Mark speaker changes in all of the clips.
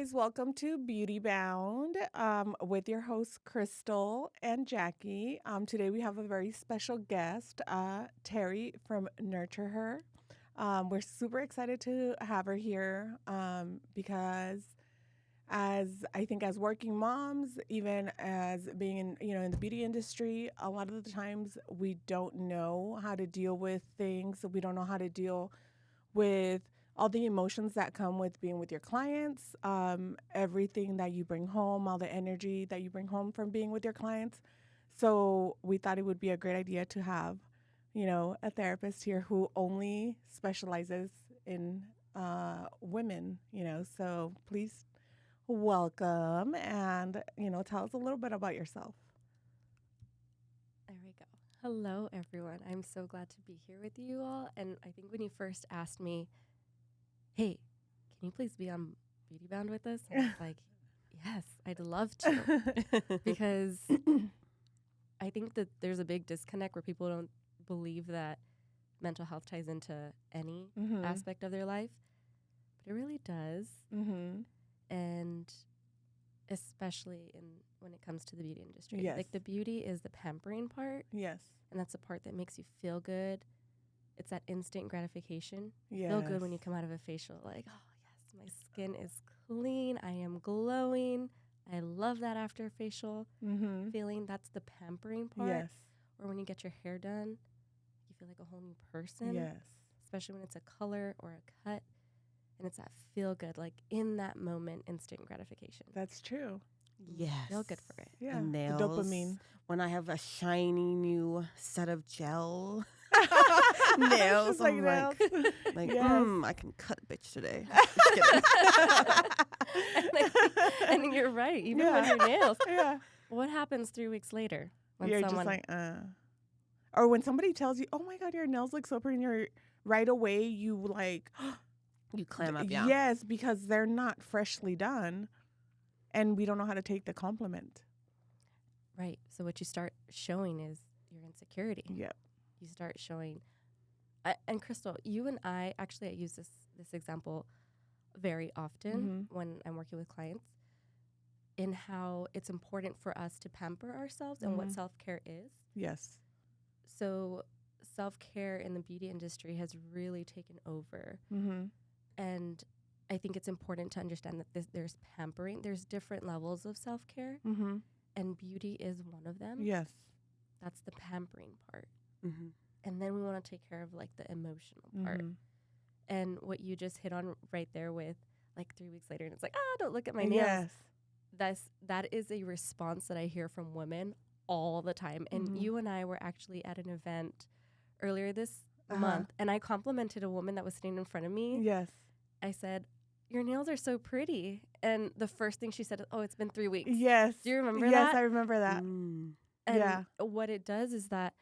Speaker 1: guys. Welcome to Beauty Bound with your hosts, Cristal and Jackie. Today we have a very special guest, Terry from NurtuHer. We're super excited to have her here because as working moms, even as being in the beauty industry, a lot of the times we don't know how to deal with things. We don't know how to deal with all the emotions that come with being with your clients, everything that you bring home, all the energy that you bring home from being with your clients. So we thought it would be a great idea to have, a therapist here who only specializes in women, So please welcome and, tell us a little bit about yourself.
Speaker 2: There we go. Hello, everyone. I'm so glad to be here with you all. And I think when you first asked me, hey, can you please be on Beauty Bound with us? I was like, yes, I'd love to. Because I think that there's a big disconnect where people don't believe that mental health ties into any aspect of their life. But it really does. And especially when it comes to the beauty industry.
Speaker 1: Yes.
Speaker 2: Like the beauty is the pampering part.
Speaker 1: Yes.
Speaker 2: And that's the part that makes you feel good. It's that instant gratification.
Speaker 1: Yes.
Speaker 2: Feel good when you come out of a facial. Like, oh, yes, my skin is clean. I am glowing. I love that after a facial feeling. That's the pampering part.
Speaker 1: Yes.
Speaker 2: Or when you get your hair done, you feel like a whole new person.
Speaker 1: Yes.
Speaker 2: Especially when it's a color or a cut. And it's that feel good, like in that moment, instant gratification.
Speaker 1: That's true.
Speaker 3: Yes.
Speaker 2: Feel good for it.
Speaker 1: Yeah.
Speaker 3: The nails.
Speaker 1: The dopamine.
Speaker 3: When I have a shiny new set of gel nails,
Speaker 1: Like
Speaker 3: I'm
Speaker 1: nails.
Speaker 3: like,
Speaker 1: Yes.
Speaker 3: I can cut a bitch today.
Speaker 2: And you're right, even
Speaker 1: Yeah.
Speaker 2: with your nails.
Speaker 1: Yeah.
Speaker 2: What happens 3 weeks later when
Speaker 1: You're
Speaker 2: someone
Speaker 1: just like, Or when somebody tells you, oh my God, your nails look so pretty, and you're right away, you like,
Speaker 3: You clam up, yeah.
Speaker 1: Yes, because they're not freshly done, and we don't know how to take the compliment.
Speaker 2: Right. So what you start showing is your insecurity.
Speaker 1: Yep.
Speaker 2: You start showing, and Cristal, you and I use this example very often when I'm working with clients, in how it's important for us to pamper ourselves and what self-care is.
Speaker 1: Yes.
Speaker 2: So self-care in the beauty industry has really taken over. And I think it's important to understand that there's pampering. There's different levels of self-care, and beauty is one of them.
Speaker 1: Yes.
Speaker 2: That's the pampering part. And then we want to take care of like the emotional part. And what you just hit on right there with like 3 weeks later, and it's like, don't look at my nails.
Speaker 1: Yes.
Speaker 2: That is a response that I hear from women all the time. And you and I were actually at an event earlier this month, and I complimented a woman that was sitting in front of me.
Speaker 1: Yes.
Speaker 2: I said, your nails are so pretty. And the first thing she said is, oh, it's been 3 weeks.
Speaker 1: Yes.
Speaker 2: Do you remember that?
Speaker 1: Yes, I remember that.
Speaker 2: And
Speaker 1: yeah.
Speaker 2: what it does is that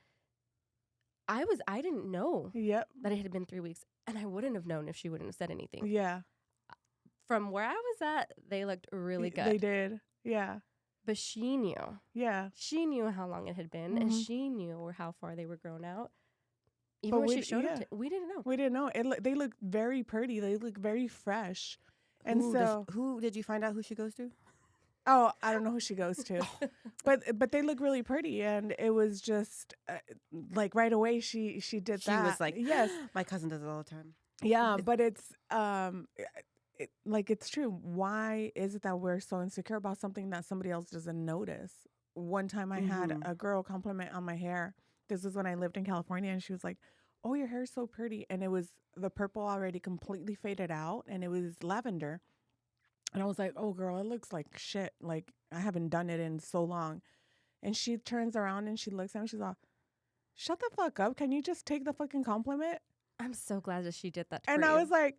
Speaker 2: I didn't know that it had been 3 weeks. And I wouldn't have known if she wouldn't have said anything.
Speaker 1: Yeah.
Speaker 2: From where I was at, they looked really good.
Speaker 1: They did. Yeah.
Speaker 2: But she knew.
Speaker 1: Yeah.
Speaker 2: She knew how long it had been, and she knew how far they were grown out. Even when she showed it to, we didn't know.
Speaker 1: We didn't know. They look very pretty. They look very fresh. And
Speaker 3: who did you find out who she goes to?
Speaker 1: Oh, I don't know who she goes to, but they look really pretty, and it was just like right away she did that.
Speaker 3: She was like,
Speaker 1: yes,
Speaker 3: my cousin does it all the time.
Speaker 1: Yeah, but it's it's true. Why is it that we're so insecure about something that somebody else doesn't notice? One time I had a girl compliment on my hair. This is when I lived in California, and she was like, oh, your hair's so pretty. And it was the purple already completely faded out, and it was lavender. And I was like, oh, girl, it looks like shit. Like, I haven't done it in so long. And she turns around and she looks at me. She's like, shut the fuck up. Can you just take the fucking compliment?
Speaker 2: I'm so glad that she did that
Speaker 1: And I was like,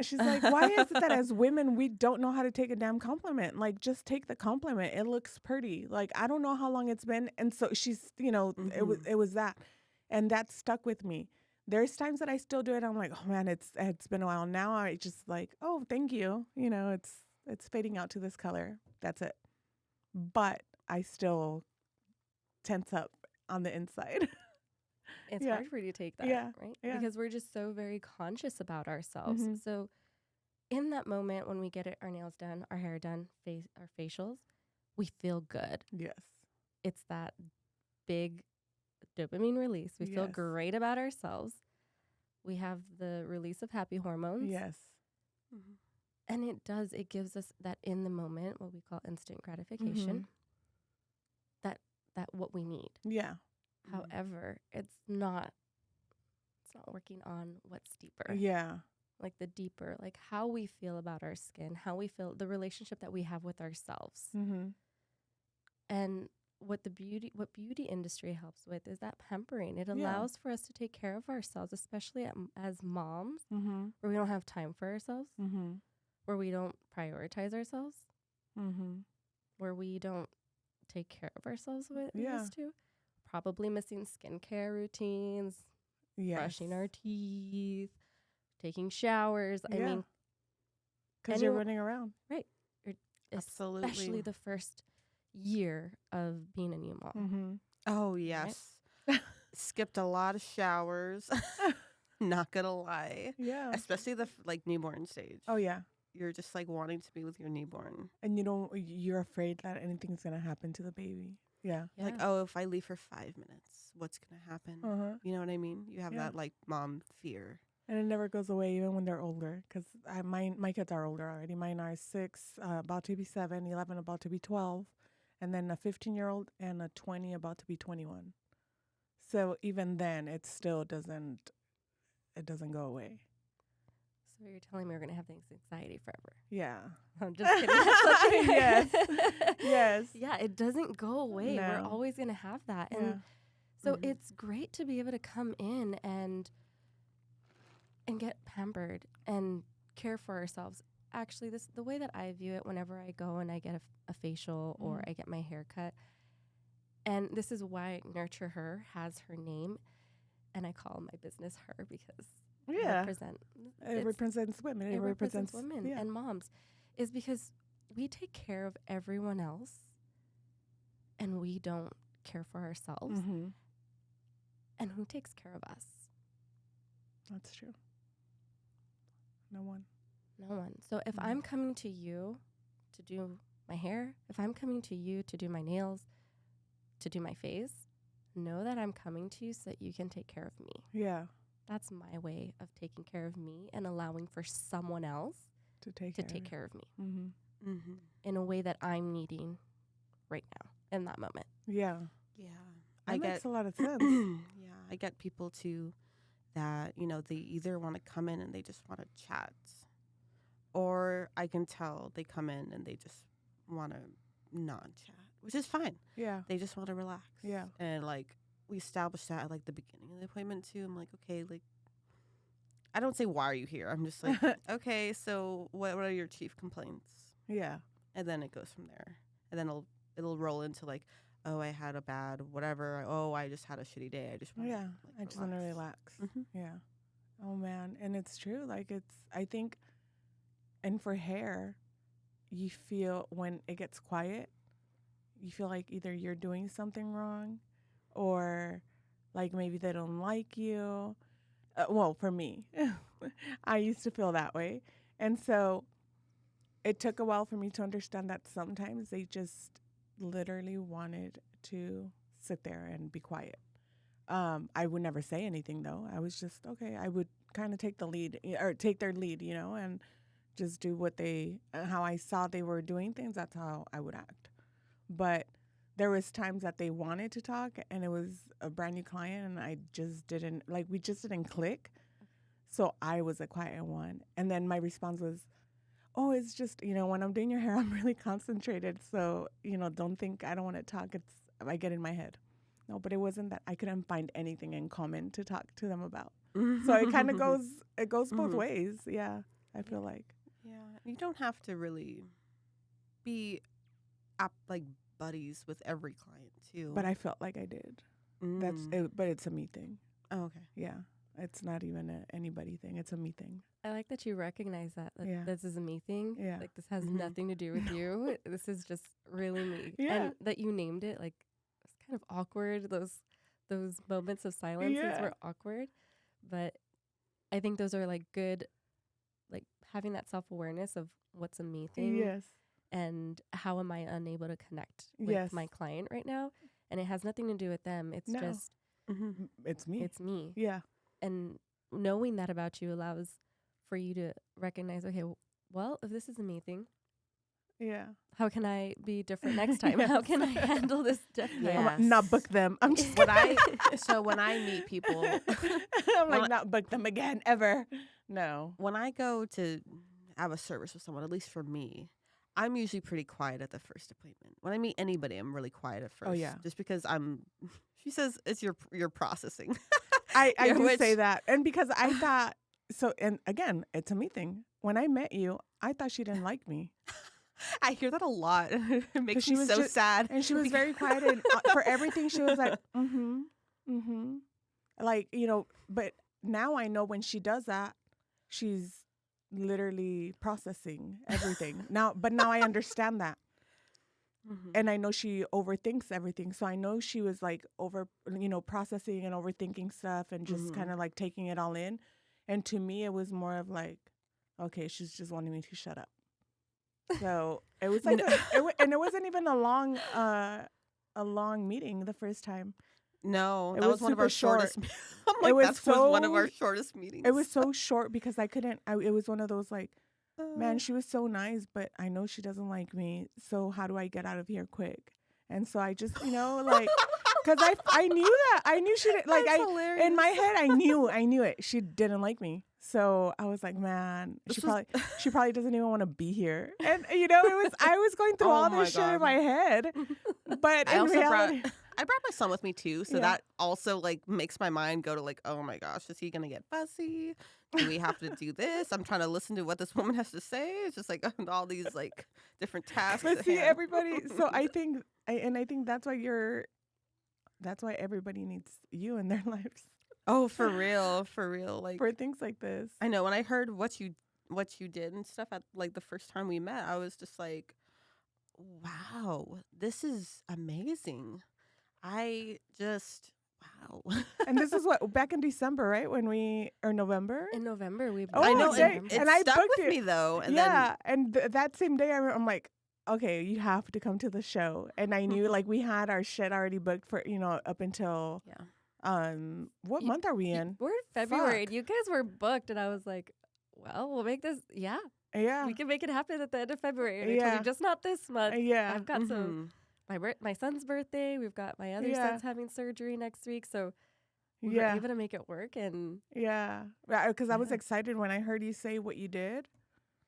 Speaker 1: she's like, why is it that as women, we don't know how to take a damn compliment? Like, just take the compliment. It looks pretty. Like, I don't know how long it's been. And so she's, it was that. And that stuck with me. There's times that I still do it. I'm like, oh man, it's been a while. Now I just like, oh, thank you. It's fading out to this color. That's it. But I still tense up on the inside.
Speaker 2: It's hard for you to take that, right?
Speaker 1: Yeah.
Speaker 2: Because we're just so very conscious about ourselves. So in that moment when we get our nails done, our hair done, our facials, we feel good.
Speaker 1: Yes.
Speaker 2: It's that big dopamine release. We feel
Speaker 1: Yes.
Speaker 2: great about ourselves. We have the release of happy hormones.
Speaker 1: Yes.
Speaker 2: And it gives us that in the moment, what we call instant gratification, that what we need.
Speaker 1: Yeah.
Speaker 2: However, it's not working on what's deeper.
Speaker 1: Yeah.
Speaker 2: Like the deeper, like how we feel about our skin, how we feel, the relationship that we have with ourselves. And what beauty industry helps with is that pampering. It allows for us to take care of ourselves, especially as moms, where we don't have time for ourselves, where we don't prioritize ourselves, where we don't take care of ourselves with we used to. Probably missing skincare routines, brushing our teeth, taking showers. I mean,
Speaker 1: because you're running around.
Speaker 2: Right.
Speaker 3: Absolutely.
Speaker 2: Especially the first year of being a new mom.
Speaker 3: Oh, yes. Right? Skipped a lot of showers. Not gonna lie.
Speaker 1: Yeah.
Speaker 3: Especially the newborn stage.
Speaker 1: Oh, yeah.
Speaker 3: You're just like wanting to be with your newborn.
Speaker 1: And you're afraid that anything's gonna happen to the baby. Yeah.
Speaker 3: Like, oh, if I leave for 5 minutes, what's gonna happen? You know what I mean? You have that like mom fear.
Speaker 1: And it never goes away even when they're older. Because my kids are older already. Mine are 6, about to be 7, 11, about to be 12. And then a 15-year-old and a 20 about to be 21. So even then, it still doesn't go away.
Speaker 2: So you're telling me we're going to have anxiety forever?
Speaker 1: Yeah.
Speaker 2: I'm just kidding.
Speaker 1: Yes. Yes.
Speaker 2: Yeah, it doesn't go away.
Speaker 1: No.
Speaker 2: We're always going to have that. And so it's great to be able to come in and get pampered and care for ourselves. Actually, the way that I view it whenever I go and I get a facial or I get my hair cut, and this is why NurtuHer has her name, and I call my business her because it
Speaker 1: represents women.
Speaker 2: It represents women and moms, is because we take care of everyone else and we don't care for ourselves. And who takes care of us?
Speaker 1: That's true. No one.
Speaker 2: So if I'm coming to you to do my hair, if I'm coming to you to do my nails, to do my face, know that I'm coming to you so that you can take care of me.
Speaker 1: Yeah.
Speaker 2: That's my way of taking care of me and allowing for someone else to take care of me in a way that I'm needing right now in that moment.
Speaker 1: Yeah.
Speaker 3: Yeah.
Speaker 1: That makes a lot of sense.
Speaker 3: Yeah. I get people too that, they either want to come in and they just want to chat, or I can tell they come in and they just want to not chat, which is fine.
Speaker 1: Yeah.
Speaker 3: They just want to relax.
Speaker 1: Yeah.
Speaker 3: And we established that at the beginning of the appointment too. I'm like, okay, I don't say, why are you here? I'm just like, okay, so what are your chief complaints?
Speaker 1: Yeah.
Speaker 3: And then it goes from there. And then it'll roll into oh, I had a bad whatever. Oh, I just had a shitty day. I just want to
Speaker 1: I just want to relax. Yeah. Oh man, and it's true. I think, and for hair, you feel when it gets quiet, you feel like either you're doing something wrong, or maybe they don't like you. Well, for me, I used to feel that way, and so it took a while for me to understand that sometimes they just literally wanted to sit there and be quiet. I would never say anything though. I was just okay. I would kind of take the lead or take their lead, and just do what how I saw they were doing things. That's how I would act. But there was times that they wanted to talk and it was a brand new client and I just didn't we just didn't click. So I was a quiet one. And then my response was, oh, it's just, when I'm doing your hair, I'm really concentrated. So, don't think I don't want to talk. I get in my head. No, but it wasn't that. I couldn't find anything in common to talk to them about. So it kind of goes both ways. Yeah, I feel like.
Speaker 3: Yeah, you don't have to really be buddies with every client too.
Speaker 1: But I felt like I did. But it's a me thing.
Speaker 3: Oh, okay.
Speaker 1: Yeah. It's not even anybody thing. It's a me thing.
Speaker 2: I like that you recognize that this is a me thing.
Speaker 1: Yeah.
Speaker 2: This has nothing to do with you. This is just really me.
Speaker 1: Yeah.
Speaker 2: And that you named it, it's kind of awkward. Those moments of silences were awkward. But I think those are good, having that self-awareness of what's a me thing
Speaker 1: Yes.
Speaker 2: and how am I unable to connect with
Speaker 1: Yes.
Speaker 2: my client right now. And it has nothing to do with them. It's
Speaker 1: No.
Speaker 2: just,
Speaker 1: It's me.
Speaker 2: it's me.
Speaker 1: Yeah.
Speaker 2: And knowing that about you allows for you to recognize, okay, well, if this is a me thing,
Speaker 1: Yeah.
Speaker 2: how can I be different next time? How
Speaker 1: Yes.
Speaker 2: can I handle this differently?
Speaker 3: Yeah.
Speaker 1: Not book them. I'm just
Speaker 3: when I meet people,
Speaker 1: I'm
Speaker 3: when
Speaker 1: like, not book them again, ever. No.
Speaker 3: when I go to have a service with someone, at least for me, I'm usually pretty quiet at the first appointment. When I meet anybody, I'm really quiet at first.
Speaker 1: Oh, yeah.
Speaker 3: Just because she says it's your processing.
Speaker 1: I
Speaker 3: Yeah,
Speaker 1: do say
Speaker 3: which-
Speaker 1: that. And because I thought, so, and again, it's a me thing. When I met you, I thought she didn't like me.
Speaker 3: I hear that a lot. It makes
Speaker 1: she
Speaker 3: me
Speaker 1: was
Speaker 3: so
Speaker 1: just-
Speaker 3: sad.
Speaker 1: And she was very quiet. And for everything, she was like, mm-hmm, mm-hmm. Like, but now I know when she does that, she's literally processing everything. But now I understand that.
Speaker 3: Mhm.
Speaker 1: And I know she overthinks everything. So I know she was like processing and overthinking stuff and just
Speaker 3: Mhm.
Speaker 1: kind of like taking it all in. And to me, it was more of like, okay, she's just wanting me to shut up. So it was like, and it wasn't even a long meeting the first time.
Speaker 3: No,
Speaker 1: It
Speaker 3: that
Speaker 1: was
Speaker 3: was one of
Speaker 1: super
Speaker 3: our shortest.
Speaker 1: short.
Speaker 3: I'm like,
Speaker 1: was
Speaker 3: that was one of
Speaker 1: so-
Speaker 3: our shortest meetings.
Speaker 1: It was so short because I couldn't. It was one of those like, man,
Speaker 3: Uh,
Speaker 1: she was so nice, but I know she doesn't like me. So how do I get out of here quick? And so I just, like, because I knew that. I knew she didn't, like,
Speaker 3: That's hilarious.
Speaker 1: in my head, I knew it. She didn't like me. So I was like, man, she probably doesn't even want to be here. And, I was going through
Speaker 3: Oh
Speaker 1: all
Speaker 3: my
Speaker 1: this shit in
Speaker 3: God.
Speaker 1: my head. But
Speaker 3: I
Speaker 1: in
Speaker 3: also
Speaker 1: reality,
Speaker 3: I brought my son with me too, so
Speaker 1: Yeah.
Speaker 3: that also like makes my mind go to like, oh my gosh, is he gonna get fussy? Do we have to do this? I'm trying to listen to what this woman has to say. It's just like all these like different tasks.
Speaker 1: but
Speaker 3: at
Speaker 1: see,
Speaker 3: hand.
Speaker 1: everybody, so I think that's why everybody needs you in their lives
Speaker 3: Oh, for real. Like
Speaker 1: for things like this.
Speaker 3: I know when I heard what you did and stuff at like the first time we met, I was just like, wow, this is amazing. Wow.
Speaker 1: And this is what back in December, right? Or November?
Speaker 2: In November, we
Speaker 1: Oh,
Speaker 3: I know
Speaker 1: okay.
Speaker 3: it
Speaker 1: And I
Speaker 3: stuck
Speaker 1: booked
Speaker 3: with
Speaker 1: it.
Speaker 3: me though. And
Speaker 1: yeah, and that same day, I'm like, okay, you have to come to the show. And I knew like we had our shit already booked for up until
Speaker 3: Yeah.
Speaker 1: what month are we in?
Speaker 2: We're in February.
Speaker 1: Fuck.
Speaker 2: And you guys were booked, and I was like, well, we'll make this. Yeah,
Speaker 1: Yeah,
Speaker 2: we can make it happen at the end of February. And I told
Speaker 1: Yeah.
Speaker 2: you, just not this month.
Speaker 1: yeah,
Speaker 2: I've got some
Speaker 3: Mhm.
Speaker 2: my son's birthday. We've got my other
Speaker 1: Yeah.
Speaker 2: son's having surgery next week, so we were
Speaker 1: yeah,
Speaker 2: able to make it work. And
Speaker 1: yeah. Because I was
Speaker 2: Yeah.
Speaker 1: excited when I heard you say what you did.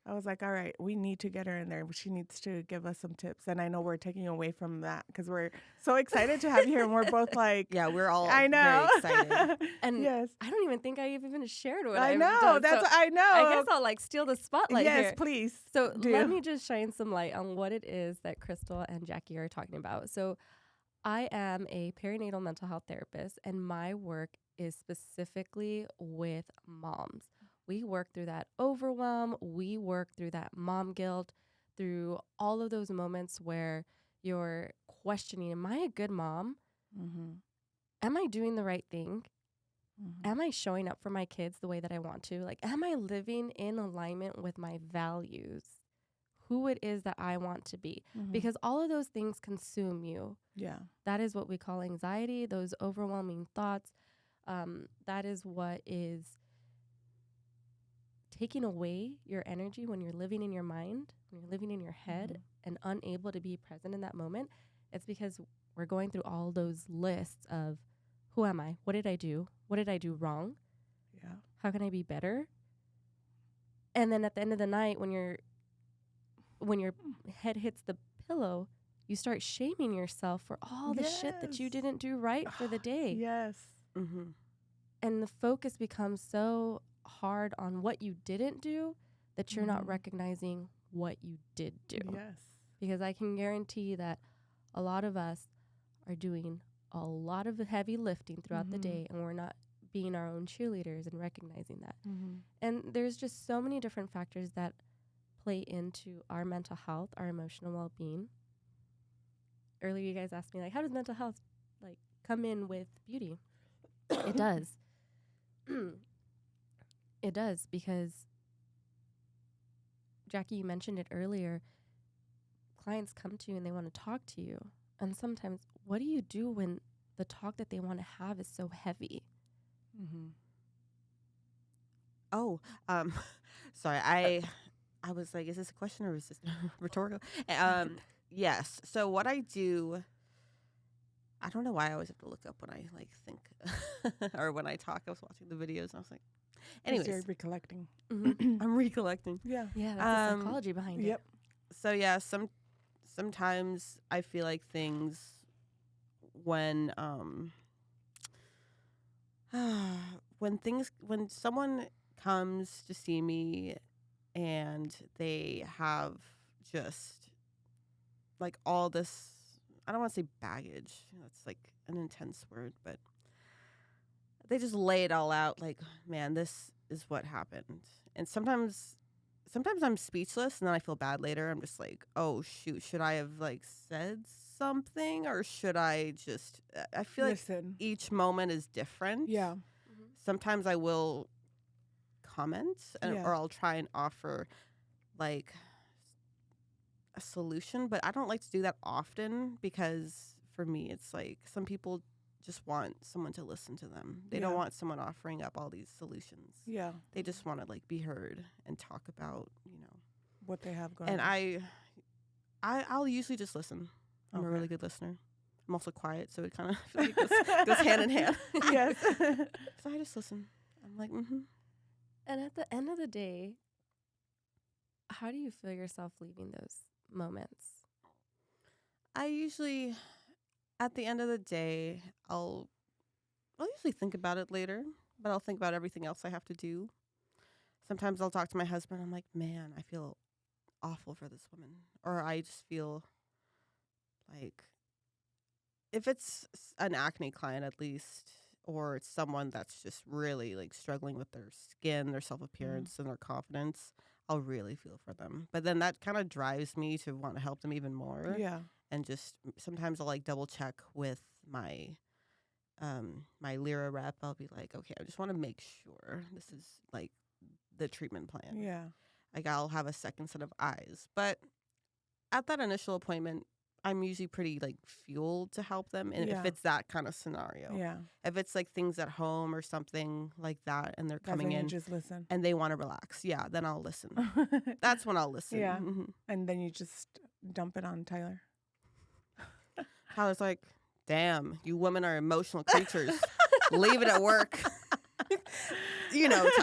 Speaker 1: I was like, all right, we need to get her in there. She needs to give us some tips. And I know we're taking away from that because we're so excited to have you here. And we're both like,
Speaker 3: Yeah, we're all
Speaker 1: I know.
Speaker 3: very excited.
Speaker 2: and
Speaker 1: yes.
Speaker 2: I don't even think I even shared what
Speaker 1: I
Speaker 2: I've
Speaker 1: know.
Speaker 2: done,
Speaker 1: That's
Speaker 2: so
Speaker 1: what I know.
Speaker 2: I guess I'll like steal the spotlight
Speaker 1: yes,
Speaker 2: here.
Speaker 1: please.
Speaker 2: So
Speaker 1: do.
Speaker 2: let me just shine some light on what it is that Cristal and Jackie are talking about. So I am a perinatal mental health therapist, and my work is specifically with moms. We work through that overwhelm. We work through that mom guilt, through all of those moments where you're questioning, am I a good mom?
Speaker 1: Mm-hmm.
Speaker 2: Am I doing the right thing?
Speaker 1: Mm-hmm.
Speaker 2: Am I showing up for my kids the way that I want to? Like, am I living in alignment with my values? Who it is that I want to be?
Speaker 1: Mm-hmm.
Speaker 2: Because all of those things consume you.
Speaker 1: yeah.
Speaker 2: That is what we call anxiety, those overwhelming thoughts. That is what is taking away your energy when you're living in your mind, when you're living in your head and unable to be present in that moment. It's because we're going through all those lists of who am I? What did I do? What did I do wrong?
Speaker 1: Yeah.
Speaker 2: How can I be better? And then at the end of the night, when your head hits the pillow, you start shaming yourself for all the shit that you
Speaker 1: Yes.
Speaker 2: didn't do right for the day.
Speaker 1: Yes.
Speaker 3: Mm-hmm.
Speaker 2: And the focus becomes so hard on what you didn't do that you're not
Speaker 1: Mhm.
Speaker 2: recognizing what you did do.
Speaker 1: Yes.
Speaker 2: Because I can guarantee that a lot of us are doing a lot of heavy lifting throughout the
Speaker 1: Mhm.
Speaker 2: day, and we're not being our own cheerleaders and recognizing that.
Speaker 1: Mm-hmm.
Speaker 2: And there's just so many different factors that play into our mental health, our emotional well-being. Earlier you guys asked me, like, how does mental health like come in with beauty? It does. It does, because Jackie, you mentioned it earlier. Clients come to you and they want to talk to you. And sometimes, what do you do when the talk that they want to have is so heavy?
Speaker 1: Mm-hmm.
Speaker 3: Oh, sorry. I was like, is this a question or is this rhetorical? Yes. So what I do, I don't know why I always have to look up when I like think or when I talk. I was watching the videos and I was like, anyways,
Speaker 1: You're recollecting.
Speaker 3: I'm recollecting.
Speaker 1: Yeah.
Speaker 2: Yeah, that's the psychology behind
Speaker 1: Yep.
Speaker 3: So yeah, sometimes I feel like things when when someone comes to see me and they have just like all this, I don't want to say baggage, that's like an intense word, but they just lay it all out like, man, this is what happened. And sometimes I'm speechless and then I feel bad later. I'm just like, oh shoot, should I have like said something or should I just, I feel
Speaker 1: Listen.
Speaker 3: like each moment is different.
Speaker 1: Yeah.
Speaker 3: Sometimes I will comment
Speaker 1: Yeah.
Speaker 3: or I'll try and offer like a solution, but I don't like to do that often because for me it's like some people just want someone to listen to them. They don't
Speaker 1: Yeah.
Speaker 3: want someone offering up all these solutions.
Speaker 1: Yeah.
Speaker 3: They just want to like be heard and talk about,
Speaker 1: What they have going
Speaker 3: And
Speaker 1: on.
Speaker 3: I'll usually just listen. I'm a
Speaker 1: Okay.
Speaker 3: really good listener. I'm also quiet, so it kind of goes hand in hand.
Speaker 1: Yes.
Speaker 3: So I just listen. I'm like,
Speaker 2: And at the end of the day, how do you feel yourself leaving those moments?
Speaker 3: I usually, at the end of the day, I'll usually think about it later, but I'll think about everything else I have to do. Sometimes I'll talk to my husband. I'm like, man, I feel awful for this woman. Or I just feel like if it's an acne client at least, or it's someone that's just really like struggling with their skin, their self-appearance, and their confidence, I'll really feel for them. But then that kind of drives me to want to help them even more.
Speaker 1: Yeah.
Speaker 3: And just sometimes I'll like double check with my my Lyra rep. I'll be like, okay, I just want to make sure this is like the treatment plan.
Speaker 1: Yeah.
Speaker 3: Like I'll have a second set of eyes. But at that initial appointment, I'm usually pretty like fueled to help them. And
Speaker 1: Yeah.
Speaker 3: if it's that kind of scenario,
Speaker 1: Yeah.
Speaker 3: if it's like things at home or something like that, and they're
Speaker 1: That's
Speaker 3: coming
Speaker 1: when
Speaker 3: in
Speaker 1: you just listen.
Speaker 3: and they want to relax, yeah, then I'll listen. That's when I'll listen.
Speaker 1: Yeah.
Speaker 3: Mhm.
Speaker 1: And then you just dump it on Tyler.
Speaker 3: Tyler's like, damn, you women are emotional creatures. Leave it at work.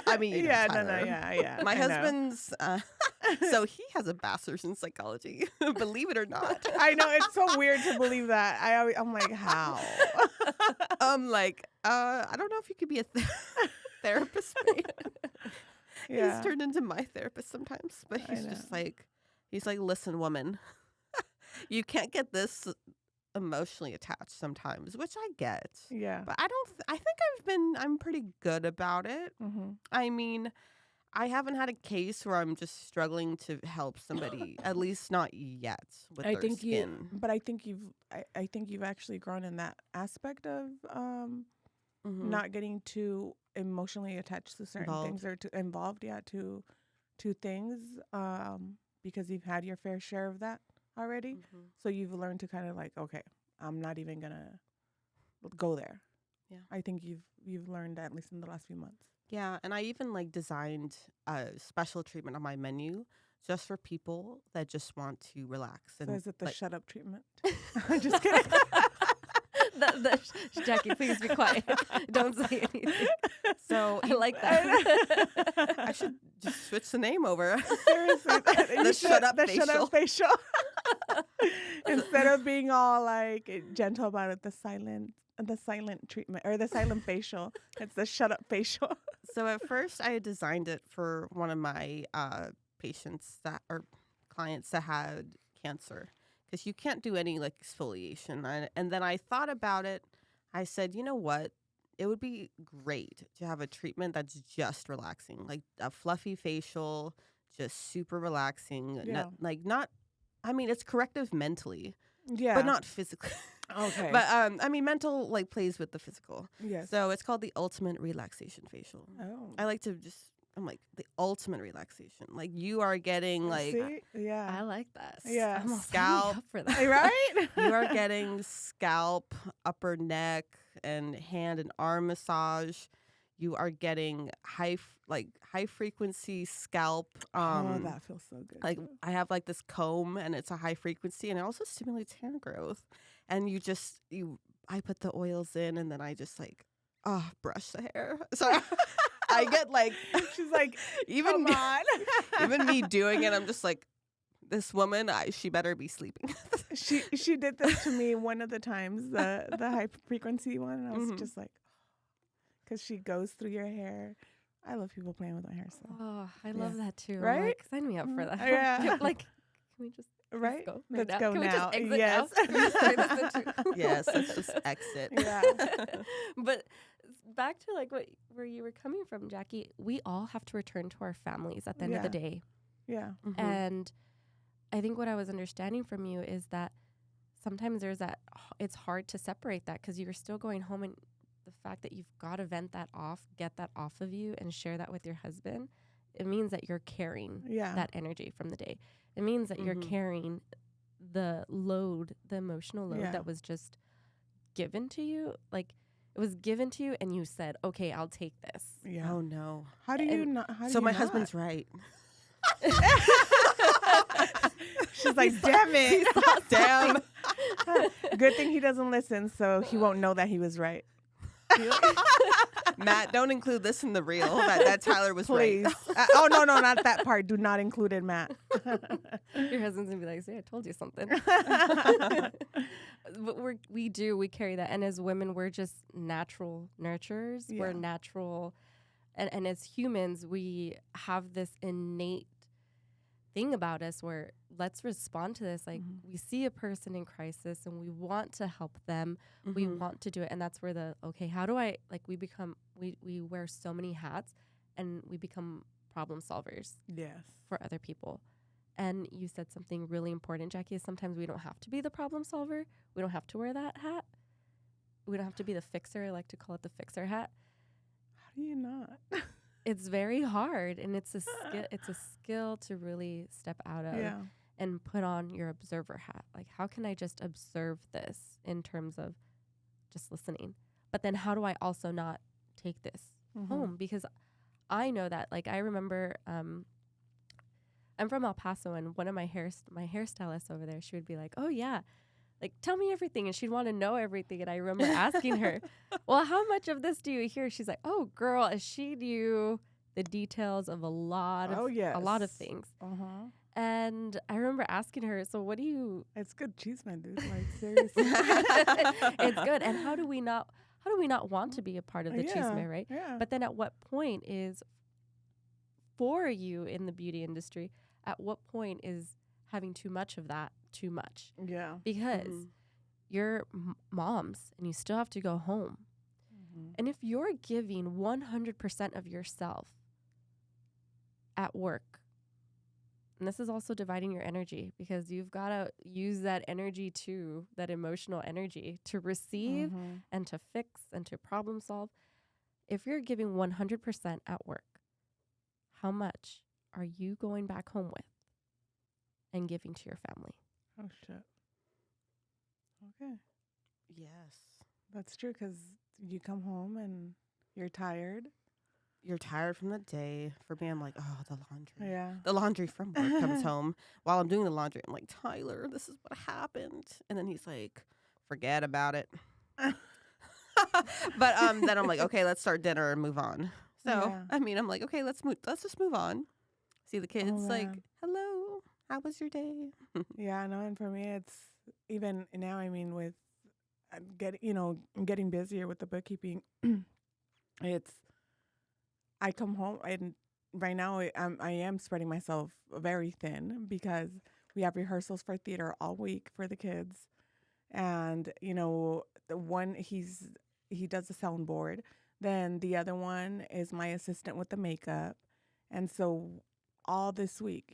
Speaker 3: I mean,
Speaker 1: Yeah, no,
Speaker 3: Tyler.
Speaker 1: yeah.
Speaker 3: My
Speaker 1: I know.
Speaker 3: husband's, so he has a bachelor's in psychology, believe it or not.
Speaker 1: I know, it's so weird to believe that. I'm like, how?
Speaker 3: I'm like, I don't know if you could be a therapist.
Speaker 1: Yeah.
Speaker 3: He's turned into my therapist sometimes, but
Speaker 1: I
Speaker 3: he's
Speaker 1: know.
Speaker 3: just like, listen, woman, you can't get this emotionally attached sometimes, which I get.
Speaker 1: Yeah.
Speaker 3: But I think I'm pretty good about it.
Speaker 1: Mm-hmm.
Speaker 3: I mean, I haven't had a case where I'm just struggling to help somebody, at least not yet, with
Speaker 1: I
Speaker 3: their
Speaker 1: think
Speaker 3: skin.
Speaker 1: but I think you've actually grown in that aspect of
Speaker 3: Mhm.
Speaker 1: not getting too emotionally attached to certain
Speaker 3: Involved.
Speaker 1: things or to involved, to things, because you've had your fair share of that already.
Speaker 3: Mhm.
Speaker 1: So you've learned to kind of like, okay, I'm not even gonna go there.
Speaker 3: Yeah.
Speaker 1: I think you've learned that at least in the last few months.
Speaker 3: Yeah, and I even like designed a special treatment on my menu just for people that just want to relax.
Speaker 1: So
Speaker 3: And
Speaker 1: is it the
Speaker 3: like,
Speaker 1: shut up treatment? I'm just kidding.
Speaker 2: Jackie, please be quiet. Don't say anything.
Speaker 3: so
Speaker 2: I like that.
Speaker 3: I should just switch the name over.
Speaker 1: Seriously,
Speaker 3: The shut up
Speaker 1: facial. Instead of being all like gentle about it, the silent treatment or the silent facial. It's the shut up facial.
Speaker 3: So at first I had designed it for one of my patients or clients that had cancer, because you can't do any like exfoliation. And then I thought about it. I said, you know what? It would be great to have a treatment that's just relaxing, like a fluffy facial, just super relaxing.
Speaker 1: Yeah.
Speaker 3: I mean, it's corrective mentally,
Speaker 1: Yeah.
Speaker 3: but not physically.
Speaker 1: Okay.
Speaker 3: But I mean, mental like plays with the physical.
Speaker 1: yes.
Speaker 3: So it's called the Ultimate Relaxation Facial.
Speaker 1: Oh.
Speaker 3: I like to just, I'm like, the ultimate relaxation. Like, you are getting like
Speaker 1: See? Yeah.
Speaker 2: I like that.
Speaker 1: Yeah.
Speaker 2: I'm all
Speaker 3: Scalp.
Speaker 2: up for that.
Speaker 1: Right?
Speaker 3: you are getting scalp, upper neck, and hand and arm massage. You are getting high frequency scalp.
Speaker 1: Oh, that feels so good.
Speaker 3: Like,
Speaker 1: too.
Speaker 3: I have like this comb, and it's a high frequency, and it also stimulates hair growth. And I put the oils in, and then I just like brush the hair. So I get like,
Speaker 1: She's like,
Speaker 3: even
Speaker 1: come on.
Speaker 3: even me doing it, I'm just like, this woman, she better be sleeping.
Speaker 1: She did this to me one of the times, the high frequency one. And I was
Speaker 3: Mhm.
Speaker 1: just like, because she goes through your hair. I love people playing with my hair. So
Speaker 2: Oh, I love that too. I'm
Speaker 1: Right?
Speaker 2: like, sign me up for that.
Speaker 1: Yeah.
Speaker 2: Like, can we just
Speaker 1: right?
Speaker 2: go?
Speaker 1: Let's
Speaker 2: now?
Speaker 1: go
Speaker 2: Can
Speaker 1: now.
Speaker 2: We just exit
Speaker 1: Yes.
Speaker 2: now? Can we just turn this into-
Speaker 3: Yes, let's just exit.
Speaker 1: Yeah.
Speaker 2: But back to like where you were coming from, Jackie, we all have to return to our families at the end of the day.
Speaker 1: Yeah.
Speaker 3: Mhm.
Speaker 2: And I think what I was understanding from you is that sometimes it's hard to separate that because you're still going home, and the fact that you've got to vent that off, get that off of you and share that with your husband, it means that you're carrying
Speaker 1: Yeah.
Speaker 2: that energy from the day. It means that you're
Speaker 3: Mhm.
Speaker 2: carrying the load, the emotional load
Speaker 1: Yeah.
Speaker 2: that was just given to you. Like, it was given to you and you said, okay, I'll take this.
Speaker 1: Yeah.
Speaker 3: Oh no.
Speaker 1: How do you
Speaker 2: And
Speaker 1: not? How do
Speaker 3: So
Speaker 1: you
Speaker 3: my
Speaker 1: not?
Speaker 3: husband's right.
Speaker 1: She's like, damn it.
Speaker 3: Damn.
Speaker 1: Good thing he doesn't listen, so he won't know that he was right.
Speaker 3: Matt, don't include this in the reel. That Tyler was
Speaker 1: Please.
Speaker 3: right.
Speaker 1: Oh, no, not that part. Do not include it, Matt.
Speaker 2: Your husband's gonna be like, see, I told you something. But we carry that. And as women, we're just natural nurturers.
Speaker 1: Yeah.
Speaker 2: We're natural. And as humans, we have this innate thing about us where let's respond to this. Like,
Speaker 1: Mhm.
Speaker 2: we see a person in crisis and we want to help them. We
Speaker 3: Mhm.
Speaker 2: want to do it. And that's where how do I, like, we wear so many hats and we become problem solvers
Speaker 1: Yes.
Speaker 2: for other people. And you said something really important, Jackie, is sometimes we don't have to be the problem solver. We don't have to wear that hat. We don't have to be the fixer. I like to call it the fixer hat.
Speaker 1: How do you not?
Speaker 2: It's very hard, and it's a skill. It's a skill to really step out of
Speaker 1: Yeah.
Speaker 2: and put on your observer hat. Like, how can I just observe this in terms of just listening? But then how do I also not take this home? Because I know that, like, I remember I'm from El Paso, and one of my hairstylists over there, she would be like, oh, yeah, like, tell me everything. And she'd want to know everything. And I remember asking her, well, how much of this do you hear? She's like, oh, girl, and she knew the details of a lot of things.
Speaker 1: Uh-huh.
Speaker 2: And I remember asking her, so what do you...
Speaker 1: It's good cheese, man, dude. Like, seriously.
Speaker 2: It's good. And how do we not want to be a part of the chisme, right?
Speaker 1: Yeah.
Speaker 2: But then at what point is, for you in the beauty industry, at what point is having too much of that too much?
Speaker 1: Yeah.
Speaker 2: Because you're moms and you still have to go home. And if you're giving 100% of yourself at work, and this is also dividing your energy, because you've got to use that energy too, that emotional energy, to receive and to fix and to problem solve. If you're giving 100% at work, how much are you going back home with and giving to your family?
Speaker 1: Oh, shit. Okay.
Speaker 3: Yes.
Speaker 1: That's true, because you come home and you're tired.
Speaker 3: You're tired from the day. For me, I'm like, oh, the laundry.
Speaker 1: Yeah.
Speaker 3: The laundry from work comes home. While I'm doing the laundry, I'm like, Tyler, this is what happened. And then he's like, forget about it. But then I'm like, okay, let's start dinner and move on. So,
Speaker 1: Yeah.
Speaker 3: I mean, I'm like, okay, let's just move on. See the kids like,
Speaker 1: man.
Speaker 3: hello, how was your day?
Speaker 1: Yeah, I know. And for me, it's even now, I mean, with I'm getting busier with the bookkeeping. I come home and right now I am spreading myself very thin because we have rehearsals for theater all week for the kids. And, the one he does the soundboard. Then the other one is my assistant with the makeup. And so all this week,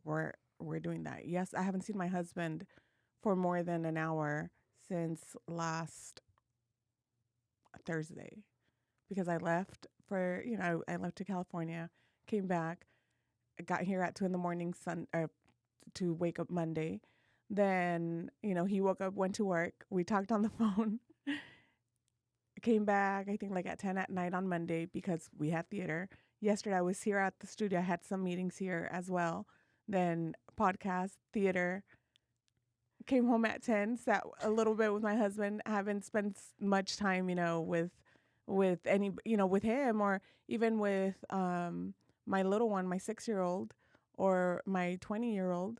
Speaker 1: we're doing that. Yes, I haven't seen my husband for more than an hour since last Thursday because I left for, I left to California, came back, got here at 2 in the morning, to wake up Monday. Then, he woke up, went to work. We talked on the phone. Came back, I think like at 10 at night on Monday because we had theater. Yesterday I was here at the studio. I had some meetings here as well. Then podcast, theater. Came home at 10, sat a little bit with my husband. Haven't spent much time, with any, with him or even with my little one, my 6-year-old or my 20-year-old.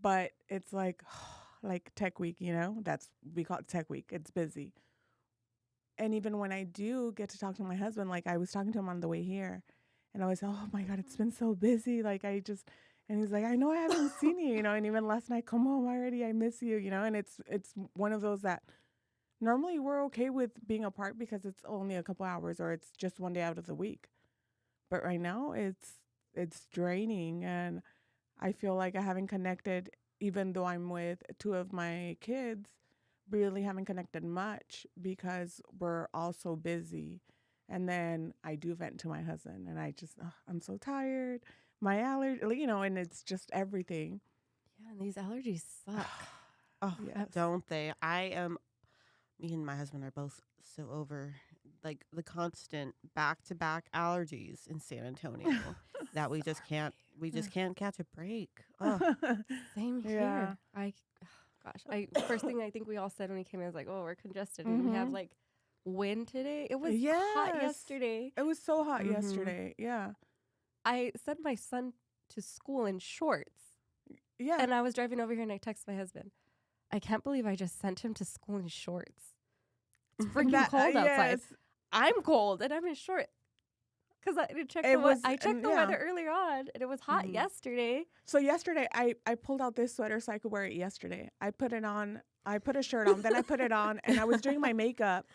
Speaker 1: But it's like tech week, we call it tech week. It's busy. And even when I do get to talk to my husband, like I was talking to him on the way here, and I was, oh my God, it's been so busy. And he's like, I know I haven't seen you, and even last night, come home already, I miss you, and it's one of those that normally we're okay with being apart because it's only a couple hours or it's just one day out of the week. But right now it's draining, and I feel like I haven't connected, even though I'm with 2 of my kids. Really haven't connected much because we're all so busy. And then I do vent to my husband and I'm so tired. My allergy, and it's just everything.
Speaker 2: Yeah, and these allergies suck.
Speaker 3: Oh,
Speaker 1: Yes.
Speaker 3: don't they? Me and my husband are both so over like the constant back-to-back allergies in San Antonio that we just can't catch a break. Oh,
Speaker 2: Same
Speaker 1: Yeah.
Speaker 2: here. First thing I think we all said when we came in was like, oh, we're congested. And we have
Speaker 1: Mhm.
Speaker 2: like wind today. It was hot
Speaker 1: Yes.
Speaker 2: yesterday.
Speaker 1: It was so hot
Speaker 3: Mhm.
Speaker 1: yesterday. Yeah.
Speaker 2: I sent my son to school in shorts.
Speaker 1: Yeah.
Speaker 2: And I was driving over here and I texted my husband, I can't believe I just sent him to school in shorts. It's freaking cold outside.
Speaker 1: Yes.
Speaker 2: I'm cold and I'm in shorts. Because I checked the weather earlier on and it was hot
Speaker 3: Mhm.
Speaker 2: yesterday.
Speaker 1: So yesterday I pulled out this sweater so I could wear it yesterday. I put it on. I put a shirt on, then I put it on, and I was doing my makeup.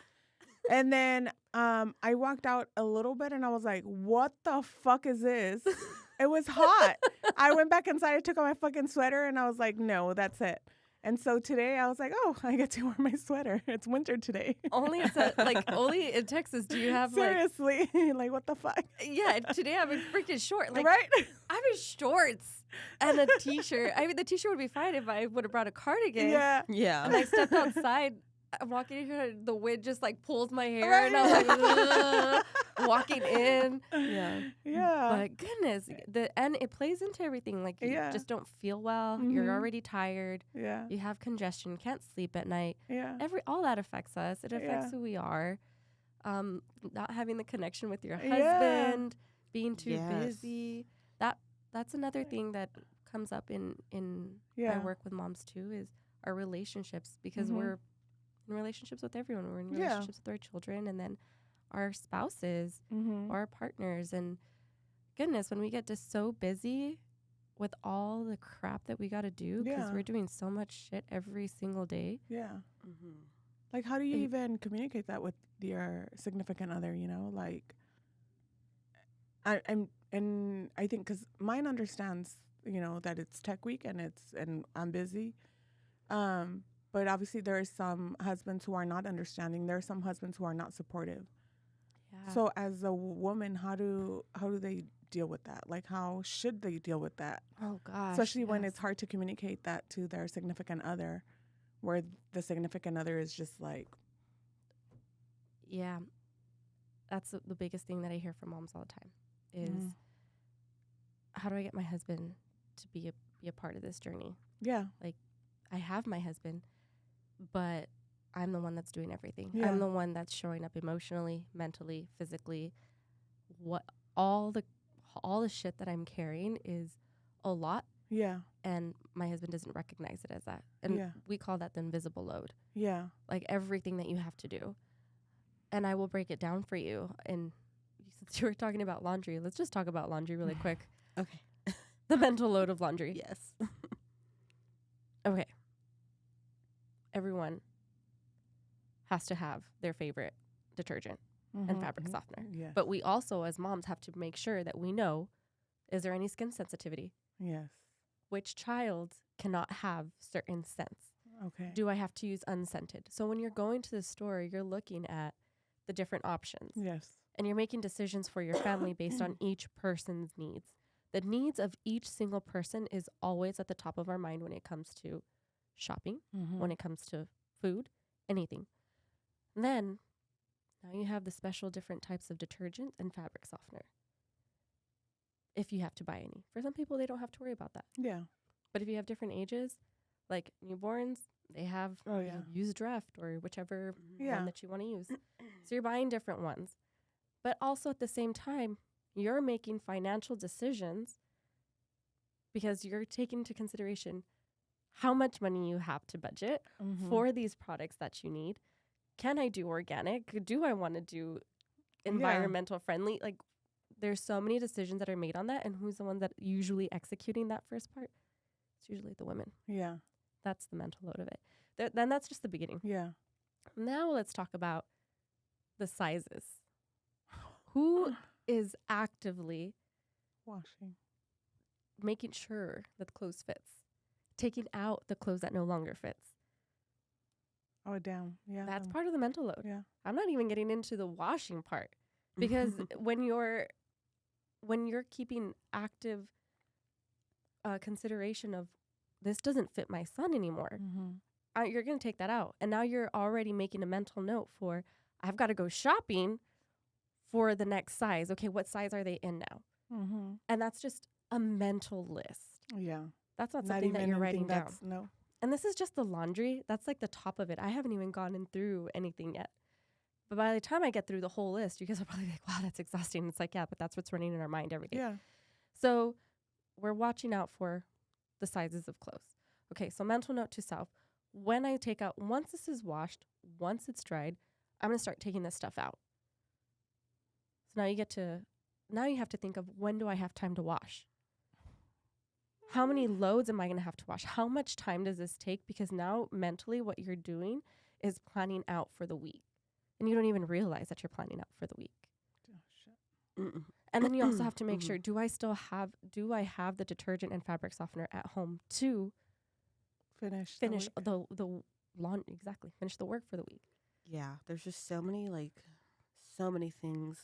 Speaker 1: And then I walked out a little bit and I was like, what the fuck is this? It was hot. I went back inside, I took off my fucking sweater, and I was like, no, that's it. And so today I was like, oh, I get to wear my sweater. It's winter today.
Speaker 2: Only in Texas do you have
Speaker 1: Seriously. Like, what the fuck?
Speaker 2: yeah, today I'm in freaking short. Like,
Speaker 1: right?
Speaker 2: I'm in shorts and a t-shirt. I mean, the t-shirt would be fine if I would have brought a cardigan.
Speaker 1: Yeah.
Speaker 3: yeah.
Speaker 2: And I stepped outside. I'm walking in here, the wind just like pulls my hair,
Speaker 1: Right.
Speaker 2: and I'm like, ugh, walking in.
Speaker 3: Yeah.
Speaker 1: Yeah.
Speaker 2: But goodness, and it plays into everything. Like you
Speaker 1: Yeah.
Speaker 2: just don't feel well.
Speaker 1: Mhm.
Speaker 2: You're already tired.
Speaker 1: Yeah.
Speaker 2: You have congestion. Can't sleep at night.
Speaker 1: Yeah.
Speaker 2: All that affects us. It affects
Speaker 1: Yeah.
Speaker 2: who we are. Not having the connection with your
Speaker 1: Yeah.
Speaker 2: husband, being too
Speaker 3: Yes.
Speaker 2: busy. That's another thing that comes up in I
Speaker 1: Yeah.
Speaker 2: work with moms too, is our relationships, because
Speaker 1: Mhm.
Speaker 2: we're in relationships with everyone. We're in
Speaker 1: Yeah.
Speaker 2: relationships with our children and then our spouses
Speaker 1: Mm-hmm.
Speaker 2: or our partners. And goodness, when we get just so busy with all the crap that we got to do, because
Speaker 1: Yeah.
Speaker 2: we're doing so much shit every single day.
Speaker 1: Yeah.
Speaker 3: Mhm.
Speaker 1: Like, how do you
Speaker 2: It-
Speaker 1: even communicate that with your significant other? Like, I think because mine understands, that it's tech week and I'm busy. But obviously there are some husbands who are not understanding. There are some husbands who are not supportive.
Speaker 2: Yeah.
Speaker 1: So as a woman, how do they deal with that? Like, how should they deal with that?
Speaker 2: oh gosh.
Speaker 1: Especially when
Speaker 2: yes.
Speaker 1: it's hard to communicate that to their significant other, where the significant other is just like,
Speaker 2: Yeah. That's the biggest thing that I hear from moms all the time is,
Speaker 1: Mm.
Speaker 2: how do I get my husband to be a part of this journey?
Speaker 1: yeah,
Speaker 2: I have my husband, but I'm the one that's doing everything.
Speaker 1: Yeah.
Speaker 2: I'm the one that's showing up emotionally, mentally, physically. What all the shit that I'm carrying is a lot,
Speaker 1: yeah,
Speaker 2: and my husband doesn't recognize it as that. And
Speaker 1: Yeah.
Speaker 2: we call that the invisible load.
Speaker 1: yeah,
Speaker 2: Like everything that you have to do. And I will break it down for you. And since you were talking about laundry, let's just talk about laundry really quick.
Speaker 3: Okay.
Speaker 2: The mental load of laundry.
Speaker 3: Yes.
Speaker 2: Okay. Everyone has to have their favorite detergent and
Speaker 1: Mhm,
Speaker 2: fabric
Speaker 1: mhm.
Speaker 2: softener.
Speaker 1: Yes.
Speaker 2: But we also, as moms, have to make sure that we know, is there any skin sensitivity?
Speaker 1: Yes.
Speaker 2: Which child cannot have certain scents?
Speaker 1: Okay.
Speaker 2: Do I have to use unscented? So when you're going to the store, you're looking at the different options.
Speaker 1: Yes.
Speaker 2: And you're making decisions for your family based on each person's needs. The needs of each single person is always at the top of our mind when it comes to shopping, when it comes to food, anything. And then now you have the special different types of detergent and fabric softener. If you have to buy any. For some people, they don't have to worry about that.
Speaker 1: Yeah.
Speaker 2: But if you have different ages, like newborns, they have use Dreft or whichever one that you want to use. So you're buying different ones. But also at the same time, you're making financial decisions because you're taking into consideration how much money you have to budget for these products that you need. Can I do organic? Do I want to do environmental friendly? Like, there's so many decisions that are made on that. And who's the one that usually executing that first part? It's usually the women.
Speaker 1: Yeah.
Speaker 2: That's the mental load of it. Then that's just the beginning.
Speaker 1: Yeah.
Speaker 2: Now let's talk about the sizes. Who is actively
Speaker 1: washing,
Speaker 2: making sure that the clothes fits, taking out the clothes that no longer fits?
Speaker 1: Oh, damn. Yeah.
Speaker 2: That's part of the mental load.
Speaker 1: Yeah.
Speaker 2: I'm not even getting into the washing part because when you're keeping active consideration of this doesn't fit my son anymore, you're going to take that out. And now you're already making a mental note for, I've got to go shopping for the next size. Okay, what size are they in now? And that's just a mental list.
Speaker 1: Yeah.
Speaker 2: That's not something that you're writing down.
Speaker 1: No.
Speaker 2: And this is just the laundry. That's like the top of it. I haven't even gone through anything yet. But by the time I get through the whole list, you guys are probably like, wow, that's exhausting. It's like, yeah, but that's what's running in our mind every day.
Speaker 1: Yeah.
Speaker 2: So we're watching out for the sizes of clothes. Okay, so mental note to self. When I take out, once this is washed, once it's dried, I'm going to start taking this stuff out. So now you have to think of, when do I have time to wash? How many loads am I going to have to wash? How much time does this take? Because now mentally what you're doing is planning out for the week. And you don't even realize that you're planning out for the week.
Speaker 1: Oh, shit.
Speaker 2: And then you also have to make sure, do I have the detergent and fabric softener at home to finish the laundry? Exactly. Finish the work for the week.
Speaker 3: Yeah. There's just so many things.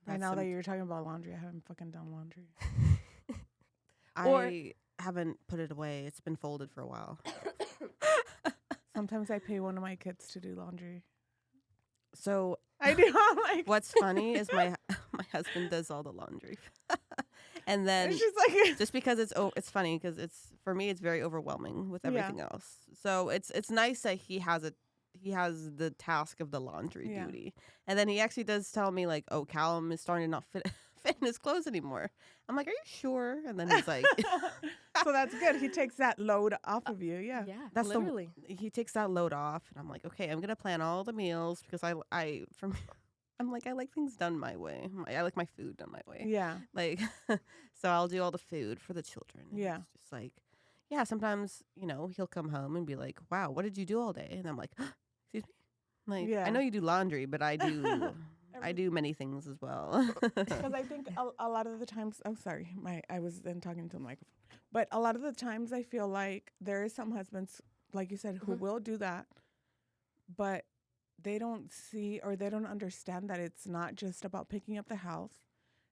Speaker 1: And now that you're talking about laundry, I haven't fucking done laundry.
Speaker 3: I haven't put it away. It's been folded for a while.
Speaker 1: Sometimes I pay one of my kids to do laundry.
Speaker 3: So
Speaker 1: I do. I'm like,
Speaker 3: what's funny is my husband does all the laundry, and then
Speaker 1: she's like,
Speaker 3: just because it's funny because for me it's very overwhelming with everything else. So it's nice that he has the task of the laundry duty, and then he actually does tell me like, oh, Callum is starting to not fit in his clothes anymore. I'm like, are you sure? And then he's like,
Speaker 1: so that's good. He takes that load off of you. Yeah.
Speaker 2: Yeah,
Speaker 3: that's
Speaker 2: literally.
Speaker 3: He takes that load off, and I'm like, okay, I'm gonna plan all the meals because I'm like, I like things done my way. I like my food done my way.
Speaker 1: Yeah.
Speaker 3: Like, so I'll do all the food for the children. And
Speaker 1: Yeah.
Speaker 3: it's just like, yeah, sometimes, he'll come home and be like, wow, what did you do all day? And I'm like, excuse me? Like, I know you do laundry, but I do I do many things as well.
Speaker 1: Because I think a lot of the times, I'm sorry, I was then talking to the microphone, but a lot of the times I feel like there is some husbands, like you said, who will do that, but they don't see or they don't understand that it's not just about picking up the house.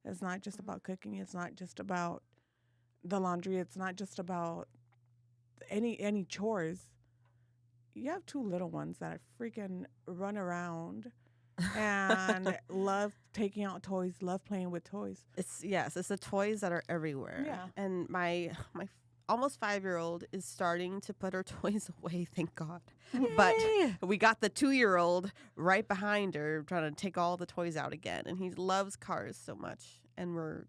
Speaker 1: It's not just about cooking. It's not just about the laundry. It's not just about any chores. You have two little ones that freaking run around and love taking out toys, love playing with toys.
Speaker 3: It's the toys that are everywhere.
Speaker 1: Yeah.
Speaker 3: And my almost 5-year-old is starting to put her toys away, thank God.
Speaker 2: Yay!
Speaker 3: But we got the 2-year-old right behind her trying to take all the toys out again. And he loves cars so much. And we're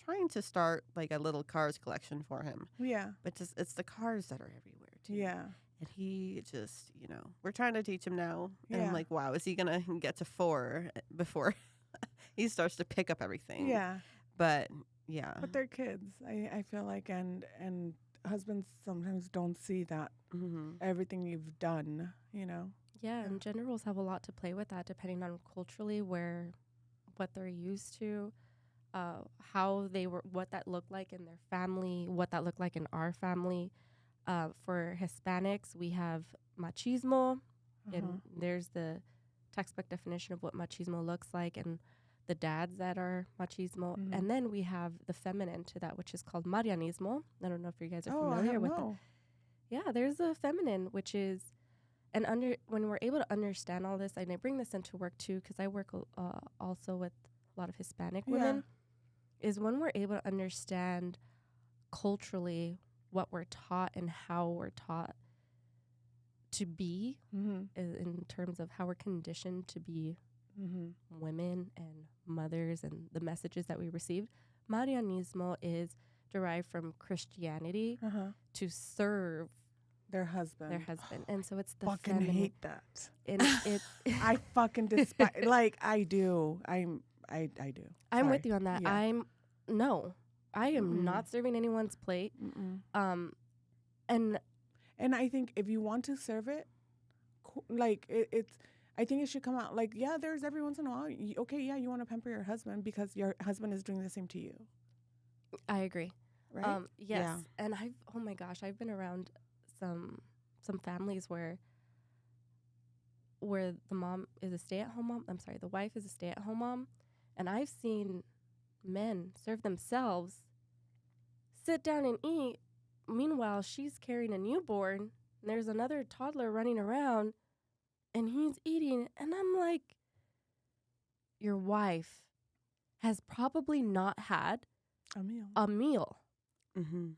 Speaker 3: trying to start like a little cars collection for him.
Speaker 1: Yeah.
Speaker 3: But it's the cars that are everywhere too.
Speaker 1: Yeah.
Speaker 3: And he just, we're trying to teach him now. And
Speaker 1: Yeah.
Speaker 3: I'm like, wow, is he going to get to 4 before he starts to pick up everything?
Speaker 1: Yeah.
Speaker 3: But yeah.
Speaker 1: But they're kids. I feel like and husbands sometimes don't see that everything you've done,
Speaker 2: Yeah, and generals have a lot to play with that, depending on culturally what they're used to, what that looked like in their family, what that looked like in our family. For Hispanics, we have machismo, and there's the textbook definition of what machismo looks like and the dads that are machismo.
Speaker 1: Mhm.
Speaker 2: And then we have the feminine to that, which is called marianismo. I don't know if you guys are
Speaker 1: Oh, I
Speaker 2: familiar
Speaker 1: have
Speaker 2: with it.
Speaker 1: no.
Speaker 2: Yeah, there's a feminine, which is when we're able to understand all this, and I bring this into work too, because I work also with a lot of Hispanic
Speaker 1: Yeah.
Speaker 2: women, is when we're able to understand culturally what we're taught and how we're taught to be
Speaker 1: Mhm.
Speaker 2: in terms of how we're conditioned to be
Speaker 1: Mhm.
Speaker 2: women and mothers and the messages that we receive. Marianismo is derived from Christianity
Speaker 1: Uh-huh.
Speaker 2: to serve
Speaker 1: Their husband.
Speaker 2: their husband. And so it's the
Speaker 1: Fucking
Speaker 2: feminine.
Speaker 1: hate that.
Speaker 2: And it
Speaker 1: I fucking despise. Like I do. I do.
Speaker 2: I'm
Speaker 1: Sorry.
Speaker 2: with you on that.
Speaker 1: Yeah.
Speaker 2: I am
Speaker 1: Mm-mm.
Speaker 2: not serving anyone's plate.
Speaker 1: Mm-mm.
Speaker 2: And
Speaker 1: And I think if you want to serve it, like it's. I think it should come out like, yeah, there's every once in a while. Okay, yeah, you want to pamper your husband because your husband is doing the same to you,
Speaker 2: I agree.
Speaker 1: right?
Speaker 2: Yes.
Speaker 3: Yeah.
Speaker 2: And oh my gosh, I've been around some families where the mom is a stay-at-home mom. I'm sorry, the wife is a stay-at-home mom, and I've seen men serve themselves, sit down and eat. Meanwhile, she's carrying a newborn, and there's another toddler running around, and he's eating, and I'm like, your wife has probably not had
Speaker 1: A meal.
Speaker 2: a meal,
Speaker 3: Mm-hmm.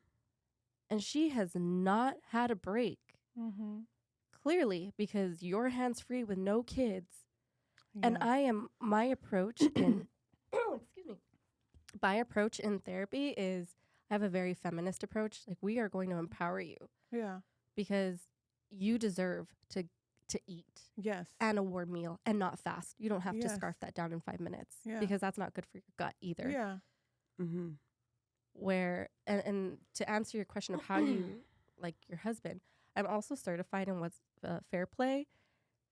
Speaker 2: and she has not had a break.
Speaker 1: Mm-hmm.
Speaker 2: Clearly, because you're hands-free with no kids.
Speaker 1: Yeah.
Speaker 2: And my approach in, excuse me, my approach in therapy is I have a very feminist approach. Like, we are going to empower you
Speaker 1: Yeah.
Speaker 2: because you deserve to eat
Speaker 1: Yes.
Speaker 2: and a warm meal and not fast. You don't have to
Speaker 1: Yes.
Speaker 2: scarf that down in 5 minutes
Speaker 1: Yeah.
Speaker 2: because that's not good for your gut either.
Speaker 1: Yeah.
Speaker 3: Mm-hmm.
Speaker 2: Where, and to answer your question of how you like your husband, I'm also certified in what's fair play.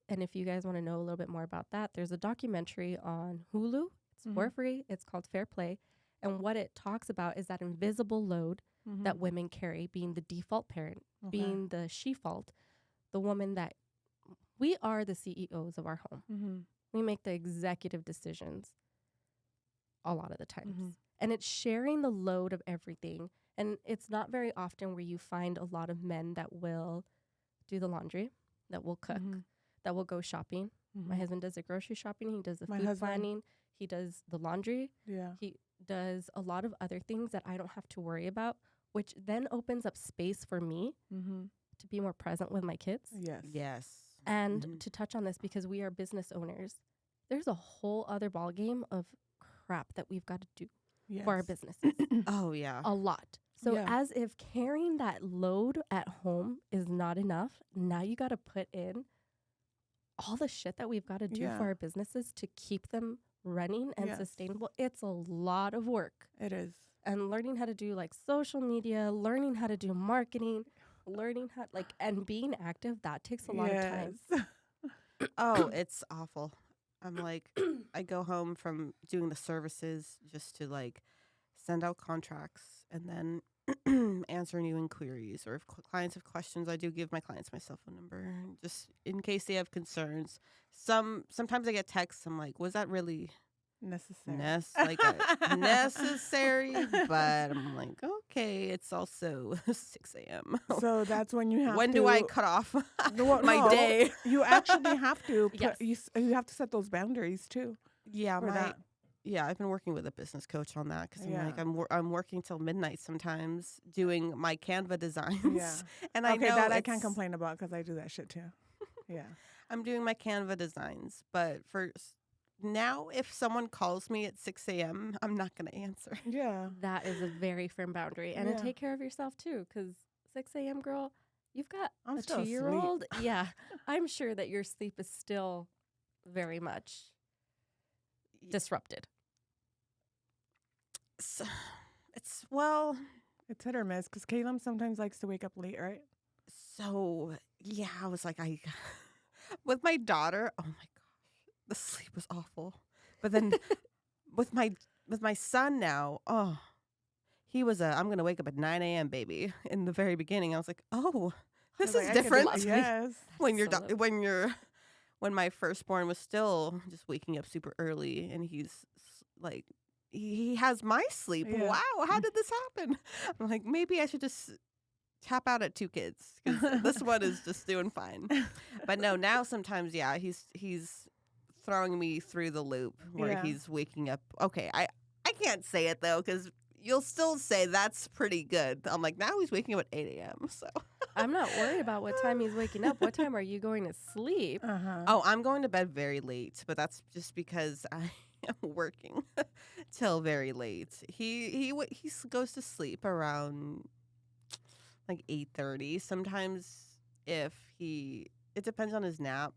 Speaker 2: And if you guys want to know a little bit more about that, there's a documentary on Hulu. It's for free. It's called Fair Play. And what it talks about is that invisible load
Speaker 1: Mm-hmm.
Speaker 2: that women carry, being the default parent,
Speaker 1: Okay.
Speaker 2: being the she-fault, the woman that we are the CEOs of our home.
Speaker 1: Mm-hmm.
Speaker 2: We make the executive decisions a lot of the times.
Speaker 1: Mm-hmm.
Speaker 2: And it's sharing the load of everything. And it's not very often where you find a lot of men that will do the laundry, that will cook,
Speaker 1: Mhm.
Speaker 2: that will go shopping. My
Speaker 1: Mhm.
Speaker 2: husband does the grocery shopping. He does the
Speaker 1: My
Speaker 2: food
Speaker 1: husband-
Speaker 2: planning. He does the laundry.
Speaker 1: Yeah.
Speaker 2: He does a lot of other things that I don't have to worry about, which then opens up space for me
Speaker 1: Mm-hmm.
Speaker 2: to be more present with my kids.
Speaker 1: Yes.
Speaker 3: Yes.
Speaker 2: And
Speaker 3: Mhm.
Speaker 2: to touch on this, because we are business owners, there's a whole other ballgame of crap that we've got to do
Speaker 1: Yes.
Speaker 2: for our businesses.
Speaker 3: Oh, yeah.
Speaker 2: A lot. So
Speaker 1: Yeah.
Speaker 2: as if carrying that load at home is not enough, now you got to put in all the shit that we've got to do
Speaker 1: Yeah.
Speaker 2: for our businesses to keep them running and
Speaker 1: Yes.
Speaker 2: sustainable. It's a lot of work.
Speaker 1: It is.
Speaker 2: And learning how to do like social media, learning how to do marketing, learning how and being active, that takes a lot of time.
Speaker 1: Yes.
Speaker 3: Oh, it's awful. I'm like, I go home from doing the services just to like send out contracts and then answer new inquiries. Or if clients have questions, I do give my clients my cell phone number just in case they have concerns. Sometimes I get texts. I'm like, was that really
Speaker 1: Necessary.
Speaker 3: necessary? But I'm like, okay, it's also 6 a.m.
Speaker 1: So that's when you have
Speaker 3: When
Speaker 1: to.
Speaker 3: do I cut off
Speaker 1: Well,
Speaker 3: my
Speaker 1: no,
Speaker 3: day?
Speaker 1: You actually have to. Put,
Speaker 2: Yes.
Speaker 1: you have to set those boundaries too.
Speaker 3: Yeah,
Speaker 1: For that.
Speaker 3: Yeah, I've been working with a business coach on that because I'm like
Speaker 1: Yeah.
Speaker 3: I'm working till midnight sometimes doing my Canva designs.
Speaker 1: Yeah.
Speaker 3: And I
Speaker 1: Okay,
Speaker 3: know
Speaker 1: that I can't
Speaker 3: it's-
Speaker 1: complain about because I do that shit too. Yeah.
Speaker 3: I'm doing my Canva designs, but now if someone calls me at 6 a.m., I'm not gonna answer.
Speaker 1: Yeah.
Speaker 2: That is a very firm boundary. And
Speaker 1: Yeah.
Speaker 2: to take care of yourself too, because 6 a.m. girl, you've got
Speaker 1: I'm
Speaker 2: a
Speaker 1: still
Speaker 2: 2-year-old. Yeah. I'm sure that your sleep is still very much disrupted.
Speaker 3: So, well,
Speaker 1: It's hit or miss because Caleb sometimes likes to wake up late, right?
Speaker 3: so yeah, I was like, with my daughter, oh my gosh, the sleep was awful. But then with my son now, he was I'm gonna wake up at 9 a.m. baby. In the very beginning, I was like, oh, this
Speaker 1: I was
Speaker 3: is
Speaker 1: like, I could do-
Speaker 3: different
Speaker 1: Yes.
Speaker 3: when you're
Speaker 2: So lovely.
Speaker 3: when my firstborn was still just waking up super early, and like, he has my sleep.
Speaker 1: Yeah.
Speaker 3: Wow, how did this happen? I'm like, maybe I should just tap out at 2 kids, because this one is just doing fine. But no, now sometimes, yeah, he's throwing me through the loop where
Speaker 1: Yeah.
Speaker 3: he's waking up. Okay, I can't say it though, because you'll still say that's pretty good. I'm like, now he's waking up at 8 a.m. So
Speaker 2: I'm not worried about what time he's waking up. What time are you going to sleep?
Speaker 3: oh, I'm going to bed very late, but that's just because I am working till very late. He goes to sleep around like 8:30. Sometimes if it depends on his nap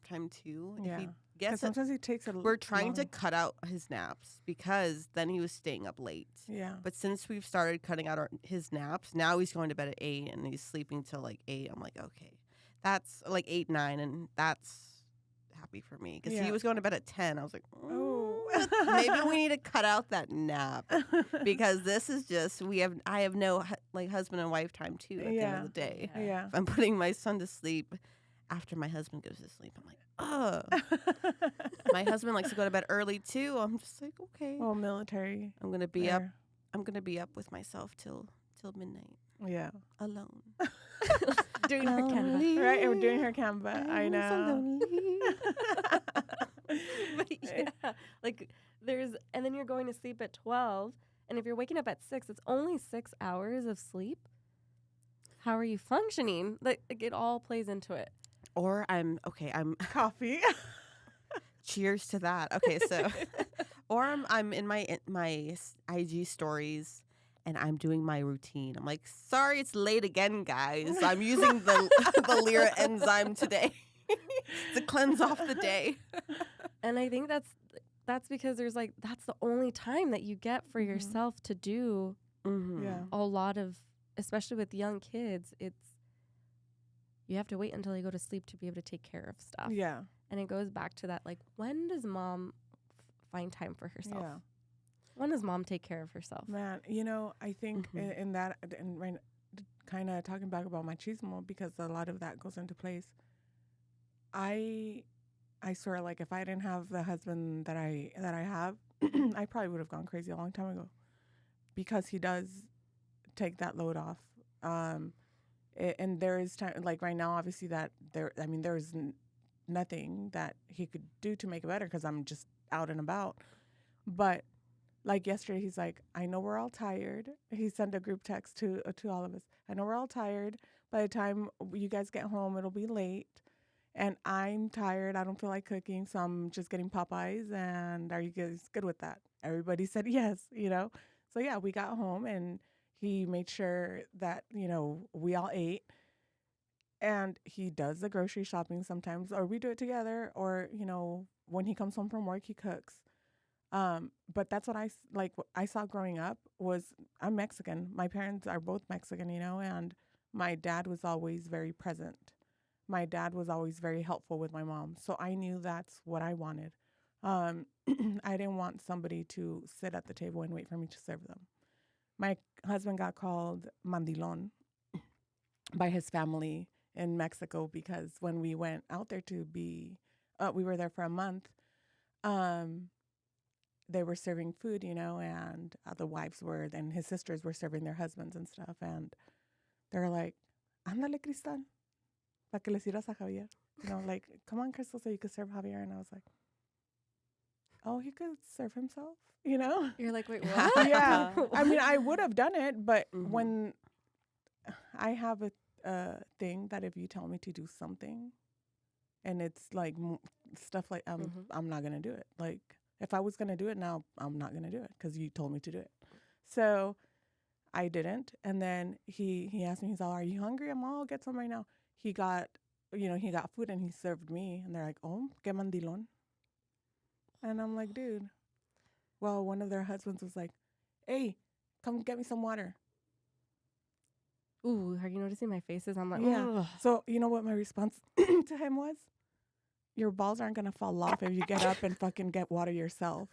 Speaker 3: time too.
Speaker 1: Yeah.
Speaker 3: If he
Speaker 1: 'Cause
Speaker 3: gets it,
Speaker 1: sometimes he takes it.
Speaker 3: we're trying to cut out his naps, because then he was staying up late.
Speaker 1: Yeah.
Speaker 3: But since we've started cutting out his naps, now he's going to bed at 8 and he's sleeping till like 8. I'm like, okay, that's like 8, 9, and that's happy for me, because
Speaker 1: Yeah.
Speaker 3: he was going to bed at 10. I was like,
Speaker 1: Oh.
Speaker 3: maybe we need to cut out that nap, because this is just I have no like husband and wife time too at the end of the day.
Speaker 2: Yeah.
Speaker 1: Yeah.
Speaker 3: If I'm putting my son to sleep after my husband goes to sleep, I'm like, oh. My husband likes to go to bed early too. I'm just like, okay.
Speaker 1: Well, military.
Speaker 3: I'm gonna be up.
Speaker 1: there.
Speaker 3: I'm gonna be up with myself till midnight
Speaker 1: Yeah.
Speaker 3: alone.
Speaker 2: Doing her Canva.
Speaker 3: Lonely.
Speaker 1: Right. And we're doing her Canva. I
Speaker 3: I'm so
Speaker 1: know.
Speaker 3: lonely.
Speaker 2: But yeah, like and then you're going to sleep at 12, and if you're waking up at 6, it's only 6 hours of sleep. How are you functioning? Like it all plays into it.
Speaker 3: Or I'm
Speaker 1: Coffee.
Speaker 3: cheers to that. Okay, so or I'm in my IG stories, and I'm doing my routine. I'm like, sorry, it's late again, guys. I'm using the Lyra enzyme today to cleanse off the day.
Speaker 2: And I think that's because that's the only time that you get for
Speaker 1: Mhm.
Speaker 2: yourself to do
Speaker 3: Mm-hmm.
Speaker 1: Yeah.
Speaker 2: a lot of, especially with young kids, you have to wait until they go to sleep to be able to take care of stuff.
Speaker 1: Yeah.
Speaker 2: And it goes back to that, like, when does mom find time for herself?
Speaker 1: Yeah.
Speaker 2: When does mom take care of herself?
Speaker 1: Man, I think
Speaker 3: Mhm.
Speaker 1: in that, and right, kind of talking back about machismo, because a lot of that goes into place. I swear, like, if I didn't have the husband that I have, I probably would have gone crazy a long time ago, because he does take that load off. And there is time, like right now, obviously there's nothing that he could do to make it better, because I'm just out and about. But like yesterday, he's like, I know we're all tired. He sent a group text to all of us. I know we're all tired. By the time you guys get home, it'll be late. And I'm tired. I don't feel like cooking, so I'm just getting Popeyes. And are you guys good with that? Everybody said yes, So yeah, we got home, and he made sure that, we all ate. And he does the grocery shopping sometimes, or we do it together, or, when he comes home from work, he cooks. But that's what what I saw growing up was, I'm Mexican. My parents are both Mexican, and my dad was always very present. My dad was always very helpful with my mom. So I knew that's what I wanted. I didn't want somebody to sit at the table and wait for me to serve them. My husband got called mandilon by his family in Mexico, because when we went out there we were there for a month. They were serving food, and the wives were, and his sisters were serving their husbands and stuff. And they're like, ándale, Cristal, para que le sirvas a Javier. Like, come on, Cristal, so you could serve Javier. And I was like, oh, he could serve himself,
Speaker 2: You're like, wait, what?
Speaker 1: Yeah. I mean, I would have done it, but
Speaker 3: Mhm.
Speaker 1: when I have a thing that if you tell me to do something, and it's like stuff like,
Speaker 2: Mhm.
Speaker 1: I'm not going to do it. Like, if I was going to do it now, I'm not going to do it because you told me to do it. So I didn't. And then he asked me, he's all, are you hungry? I'm all, I'll get some right now. He got food and he served me. And they're like, oh, que mandilon. And I'm like, dude. Well, one of their husbands was like, hey, come get me some water.
Speaker 2: Ooh, are you noticing my faces? I'm like,
Speaker 1: Yeah.
Speaker 2: ugh.
Speaker 1: So you know what my response to him was? Your balls aren't going to fall off if you get up and fucking get water yourself.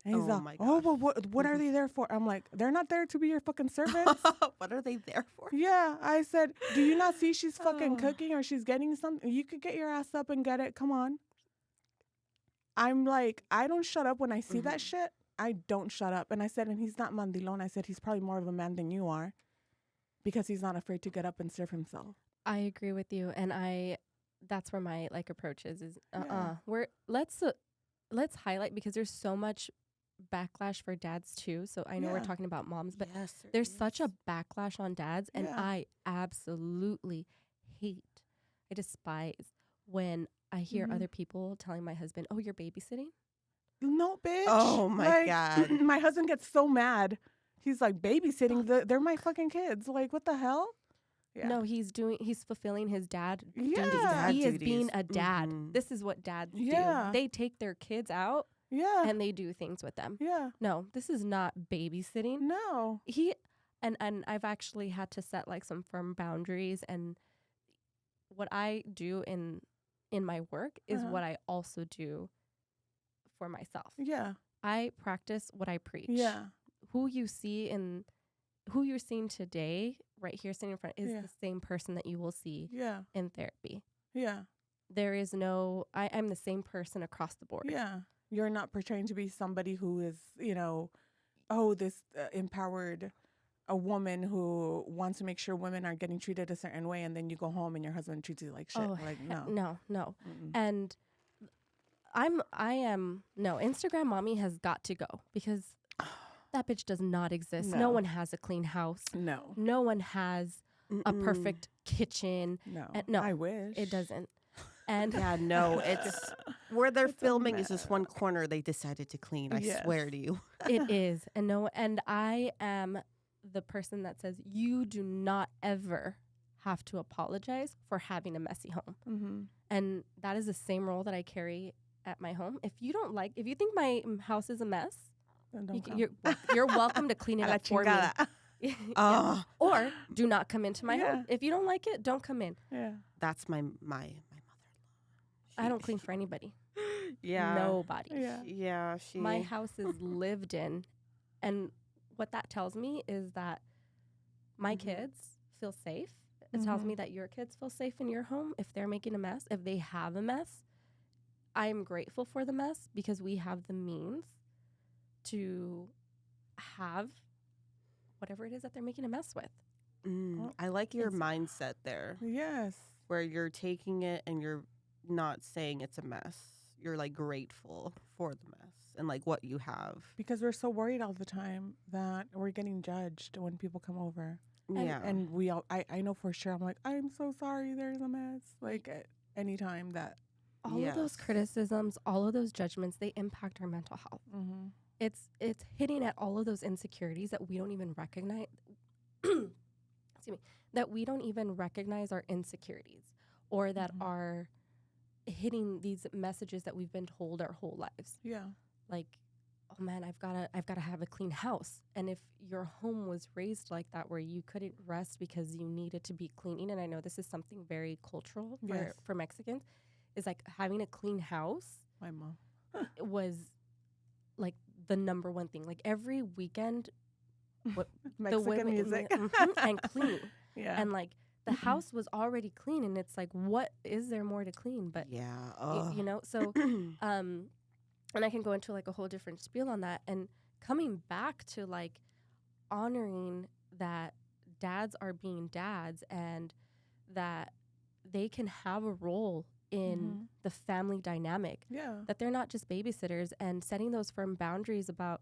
Speaker 1: And he's
Speaker 3: Oh
Speaker 1: like,
Speaker 3: my
Speaker 1: oh,
Speaker 3: gosh.
Speaker 1: well, what are they there for? I'm like, they're not there to be your fucking servants.
Speaker 3: What are they there for?
Speaker 1: Yeah, I said, do you not see she's fucking
Speaker 3: Oh.
Speaker 1: cooking or she's getting something? You could get your ass up and get it. Come on. I'm like, I don't shut up when I see that shit. I don't shut up. And I said, and he's not mandilon. I said, he's probably more of a man than you are because he's not afraid to get up and serve himself.
Speaker 2: I agree with you, and that's where my like approach is
Speaker 1: Yeah.
Speaker 2: let's highlight, because there's so much backlash for dads too. So I know we're
Speaker 1: Yeah.
Speaker 2: talking about moms, but
Speaker 3: Yes, there
Speaker 2: there's
Speaker 3: is.
Speaker 2: such a backlash on dads, and
Speaker 1: Yeah.
Speaker 2: I absolutely I despise when I hear
Speaker 1: Mhm.
Speaker 2: other people telling my husband, "Oh, you're babysitting."
Speaker 1: No, bitch.
Speaker 3: Oh, my God.
Speaker 1: My husband gets so mad. He's like, babysitting, they're my fucking kids. Like, what the hell? Yeah.
Speaker 2: No, he's fulfilling his dad
Speaker 1: Yeah.
Speaker 2: duties.
Speaker 3: Dad
Speaker 2: He is being
Speaker 3: duties.
Speaker 2: a dad.
Speaker 3: Mhm.
Speaker 2: This is what dads
Speaker 1: Yeah.
Speaker 2: do. They take their kids out
Speaker 1: Yeah.
Speaker 2: and they do things with them.
Speaker 1: Yeah.
Speaker 2: No, this is not babysitting.
Speaker 1: No.
Speaker 2: And I've actually had to set like some firm boundaries, and what I do in my work is
Speaker 1: Uh-huh.
Speaker 2: what I also do for myself.
Speaker 1: Yeah.
Speaker 2: I practice what I preach.
Speaker 1: Yeah.
Speaker 2: Who you're seeing today right here sitting in front is
Speaker 1: Yeah.
Speaker 2: the same person that you will see
Speaker 1: Yeah.
Speaker 2: in therapy.
Speaker 1: Yeah.
Speaker 2: There is no I'm the same person across the board.
Speaker 1: Yeah. You're not portraying to be somebody who is, this empowered a woman who wants to make sure women are getting treated a certain way, and then you go home and your husband treats you like shit.
Speaker 2: Oh,
Speaker 1: Like, no.
Speaker 2: No.
Speaker 1: Mm-mm.
Speaker 2: And Instagram mommy has got to go, because that bitch does not exist. No
Speaker 1: No.
Speaker 2: one has a clean house.
Speaker 1: No.
Speaker 2: No one has a
Speaker 3: Mm-mm.
Speaker 2: perfect kitchen.
Speaker 1: No.
Speaker 2: No,
Speaker 1: I wish.
Speaker 2: It doesn't. And
Speaker 3: Yeah, no, it's where they're
Speaker 1: It's a
Speaker 3: filming is just one
Speaker 1: mess.
Speaker 3: corner they decided to clean. I
Speaker 1: Yes.
Speaker 3: swear to you.
Speaker 2: it is. And I am the person that says you do not ever have to apologize for having a messy home.
Speaker 1: Mm-hmm.
Speaker 2: And that is the same role that I carry at my home. If you think my house is a mess, you're welcome to clean it
Speaker 1: A la
Speaker 2: up for me.
Speaker 1: chingada.
Speaker 2: Yeah.
Speaker 3: Oh,
Speaker 2: Or do not come into my
Speaker 1: Yeah.
Speaker 2: home. If you don't like it, don't come in.
Speaker 1: Yeah.
Speaker 3: that's my mother-in-law.
Speaker 2: I don't clean for anybody.
Speaker 3: Yeah.
Speaker 2: Nobody.
Speaker 1: Yeah.
Speaker 3: Yeah, she.
Speaker 2: My house is lived in. And what that tells me is that my
Speaker 3: Mhm.
Speaker 2: kids feel safe. It tells
Speaker 1: Mhm.
Speaker 2: me that your kids feel safe in your home if they're making a mess. If they have a mess, I am grateful for the mess, because we have the means to have whatever it is that they're making a mess with.
Speaker 3: I like your
Speaker 2: It's-
Speaker 3: mindset there,
Speaker 1: Yes.
Speaker 3: where you're taking it and you're not saying it's a mess. You're like grateful for the mess and like what you have.
Speaker 1: Because we're so worried all the time that we're getting judged when people come over.
Speaker 3: Yeah.
Speaker 1: And we all, I know for sure, I'm like, I'm so sorry there's a mess. Like, at any time that.
Speaker 2: All of those
Speaker 3: Yes.
Speaker 2: criticisms, all of those judgments, they impact our mental health.
Speaker 1: Mm-hmm.
Speaker 2: It's hitting at all of those insecurities that we don't even recognize. Excuse me. That we don't even recognize our insecurities, or that
Speaker 1: Mhm.
Speaker 2: are hitting these messages that we've been told our whole lives.
Speaker 1: Yeah.
Speaker 2: Like, oh man, I've gotta have a clean house. And if your home was raised like that, where you couldn't rest because you needed to be cleaning, and I know this is something very cultural
Speaker 1: Yes.
Speaker 2: for Mexicans, is like having a clean house
Speaker 1: My mom.
Speaker 2: was like the number one thing. Like every weekend, the
Speaker 1: Mexican
Speaker 2: women
Speaker 1: music.
Speaker 2: and cleaning,
Speaker 1: Yeah.
Speaker 2: and like the house was already clean, and it's like, what is there more to clean? But
Speaker 3: Yeah.
Speaker 2: you know, so and I can go into like a whole different spiel on that, and coming back to like honoring that dads are being dads, and that they can have a role in
Speaker 1: Mhm.
Speaker 2: the family dynamic,
Speaker 1: Yeah.
Speaker 2: that they're not just babysitters, and setting those firm boundaries about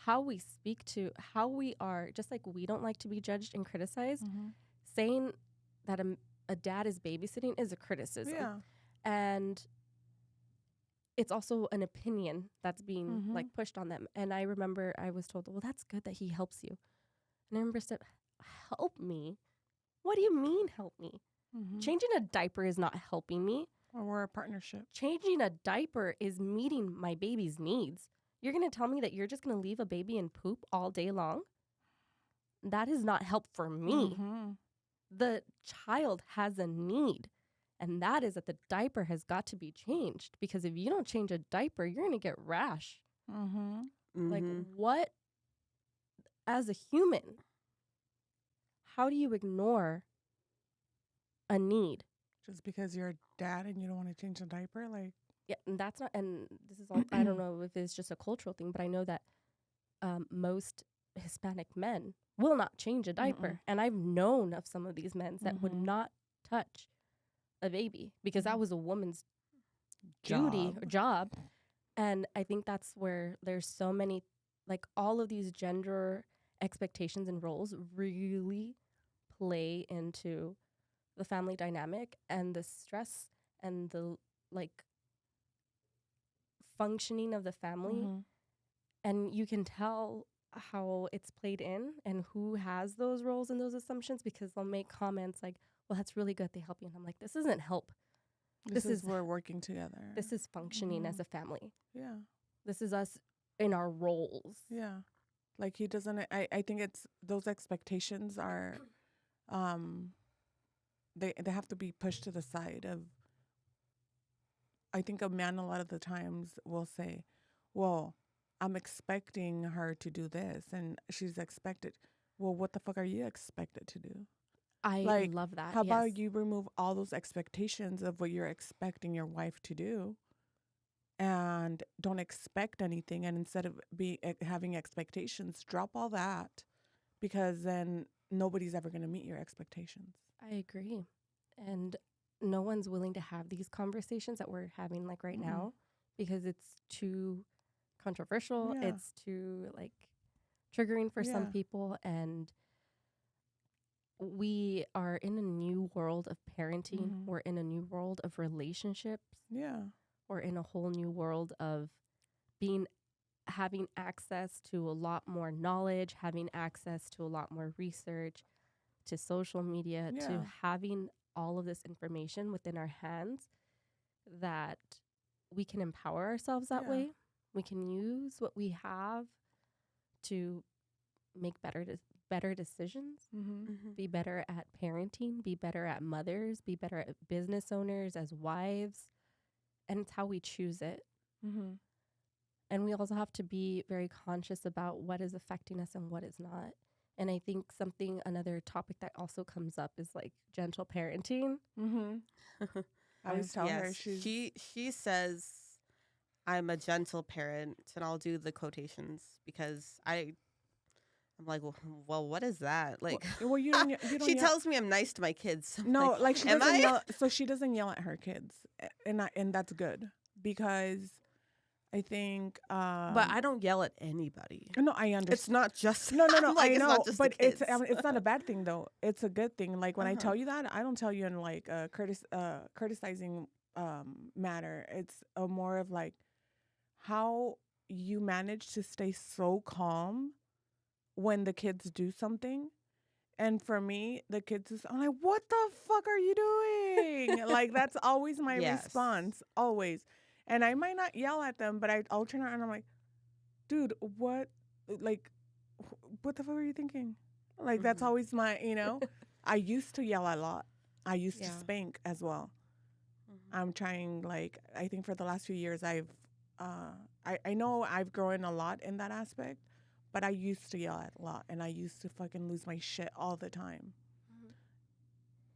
Speaker 2: how we speak to, how we are, just like we don't like to be judged and criticized.
Speaker 1: Mm-hmm.
Speaker 2: Saying that a dad is babysitting is a criticism.
Speaker 1: Yeah.
Speaker 2: And it's also an opinion that's being like pushed on them. And I remember I was told, well, that's good that he helps you. And I remember said, help me? What do you mean help me?
Speaker 1: Mm-hmm.
Speaker 2: Changing a diaper is not helping me.
Speaker 1: Or we're a partnership.
Speaker 2: Changing a diaper is meeting my baby's needs. You're going to tell me that you're just going to leave a baby in poop all day long? That is not help for me.
Speaker 1: Mm-hmm.
Speaker 2: The child has a need, and that is that the diaper has got to be changed, because if you don't change a diaper, you're going to get rash.
Speaker 1: Mm-hmm.
Speaker 2: Like,
Speaker 3: Mm-hmm.
Speaker 2: what, as a human, how do you ignore a need?
Speaker 1: Just because you're a dad and you don't want to change a diaper, like
Speaker 2: Yeah, and that's not, and this is all, I don't know if it's just a cultural thing, but I know that most Hispanic men will not change a diaper. And I've known of some of these men that would not touch a baby because that was a woman's duty or job. And I think that's where there's so many, like all of these gender expectations and roles really play into the family dynamic and the stress and the like functioning of the family. And you can tell how it's played in and who has those roles and those assumptions because they'll make comments like, well, that's really good. They help you. And I'm like, this isn't help.
Speaker 1: This is we're working together.
Speaker 2: This is functioning as a family.
Speaker 1: Yeah.
Speaker 2: This is us in our roles.
Speaker 1: Yeah. Like he doesn't, I think it's, those expectations are, they have to be pushed to the side of, I think a man a lot of the times will say, well, I'm expecting her to do this and she's expected. Well, what the fuck are you expected to do?
Speaker 2: I love that.
Speaker 1: How about you remove all those expectations of what you're expecting your wife to do and don't expect anything. And instead of having expectations, drop all that because then nobody's ever going to meet your expectations.
Speaker 2: I agree. And no one's willing to have these conversations that we're having like right now because it's too controversial.
Speaker 1: Yeah.
Speaker 2: It's too like triggering for some people. And we are in a new world of parenting. We're in a new world of relationships.
Speaker 1: Yeah.
Speaker 2: We're in a whole new world of having access to a lot more knowledge, having access to a lot more research, to social media, to having all of this information within our hands that we can empower ourselves that way. We can use what we have to make better decisions, be better at parenting, be better at mothers, be better at business owners, as wives. And it's how we choose it. And we also have to be very conscious about what is affecting us and what is not. And I think another topic that also comes up is like gentle parenting.
Speaker 1: I always tell her
Speaker 3: she says I'm a gentle parent, and I'll do the quotations because I'm like, well, what is that? Like,
Speaker 1: well, you don't
Speaker 3: she tells me I'm nice to my kids.
Speaker 1: No, like she doesn't
Speaker 3: yell.
Speaker 1: So she doesn't yell at her kids, and that's good because I think.
Speaker 3: But I don't yell at anybody.
Speaker 1: No, I understand.
Speaker 3: It's not just
Speaker 1: no.
Speaker 3: like,
Speaker 1: I know,
Speaker 3: it's not just
Speaker 1: but
Speaker 3: the kids.
Speaker 1: it's not a bad thing though. It's a good thing. Like when I tell you that, I don't tell you in like a criticizing manner. It's a more of like how you manage to stay so calm when the kids do something. And for me, the kids I'm like, what the fuck are you doing? Like, that's always my response, always. And I might not yell at them, but I'll turn around and I'm like, dude, what the fuck are you thinking? Like, that's always my, I used to yell a lot. I used to spank as well. I'm trying, like, I think for the last few years, I know I've grown a lot in that aspect. But I used to yell at a lot, and I used to fucking lose my shit all the time.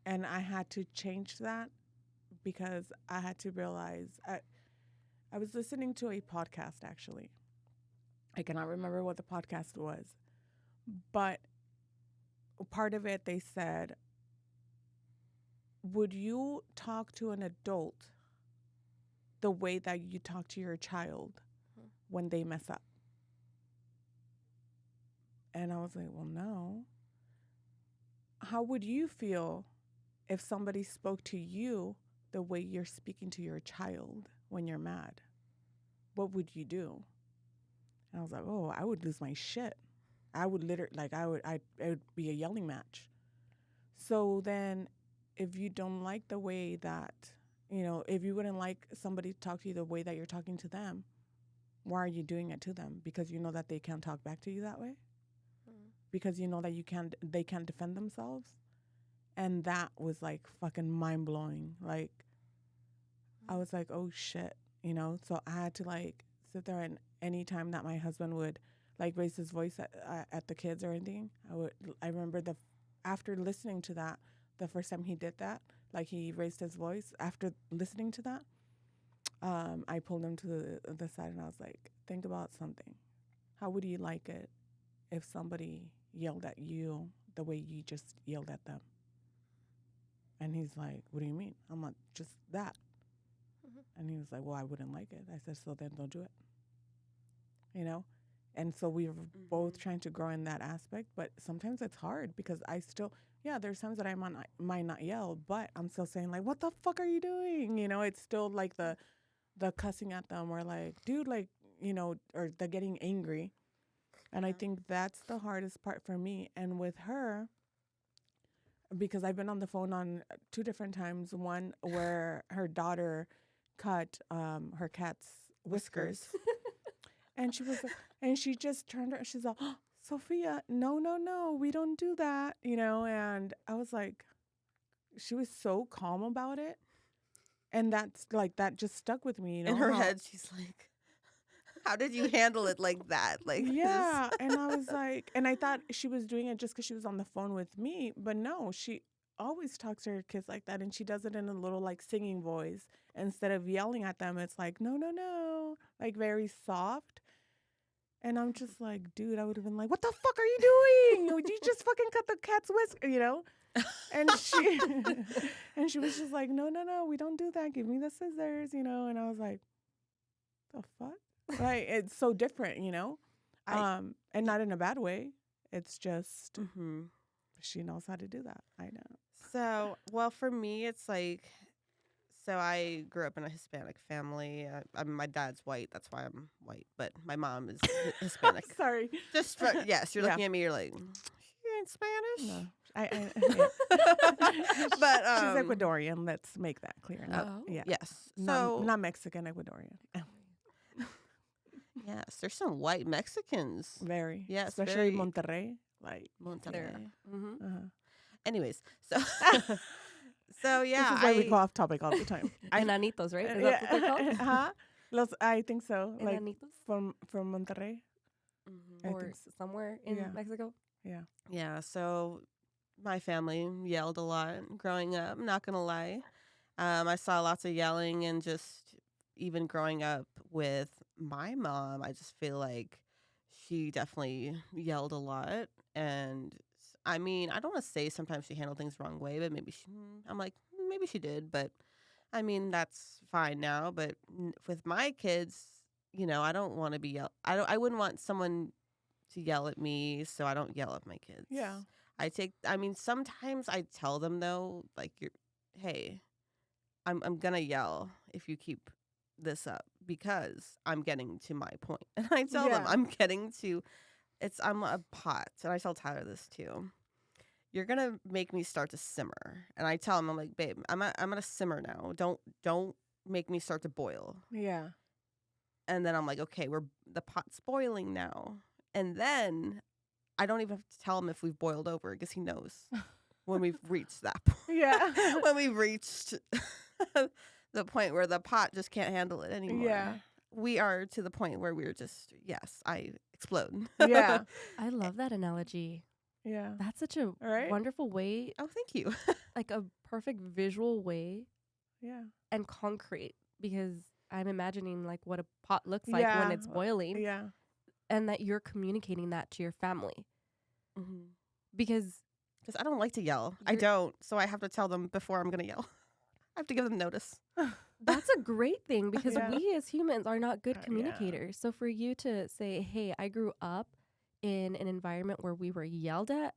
Speaker 1: And I had to change that because I had to realize I was listening to a podcast, actually. I cannot remember what the podcast was. But part of it, they said, would you talk to an adult the way that you talk to your child when they mess up? And I was like, well, no. How would you feel if somebody spoke to you the way you're speaking to your child when you're mad? What would you do? And I was like, oh, I would lose my shit. I would it would be a yelling match. So then if you don't like the way that, if you wouldn't like somebody to talk to you the way that you're talking to them, why are you doing it to them? Because you know that they can't talk back to you that way? Because you know that they can't defend themselves. And that was like fucking mind blowing. Like, I was like, oh shit, So I had to like sit there and any time that my husband would like raise his voice at the kids or anything, I remember after listening to that, the first time he did that, like he raised his voice after listening to that, I pulled him to the side and I was like, think about something. How would you like it if somebody yelled at you the way you just yelled at them? And he's like, what do you mean? I'm like, just that. And he was like, well, I wouldn't like it. I said, so then don't do it. You know? And so we were both trying to grow in that aspect, but sometimes it's hard because I still, there's times that I might not yell, but I'm still saying like, what the fuck are you doing? You know, it's still like the cussing at them or like, dude, like, you know, or the getting angry. And I think that's the hardest part for me. And with her, because I've been on the phone on 2 different times, one where her daughter cut her cat's whiskers. And she was, and she just turned her, she's like, oh, Sophia, no, we don't do that, you know? And I was like, she was so calm about it. And that's like, that just stuck with me, you know?
Speaker 3: In her head, she's like, how did you handle it like that? Like,
Speaker 1: yeah. And I was like, and I thought she was doing it just because she was on the phone with me. But no, she always talks to her kids like that. And she does it in a little like singing voice. Instead of yelling at them, it's like, no, like very soft. And I'm just like, dude, I would have been like, what the fuck are you doing? Would you just fucking cut the cat's whisker, you know? And she was just like, no, we don't do that. Give me the scissors, you know? And I was like, the fuck? Like, it's so different, you know? And not in a bad way. It's just, she knows how to do that. I know.
Speaker 3: So, well, for me, it's like, so I grew up in a Hispanic family. My dad's white. That's why I'm white. But my mom is Hispanic.
Speaker 1: Sorry.
Speaker 3: Just for, yes, you're looking at me. You're like, she ain't Spanish.
Speaker 1: No.
Speaker 3: But
Speaker 1: she's Ecuadorian. Let's make that clear. Yeah.
Speaker 3: Yes.
Speaker 1: So not Mexican, Ecuadorian.
Speaker 3: Yes, there's some white Mexicans.
Speaker 1: Very.
Speaker 3: Yes,
Speaker 1: especially
Speaker 3: very,
Speaker 1: Monterrey. Like
Speaker 3: Monterrey.
Speaker 1: Uh-huh.
Speaker 3: Anyways, so yeah,
Speaker 1: this is why we go off topic all the time.
Speaker 2: Enanitos, right? Is that what they're called?
Speaker 1: I think so. Like
Speaker 2: Enanitos?
Speaker 1: from Monterrey.
Speaker 2: Or somewhere in Mexico.
Speaker 1: Yeah.
Speaker 3: Yeah, so my family yelled a lot growing up, I'm not going to lie. I saw lots of yelling, and just even growing up with my mom, I just feel like she definitely yelled a lot. And I mean, I don't want to say sometimes she handled things the wrong way, but maybe I'm like, maybe she did. But I mean, that's fine now. But with my kids, you know, I don't want to be I wouldn't want someone to yell at me, so I don't yell at my kids.
Speaker 1: Yeah.
Speaker 3: I mean, sometimes I tell them though, like, hey, I'm gonna yell if you keep this up because I'm getting to my point. And I tell them I'm a pot, and I tell Tyler this too. You're gonna make me start to simmer, and I tell him, I'm like, babe, I'm gonna simmer now. Don't make me start to boil.
Speaker 1: Yeah.
Speaker 3: And then I'm like, okay, the pot's boiling now, and then I don't even have to tell him if we've boiled over because he knows when we've reached that point.
Speaker 1: Yeah.
Speaker 3: When we've reached the point where the pot just can't handle it anymore.
Speaker 1: Yeah.
Speaker 3: We are to the point where we're just, I explode.
Speaker 1: Yeah.
Speaker 2: I love that analogy.
Speaker 1: Yeah.
Speaker 2: That's such a wonderful way.
Speaker 3: Oh, thank you.
Speaker 2: Like a perfect visual way.
Speaker 1: Yeah.
Speaker 2: And concrete, because I'm imagining like what a pot looks like when it's boiling.
Speaker 1: Yeah.
Speaker 2: And that you're communicating that to your family.
Speaker 3: Mm-hmm.
Speaker 2: Because
Speaker 3: I don't like to yell. I don't. So I have to tell them before I'm going to yell. I have to give them notice.
Speaker 2: That's a great thing, because we as humans are not good communicators. So for you to say, hey, I grew up in an environment where we were yelled at,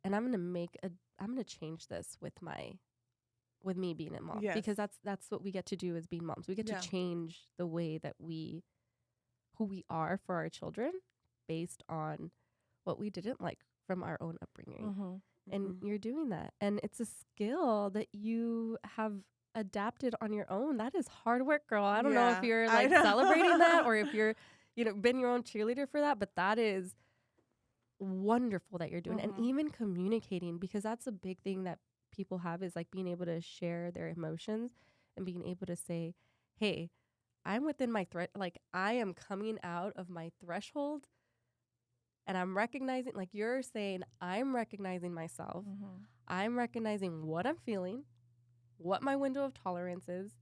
Speaker 2: and I'm going to change this with me being a mom.
Speaker 1: Yes.
Speaker 2: Because that's what we get to do as being moms. We get to change the way that who we are for our children based on what we didn't like from our own upbringing.
Speaker 1: Mm-hmm.
Speaker 2: And you're doing that. And it's a skill that you have adapted on your own. That is hard work, girl. I don't know if you're like celebrating that, or if you're, been your own cheerleader for that, but that is wonderful that you're doing. And even communicating, because that's a big thing that people have, is like being able to share their emotions and being able to say, hey, I'm within my like I am coming out of my threshold, and I'm recognizing, like you're saying, I'm recognizing myself.
Speaker 1: Mm-hmm.
Speaker 2: I'm recognizing what I'm feeling, what my window of tolerance is.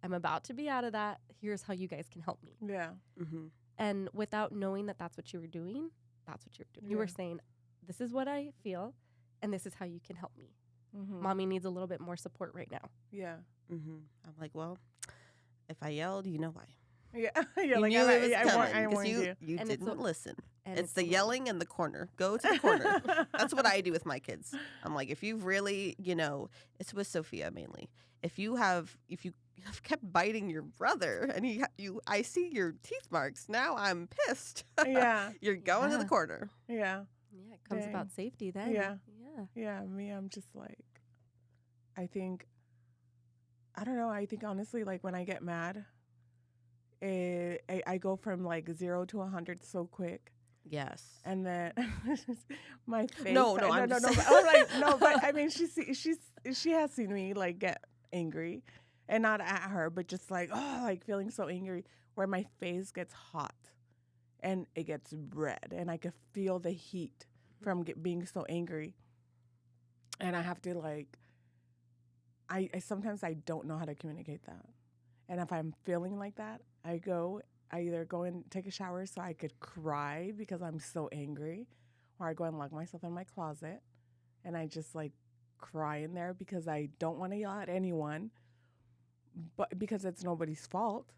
Speaker 2: I'm about to be out of that. Here's how you guys can help me.
Speaker 1: Yeah.
Speaker 3: Mm-hmm.
Speaker 2: And without knowing that that's what you were doing, that's what you were doing. You were
Speaker 1: Yeah.
Speaker 2: saying, this is what I feel, and this is how you can help me.
Speaker 1: Mm-hmm.
Speaker 2: Mommy needs a little bit more support right now.
Speaker 1: Yeah.
Speaker 3: Mm-hmm. I'm like, well, if I yelled, you know why.
Speaker 1: Yeah.
Speaker 3: You
Speaker 1: You're like,
Speaker 3: knew it was
Speaker 1: I
Speaker 3: coming
Speaker 1: warned
Speaker 3: because
Speaker 1: you.
Speaker 3: you
Speaker 2: And it's
Speaker 3: didn't listen.
Speaker 2: And
Speaker 3: It's the
Speaker 2: a little-
Speaker 3: yelling in the corner. Go to the corner. That's what I do with my kids. I'm like, if you've really, it's with Sophia mainly. If you have kept biting your brother and I see your teeth marks. Now I'm pissed.
Speaker 1: Yeah.
Speaker 3: You're going to the
Speaker 2: Yeah.
Speaker 3: corner.
Speaker 1: Yeah.
Speaker 2: Yeah, it comes
Speaker 1: Dang.
Speaker 2: about safety then.
Speaker 1: Yeah.
Speaker 2: Yeah.
Speaker 1: Yeah. Me, I'm just like, I think, I don't know. I think honestly, like when I get mad, I go from like 0 to 100 so quick.
Speaker 3: Yes.
Speaker 1: And then my face.
Speaker 3: No,
Speaker 1: no,
Speaker 3: I'm
Speaker 1: no,
Speaker 3: just
Speaker 1: no. I'm like, no, but I mean, she has seen me like get angry, and not at her, but just like like feeling so angry, where my face gets hot, and it gets red, and I could feel the heat from being so angry, and I have to like, I sometimes I don't know how to communicate that, and if I'm feeling like that, I either go and take a shower so I could cry because I'm so angry, or I go and lock myself in my closet and I just like cry in there because I don't want to yell at anyone, but because it's nobody's fault.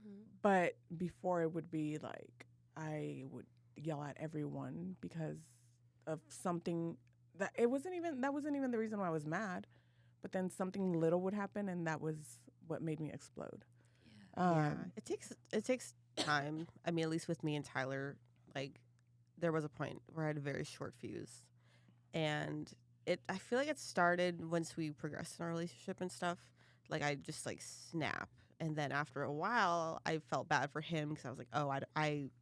Speaker 2: Mm-hmm.
Speaker 1: But before it would be like I would yell at everyone because of something that wasn't even the reason why I was mad, but then something little would happen and that was what made me explode.
Speaker 3: Yeah, it takes time. I mean, at least with me and Tyler, like there was a point where I had a very short fuse, and I feel like it started once we progressed in our relationship and stuff. Like I just like snap, and then after a while, I felt bad for him because I was like, oh,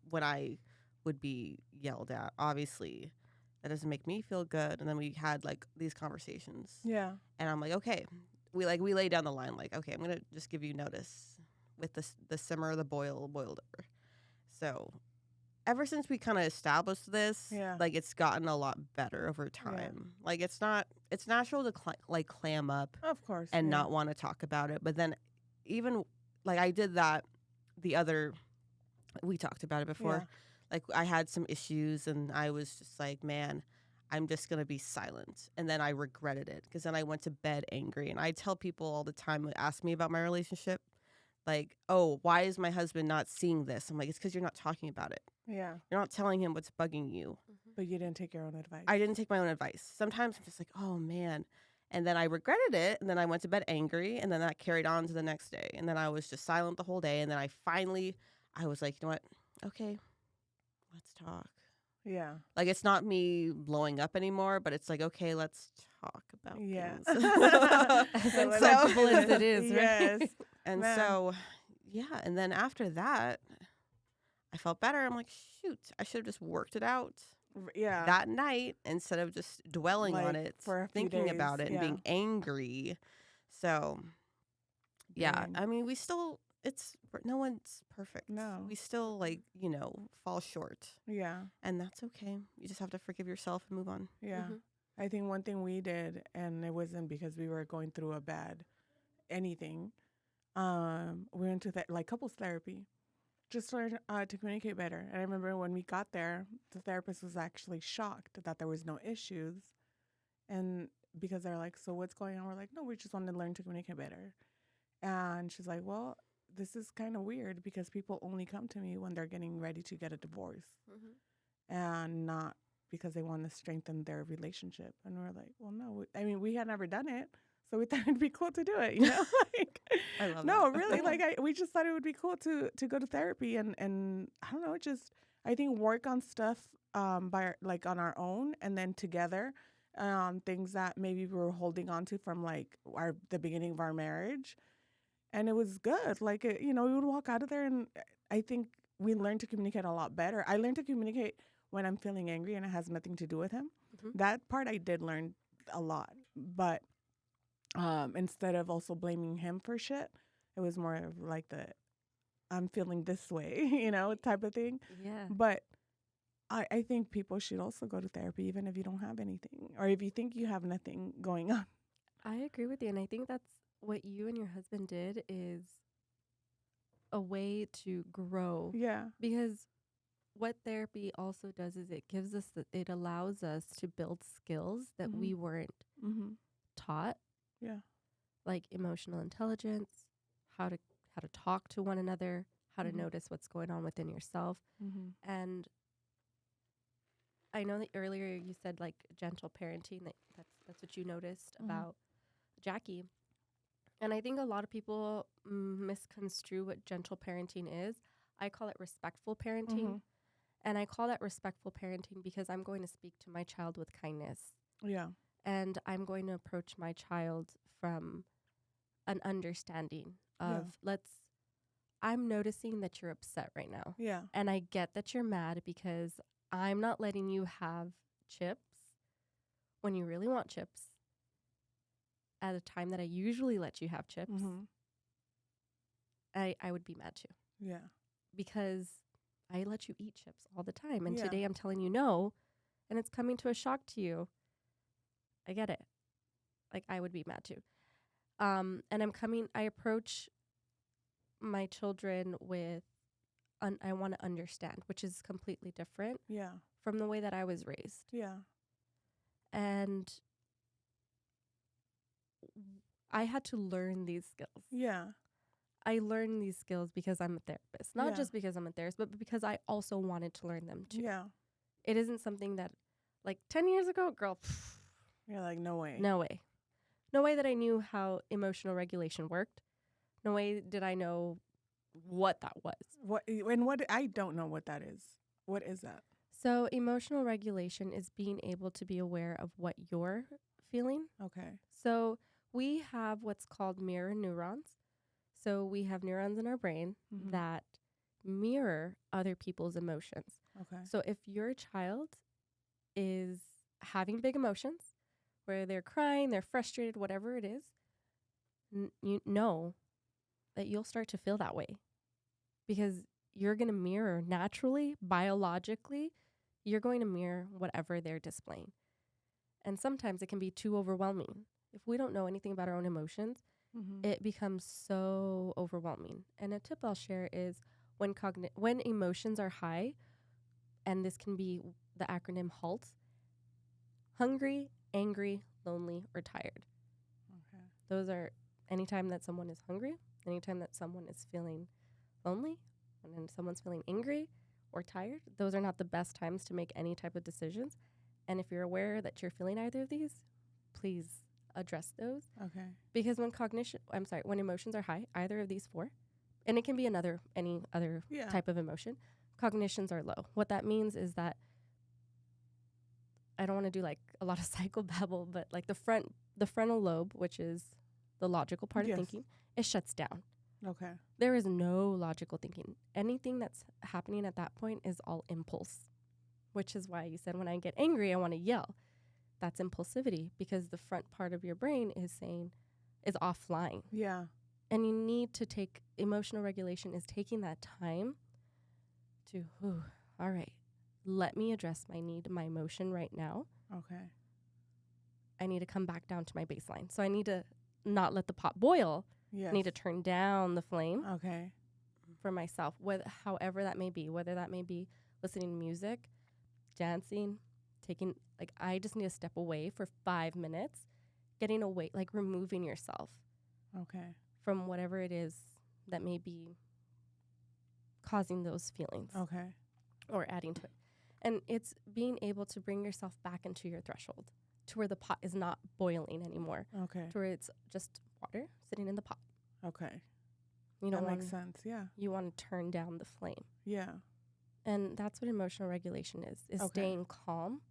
Speaker 3: when I would be yelled at, obviously, that doesn't make me feel good. And then we had like these conversations,
Speaker 1: Yeah.
Speaker 3: and I'm like, okay, we lay down the line, like, okay, I'm gonna just give you notice with the simmer, the boiled over. So ever since we kind of established this,
Speaker 1: Yeah.
Speaker 3: like it's gotten a lot better over time. Like it's natural to like clam up
Speaker 1: Of course.
Speaker 3: and
Speaker 1: yeah.
Speaker 3: not want to talk about it. But then even like I did that we talked about it before. Like I had some issues and I was just like, man, I'm just going to be silent. And then I regretted it because then I went to bed angry. And I tell people all the time who ask me about my relationship, like, oh, why is my husband not seeing this? I'm like, it's because you're not talking about it.
Speaker 1: Yeah.
Speaker 3: You're not telling him what's bugging you.
Speaker 1: But you didn't take your own advice.
Speaker 3: I didn't take my own advice. Sometimes I'm just like, oh, man. And then I regretted it. And then I went to bed angry. And then that carried on to the next day. And then I was just silent the whole day. And then I was like, you know what? Okay, let's talk.
Speaker 1: Yeah.
Speaker 3: Like, it's not me blowing up anymore, but it's like, okay, let's talk about
Speaker 1: Yeah.
Speaker 3: things.
Speaker 2: As uncomfortable as it is, right?
Speaker 1: Yes.
Speaker 3: And
Speaker 1: Man.
Speaker 3: so, yeah. And then after that, I felt better. I'm like, shoot, I should have just worked it out
Speaker 1: Yeah.
Speaker 3: that night instead of just dwelling on
Speaker 1: Like,
Speaker 3: it,
Speaker 1: for a few
Speaker 3: thinking about
Speaker 1: days,
Speaker 3: it and being angry. So, yeah,
Speaker 1: Dang.
Speaker 3: I mean, no one's perfect.
Speaker 1: No.
Speaker 3: We still fall short,
Speaker 1: Yeah.
Speaker 3: and that's okay. You just have to forgive yourself and move on.
Speaker 1: Yeah.
Speaker 2: Mhm.
Speaker 1: I think one thing we did, and it wasn't because we were going through a bad anything, we went to like couples therapy, just to learn to communicate better. And I remember when we got there, the therapist was actually shocked that there was no issues, and because they're like, "So what's going on?" We're like, "No, we just wanted to learn to communicate better." And she's like, "Well, this is kind of weird because people only come to me when they're getting ready to get a divorce, and not because they want to strengthen their relationship." And we're like, "Well, no. I mean, we had never done it, so we thought it'd be cool to do it, you know?" Like,
Speaker 3: I love
Speaker 1: no,
Speaker 3: that.
Speaker 1: really. Like, we just thought it would be cool to go to therapy and I don't know, just I think work on stuff on our own and then together things that maybe we were holding on to from like the beginning of our marriage, and it was good. Like, we would walk out of there, and I think we learned to communicate a lot better. I learned to communicate when I'm feeling angry, and it has nothing to do with him.
Speaker 2: Mhm.
Speaker 1: That part I did learn a lot, but instead of also blaming him for shit, it was more of like I'm feeling this way, type of thing.
Speaker 2: Yeah.
Speaker 1: But I think people should also go to therapy even if you don't have anything or if you think you have nothing going on.
Speaker 2: I agree with you. And I think that's what you and your husband did is a way to grow.
Speaker 1: Yeah.
Speaker 2: Because what therapy also does is it allows us to build skills that
Speaker 1: Mhm.
Speaker 2: we weren't
Speaker 1: Mm-hmm.
Speaker 2: taught,
Speaker 1: Yeah.
Speaker 2: like emotional intelligence, how to talk to one another, how to
Speaker 1: Mhm.
Speaker 2: notice what's going on within yourself.
Speaker 1: Mm-hmm.
Speaker 2: And I know that earlier you said like gentle parenting, that's what you noticed
Speaker 1: Mhm.
Speaker 2: about Jackie. And I think a lot of people misconstrue what gentle parenting is. I call it respectful parenting.
Speaker 1: Mhm.
Speaker 2: And I call that respectful parenting because I'm going to speak to my child with kindness.
Speaker 1: Yeah.
Speaker 2: And I'm going to approach my child from an understanding of I'm noticing that you're upset right now.
Speaker 1: Yeah.
Speaker 2: And I get that you're mad because I'm not letting you have chips when you really want chips at a time that I usually let you have chips.
Speaker 1: Mm-hmm.
Speaker 2: I would be mad too
Speaker 1: Yeah.
Speaker 2: because I let you eat chips all the time. And
Speaker 1: Yeah.
Speaker 2: today I'm telling you no, and it's coming to a shock to you. I get it. Like, I would be mad too. And I approach my children with, I want to understand, which is completely different
Speaker 1: Yeah.
Speaker 2: from the way that I was raised.
Speaker 1: Yeah.
Speaker 2: And I had to learn these skills.
Speaker 1: Yeah.
Speaker 2: I learned these skills because I'm a therapist. Not
Speaker 1: Yeah.
Speaker 2: just because I'm a therapist, but because I also wanted to learn them too.
Speaker 1: Yeah.
Speaker 2: It isn't something that, like 10 years ago, girl,
Speaker 1: You're like, no way.
Speaker 2: no way. No way that I knew how emotional regulation worked. No way did I know what that was.
Speaker 1: What I don't know what that is. What is that?
Speaker 2: So emotional regulation is being able to be aware of what you're feeling.
Speaker 1: Okay.
Speaker 2: So we have what's called mirror neurons. So we have neurons in our brain
Speaker 1: Mhm.
Speaker 2: that mirror other people's emotions.
Speaker 1: Okay.
Speaker 2: So if your child is having big emotions, where they're crying, they're frustrated, whatever it is, you know that you'll start to feel that way because you're going to mirror naturally, biologically, you're going to mirror whatever they're displaying. And sometimes it can be too overwhelming. If we don't know anything about our own emotions,
Speaker 1: Mm-hmm.
Speaker 2: it becomes so overwhelming. And a tip I'll share is when emotions are high, and this can be the acronym HALT: hungry, angry, lonely, or tired.
Speaker 1: Okay.
Speaker 2: Those are anytime that someone is hungry, anytime that someone is feeling lonely, and then someone's feeling angry or tired. Those are not the best times to make any type of decisions. And if you're aware that you're feeling either of these, please address those.
Speaker 1: Okay.
Speaker 2: Because when emotions are high, either of these four, and it can be any other
Speaker 1: Yeah.
Speaker 2: type of emotion, cognitions are low. What that means is that I don't want to do like a lot of psychobabble, but like the frontal lobe, which is the logical part
Speaker 1: Yes.
Speaker 2: of thinking, it shuts down.
Speaker 1: Okay.
Speaker 2: There is no logical thinking. Anything that's happening at that point is all impulse, which is why you said when I get angry, I want to yell. That's impulsivity because the front part of your brain is offline.
Speaker 1: Yeah.
Speaker 2: And you need to emotional regulation is taking that time to, all right, let me address my need, my emotion right now.
Speaker 1: Okay.
Speaker 2: I need to come back down to my baseline. So I need to not let the pot boil.
Speaker 1: Yes.
Speaker 2: I need to turn down the flame
Speaker 1: Okay.
Speaker 2: for myself, however that may be, whether that may be listening to music, dancing, I just need to step away for 5 minutes, getting away, like removing yourself
Speaker 1: Okay.
Speaker 2: from whatever it is that may be causing those feelings
Speaker 1: Okay.
Speaker 2: or adding to it. And it's being able to bring yourself back into your threshold to where the pot is not boiling anymore,
Speaker 1: Okay.
Speaker 2: to where it's just water sitting in the pot.
Speaker 1: Okay.
Speaker 2: You
Speaker 1: That
Speaker 2: don't
Speaker 1: makes sense. Yeah.
Speaker 2: You want to turn down the flame.
Speaker 1: Yeah.
Speaker 2: And that's what emotional regulation is
Speaker 1: Okay.
Speaker 2: staying calm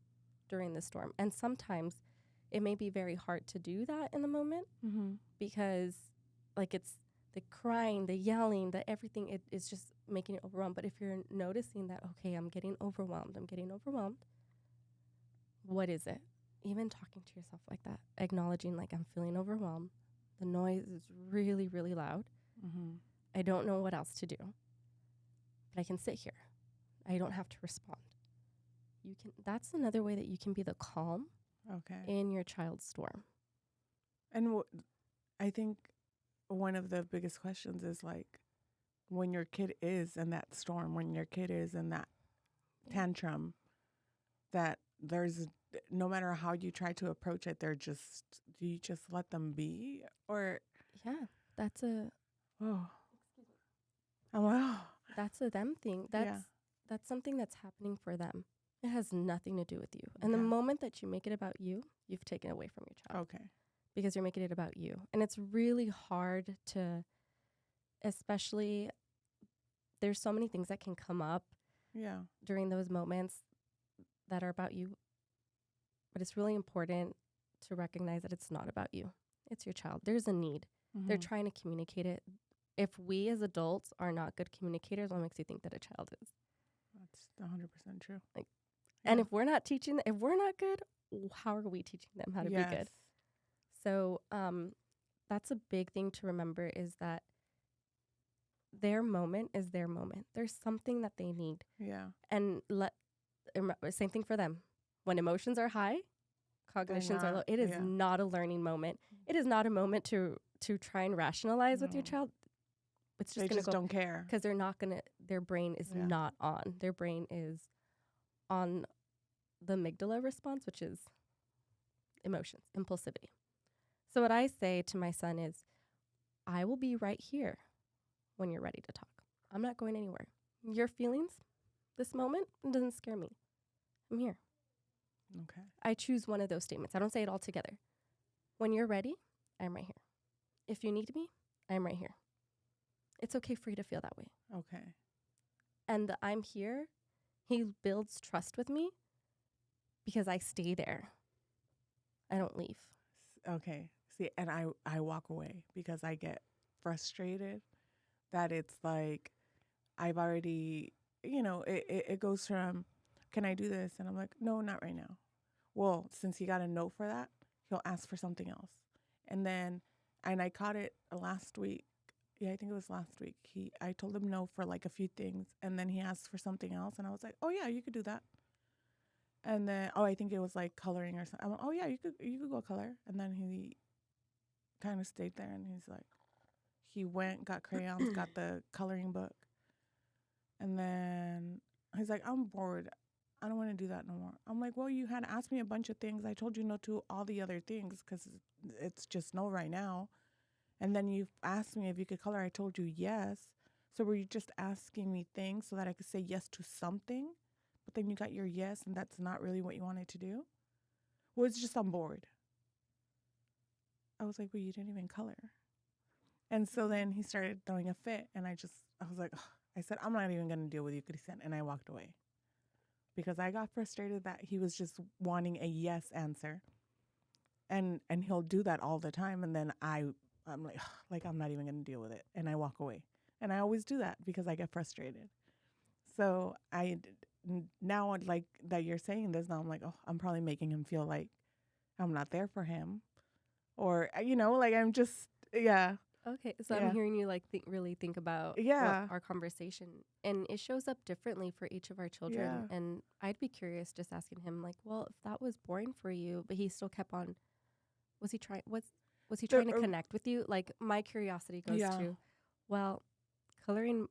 Speaker 2: during the storm. And sometimes it may be very hard to do that in the moment
Speaker 1: Mm-hmm.
Speaker 2: because like it's the crying, the yelling, the everything, it is just making it overwhelmed. But if you're noticing that, okay, I'm getting overwhelmed, what is it? Even talking to yourself like that, acknowledging like I'm feeling overwhelmed. The noise is really, really loud.
Speaker 1: Mm-hmm.
Speaker 2: I don't know what else to do. but I can sit here. I don't have to respond. You can. That's another way that you can be the calm
Speaker 1: Okay.
Speaker 2: in your child's storm.
Speaker 1: And I think one of the biggest questions is like, when your kid is in that storm, when your kid is in that tantrum, that there's no matter how you try to approach it, do you just let them be? Or,
Speaker 2: Yeah, that's a
Speaker 1: oh, oh,
Speaker 2: that's a them thing. That's something that's happening for them. It has nothing to do with you. And the
Speaker 1: Yeah.
Speaker 2: moment that you make it about you, you've taken away from your child.
Speaker 1: Okay.
Speaker 2: Because you're making it about you. And it's really hard to, especially, there's so many things that can come up
Speaker 1: Yeah.
Speaker 2: during those moments that are about you. But it's really important to recognize that it's not about you. It's your child. There's a need. They're
Speaker 1: Mhm.
Speaker 2: trying to communicate it. If we as adults are not good communicators, what makes you think that a child is?
Speaker 1: That's 100% true.
Speaker 2: And
Speaker 1: Yeah.
Speaker 2: if we're not teaching, if we're not good, how are we teaching them how to be good? So that's a big thing to remember, is that their moment is their moment. There's something that they need.
Speaker 1: Yeah.
Speaker 2: And same thing for them. When emotions are high, cognitions are low.
Speaker 1: not-
Speaker 2: It is
Speaker 1: yeah.
Speaker 2: not a learning moment. It is not a moment to try and rationalize with your
Speaker 1: No.
Speaker 2: child. It's
Speaker 1: They
Speaker 2: just going
Speaker 1: just
Speaker 2: to go,
Speaker 1: don't care.
Speaker 2: because they're not going to, their brain is
Speaker 1: Yeah.
Speaker 2: not on. Their brain is on the amygdala response, which is emotions, impulsivity. So what I say to my son is, I will be right here when you're ready to talk. I'm not going anywhere. Your feelings, this moment, it doesn't scare me. I'm here.
Speaker 1: Okay.
Speaker 2: I choose one of those statements. I don't say it all together. When you're ready, I'm right here. If you need me, I'm right here. It's okay for you to feel that way.
Speaker 1: Okay.
Speaker 2: And the I'm here, he builds trust with me because I stay there. I don't leave.
Speaker 1: Okay. See, and I walk away because I get frustrated that it's like I've already, it goes from, can I do this? And I'm like, no, not right now. Well, since he got a no for that, he'll ask for something else. And I caught it last week. Yeah, I think it was last week. I told him no for like a few things, and then he asked for something else, and I was like, oh yeah, you could do that. And then, I think it was like coloring or something. I went, oh yeah, you could go color. And then he kind of stayed there, and he's like, he went, got crayons, got the coloring book, and then he's like, I'm bored. I don't want to do that no more. I'm like, well, you had asked me a bunch of things. I told you no to all the other things because it's just no right now. And then you asked me if you could color. I told you yes. So were you just asking me things so that I could say yes to something? But then you got your yes, and that's not really what you wanted to do? Well, it's just I'm bored. I was like, well, you didn't even color. And so then he started throwing a fit, and I was like, ugh. I said, I'm not even going to deal with you, Cristal, and I walked away. Because I got frustrated that he was just wanting a yes answer. And he'll do that all the time, and then I'm like, I'm not even going to deal with it, and I walk away. And I always do that because I get frustrated. So now, like that you're saying this, now I'm like, oh, I'm probably making him feel like I'm not there for him. Or, like I'm just, yeah.
Speaker 2: Okay, so
Speaker 1: Yeah.
Speaker 2: I'm hearing you really think about
Speaker 1: Yeah.
Speaker 2: our conversation, and it shows up differently for each of our children.
Speaker 1: Yeah.
Speaker 2: And I'd be curious, just asking him, like, well, if that was boring for you, but he still kept on, was he trying to connect with you? Like, my curiosity goes
Speaker 1: Yeah.
Speaker 2: to, well, coloring,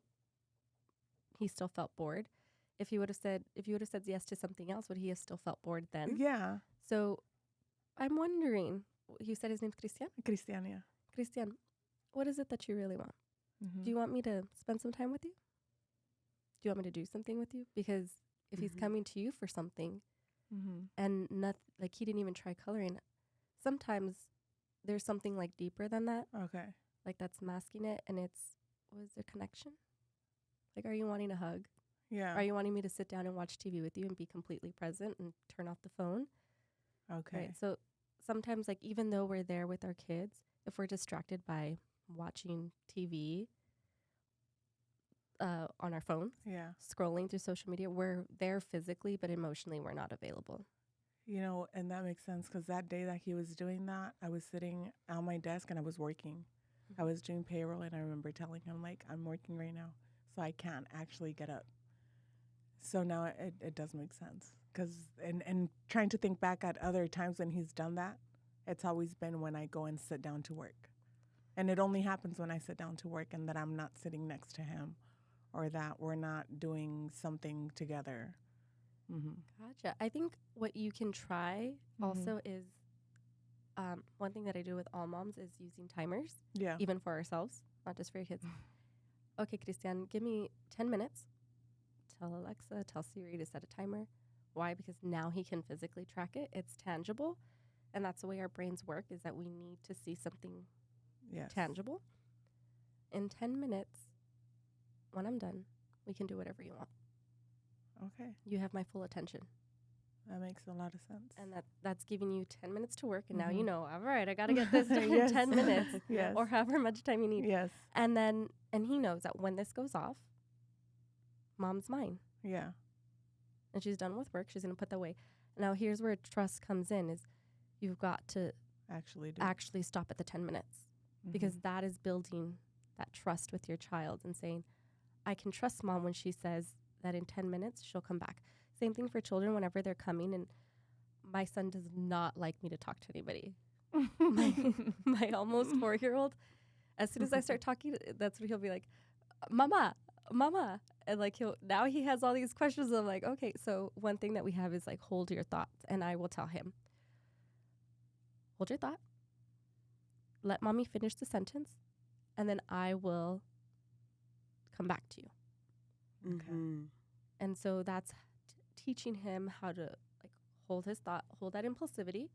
Speaker 2: he still felt bored. If you would have said yes to something else, would he have still felt bored then?
Speaker 1: Yeah.
Speaker 2: So I'm wondering, you said his name's Christian?
Speaker 1: Cristal, yeah.
Speaker 2: Christian, what is it that you really want?
Speaker 1: Mm-hmm.
Speaker 2: Do you want me to spend some time with you? Do you want me to do something with you? Because if he's
Speaker 1: Mhm.
Speaker 2: coming to you for something
Speaker 1: Mm-hmm.
Speaker 2: and like he didn't even try coloring, sometimes there's something like deeper than that,
Speaker 1: Okay.
Speaker 2: like that's masking it, and was there connection? Like, are you wanting a hug?
Speaker 1: Yeah.
Speaker 2: Are you wanting me to sit down and watch TV with you and be completely present and turn off the phone?
Speaker 1: Okay.
Speaker 2: Right. So sometimes, like, even though we're there with our kids, if we're distracted by watching TV on our phones,
Speaker 1: Yeah.
Speaker 2: scrolling through social media, we're there physically, but emotionally we're not available.
Speaker 1: And that makes sense because that day that he was doing that, I was sitting on my desk and I was working. I was doing payroll, and I remember telling him, like, I'm working right now. so I can't actually get up. So now it does make sense. And trying to think back at other times when he's done that, it's always been when I go and sit down to work. And it only happens when I sit down to work and that I'm not sitting next to him or that we're not doing something together. Mm-hmm.
Speaker 2: Gotcha. I think what you can try also is one thing that I do with all moms is using timers,
Speaker 1: Yeah.
Speaker 2: even for ourselves, not just for your kids. Okay, Christian, give me 10 minutes. Tell Alexa, tell Siri to set a timer. Why? Because now he can physically track it. It's tangible. And that's the way our brains work, is that we need to see something tangible. In 10 minutes, when I'm done, we can do whatever you want.
Speaker 1: Okay.
Speaker 2: You have my full attention.
Speaker 1: That makes a lot of sense.
Speaker 2: And that's giving you 10 minutes to work. And now you know, all right, I got to get this done
Speaker 1: Yes.
Speaker 2: in 10 minutes
Speaker 1: Yes.
Speaker 2: or however much time you need.
Speaker 1: Yes.
Speaker 2: And he knows that when this goes off, mom's mine.
Speaker 1: Yeah.
Speaker 2: And she's done with work. She's going to put that away. Now, here's where trust comes in, is you've got to actually stop at the 10 minutes because that is building that trust with your child and saying, I can trust mom when she says that in 10 minutes she'll come back. Same thing for children whenever they're coming. And my son does not like me to talk to anybody. my almost 4-year-old, as soon as I start talking, that's when he'll be like, Mama. And like now he has all these questions. I'm like, okay, so one thing that we have is like, hold your thoughts. And I will tell him, hold your thought. Let mommy finish the sentence. And then I will come back to you.
Speaker 3: Okay.
Speaker 2: And so that's teaching him how to like hold his thought, hold that impulsivity.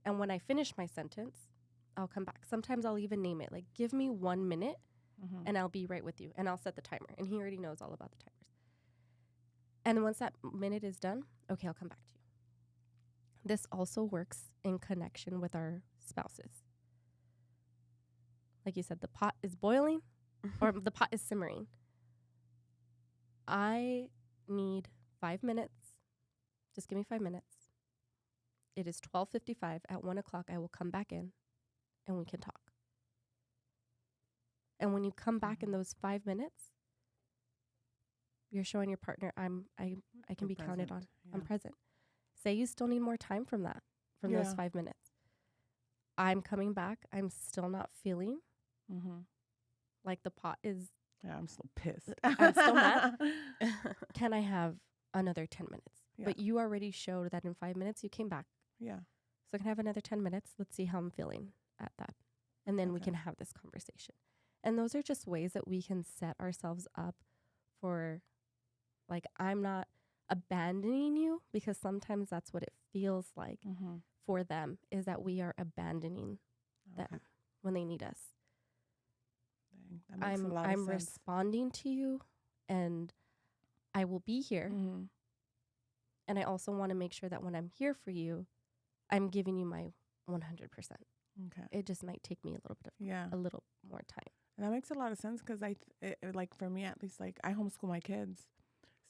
Speaker 2: And when I finish my sentence, I'll come back. Sometimes I'll even name it, like, give me 1 minute and I'll be right with you. And I'll set the timer. And he already knows all about the timers. And once that minute is done, okay, I'll come back to you. This also works in connection with our spouses. Like you said, the pot is boiling or the pot is simmering. I need 5 minutes. Just give me 5 minutes. It is 12:55. At 1 o'clock, I will come back in and we can talk. And when you come back in those 5 minutes, you're showing your partner, I can be counted on. Yeah. I'm present. Say you still need more time from those 5 minutes. I'm coming back. I'm still not feeling like the pot is.
Speaker 1: Yeah, I'm still pissed.
Speaker 2: I'm still mad. Can I have another 10 minutes?
Speaker 1: Yeah.
Speaker 2: But you already showed that in 5 minutes you came back.
Speaker 1: Yeah.
Speaker 2: So I can have another 10 minutes. Let's see how I'm feeling at that. And then we can have this conversation. And those are just ways that we can set ourselves up for, like, I'm not abandoning you, because sometimes that's what it feels like for them, is that we are abandoning them when they need us.
Speaker 1: That makes a lot of
Speaker 2: I'm
Speaker 1: sense.
Speaker 2: responding to you, and I will be here. And I also want to make sure that when I'm here for you, I'm giving you my 100%.
Speaker 1: Okay.
Speaker 2: It just might take me a little more time.
Speaker 1: And that makes a lot of sense, because like for me at least, like I homeschool my kids,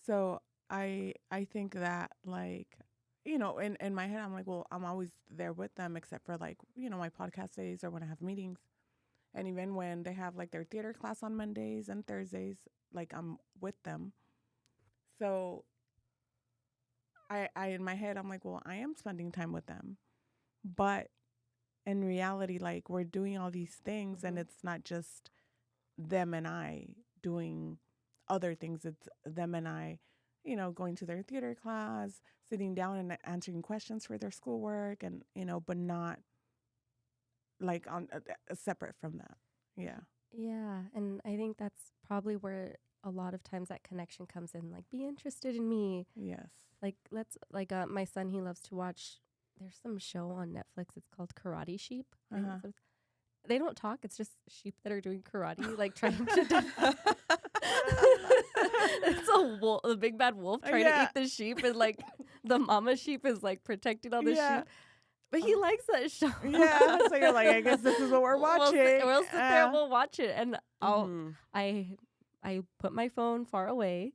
Speaker 1: so I think that, like, you know, in my head I'm like, well, I'm always there with them except for, like, you know, my podcast days or when I have meetings, and even when they have like their theater class on Mondays and Thursdays, like I'm with them. So I in my head I'm like, well, I am spending time with them, but in reality, like, we're doing all these things and it's not just them and I doing other things. It's them and I, you know, going to their theater class, sitting down and answering questions for their schoolwork, and, you know, but not like on separate from that. Yeah.
Speaker 2: Yeah. And I think that's probably where a lot of times that connection comes in, like, be interested in me.
Speaker 1: Yes.
Speaker 2: Like, my son, he loves to watch, there's some show on Netflix. It's called Karate Sheep. So they don't talk. It's just sheep that are doing karate, like trying to it's a big bad wolf trying to eat the sheep, and like the mama sheep is like protecting all the sheep. But he likes that show.
Speaker 1: Yeah. So you're like, I guess this is what we're watching.
Speaker 2: We'll sit there and we'll watch it. And I put my phone far away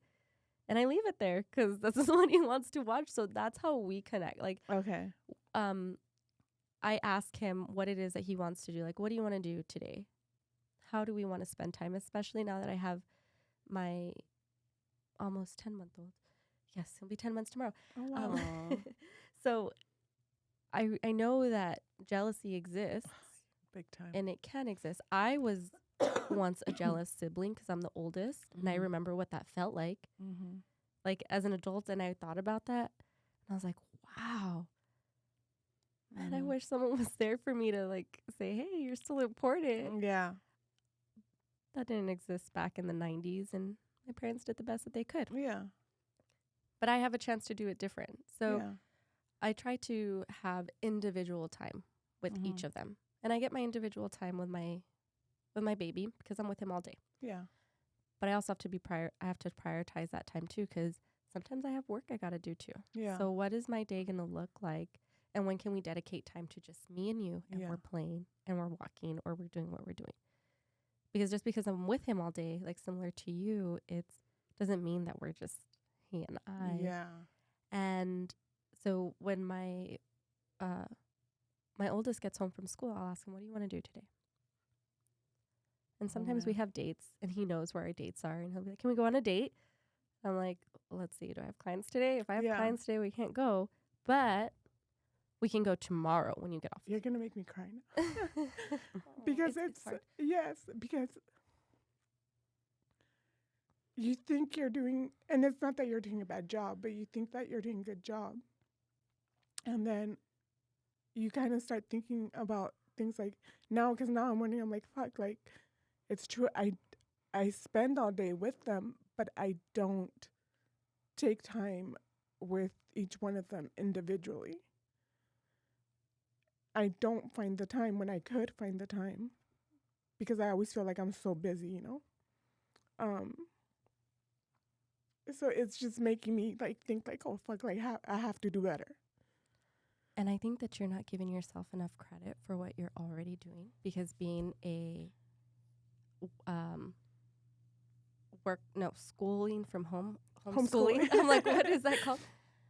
Speaker 2: and I leave it there because this is what he wants to watch. So that's how we connect. Like,
Speaker 1: okay.
Speaker 2: I ask him what it is that he wants to do. Like, what do you want to do today? How do we want to spend time? Especially now that I have my almost 10-month-old. Yes, he'll be 10 months tomorrow.
Speaker 1: Oh, wow.
Speaker 3: Aw.
Speaker 2: So I know that jealousy exists
Speaker 1: Big time.
Speaker 2: and it can exist. I was once a jealous sibling because I'm the oldest, and I
Speaker 3: Mhm.
Speaker 2: remember what that felt like as an adult. And I thought about that, and I was like, wow, man, I
Speaker 1: Mhm.
Speaker 2: wish someone was there for me to like say, hey, you're still important.
Speaker 1: Yeah.
Speaker 2: That didn't exist back in the 90s, and my parents did the best that they could.
Speaker 1: Yeah.
Speaker 2: But I have a chance to do it different. So
Speaker 1: yeah.
Speaker 2: I try to have individual time with each of them. And I get my individual time with my baby because I'm with him all day.
Speaker 1: Yeah.
Speaker 2: But I also have to I have to prioritize that time too, because sometimes I have work I got to do too.
Speaker 1: Yeah.
Speaker 2: So what is my day going to look like? And when can we dedicate time to just me and you, and
Speaker 1: Yeah.
Speaker 2: we're playing and we're walking or we're doing what we're doing? Because just because I'm with him all day, like similar to you, it doesn't mean that we're just he and I.
Speaker 1: Yeah.
Speaker 2: And so when my oldest gets home from school, I'll ask him, what do you want to do today? And sometimes we
Speaker 1: man.
Speaker 2: have dates, and he knows where our dates are, and he'll be like, can we go on a date? I'm like, let's see, do I have clients today? If I have
Speaker 1: Yeah.
Speaker 2: clients today, we can't go, but we can go tomorrow when you get off.
Speaker 1: You're gonna make me cry now. Because it's
Speaker 2: hard.
Speaker 1: yes, because you think you're doing, and it's not that you're doing a bad job, but you think that you're doing a good job, and then you kind of start thinking about things like now, because now I'm wondering, I'm like, fuck, like it's true. I spend all day with them, but I don't take time with each one of them individually. I don't find the time when I could find the time because I always feel like I'm so busy, you know? So it's just making me like think like, oh fuck, like I have to do better.
Speaker 2: And I think that you're not giving yourself enough credit for what you're already doing, because being a schooling from home, homeschooling. I'm like, what is that called?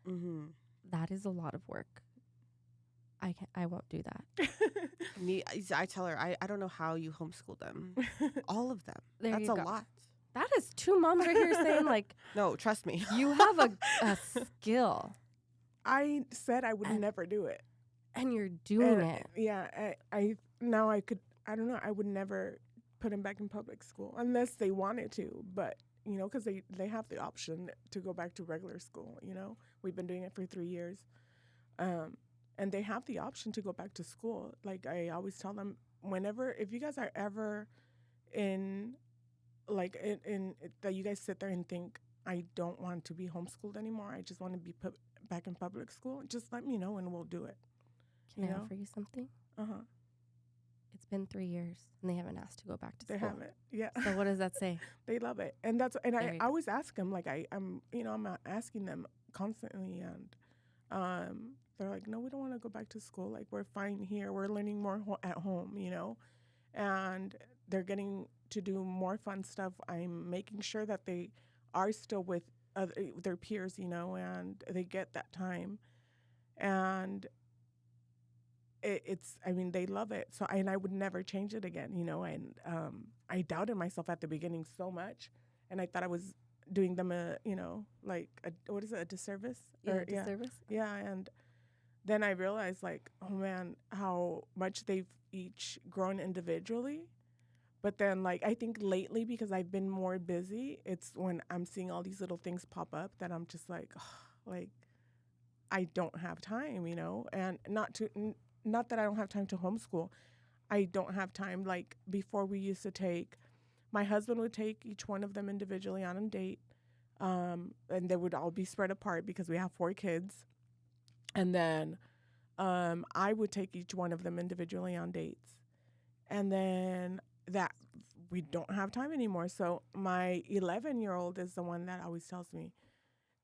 Speaker 3: Mm-hmm.
Speaker 2: That is a lot of work. I won't do that.
Speaker 3: I tell her, I don't know how you homeschool them. All of them.
Speaker 2: There
Speaker 3: That's
Speaker 2: you
Speaker 3: a
Speaker 2: go.
Speaker 3: lot.
Speaker 2: That is two moms right here saying like,
Speaker 3: No, trust me.
Speaker 2: you have a skill
Speaker 1: I said I would
Speaker 2: And-
Speaker 1: never do it.
Speaker 2: and you're doing
Speaker 1: And,
Speaker 2: it.
Speaker 1: Yeah, I now I could, I don't know, I would never put him back in public school unless they wanted to, but you know, because they have the option to go back to regular school. You know, we've been doing it for 3 years, and they have the option to go back to school. Like I always tell them, whenever, if you guys are ever in like in that you guys sit there and think, I don't want to be homeschooled anymore, I just want to be put back in public school, just let me know and we'll do it.
Speaker 2: Can
Speaker 1: You
Speaker 2: I
Speaker 1: know?
Speaker 2: offer you something?
Speaker 1: Uh-huh.
Speaker 2: It's been 3 years and they haven't asked to go back to
Speaker 1: They
Speaker 2: school.
Speaker 1: have it. Yeah.
Speaker 2: So what does that say?
Speaker 1: They love it. And that's, and
Speaker 2: There
Speaker 1: I
Speaker 2: you go.
Speaker 1: always ask them, like I'm asking them constantly, and they're like, no, we don't want to go back to school. Like we're fine here. We're learning more at home, you know, and they're getting to do more fun stuff. I'm making sure that they are still with their peers, you know, and they get that time. And it's, I mean, they love it. So, and I would never change it again, you know, and I doubted myself at the beginning so much. And I thought I was doing them a, you know, like, what is it, a disservice? Or-
Speaker 2: Disservice?
Speaker 1: yeah, and then I realized, like, oh man, how much they've each grown individually. But then, like, I think lately, because I've been more busy, it's when I'm seeing all these little things pop up that I'm just like, like, I don't have time, you know? And not that I don't have time to homeschool. I don't have time. Like, before we used to take, my husband would take each one of them individually on a date, and they would all be spread apart because we have 4 kids. And then I would take each one of them individually on dates. And then that we don't have time anymore. So my 11-year-old is the one that always tells me,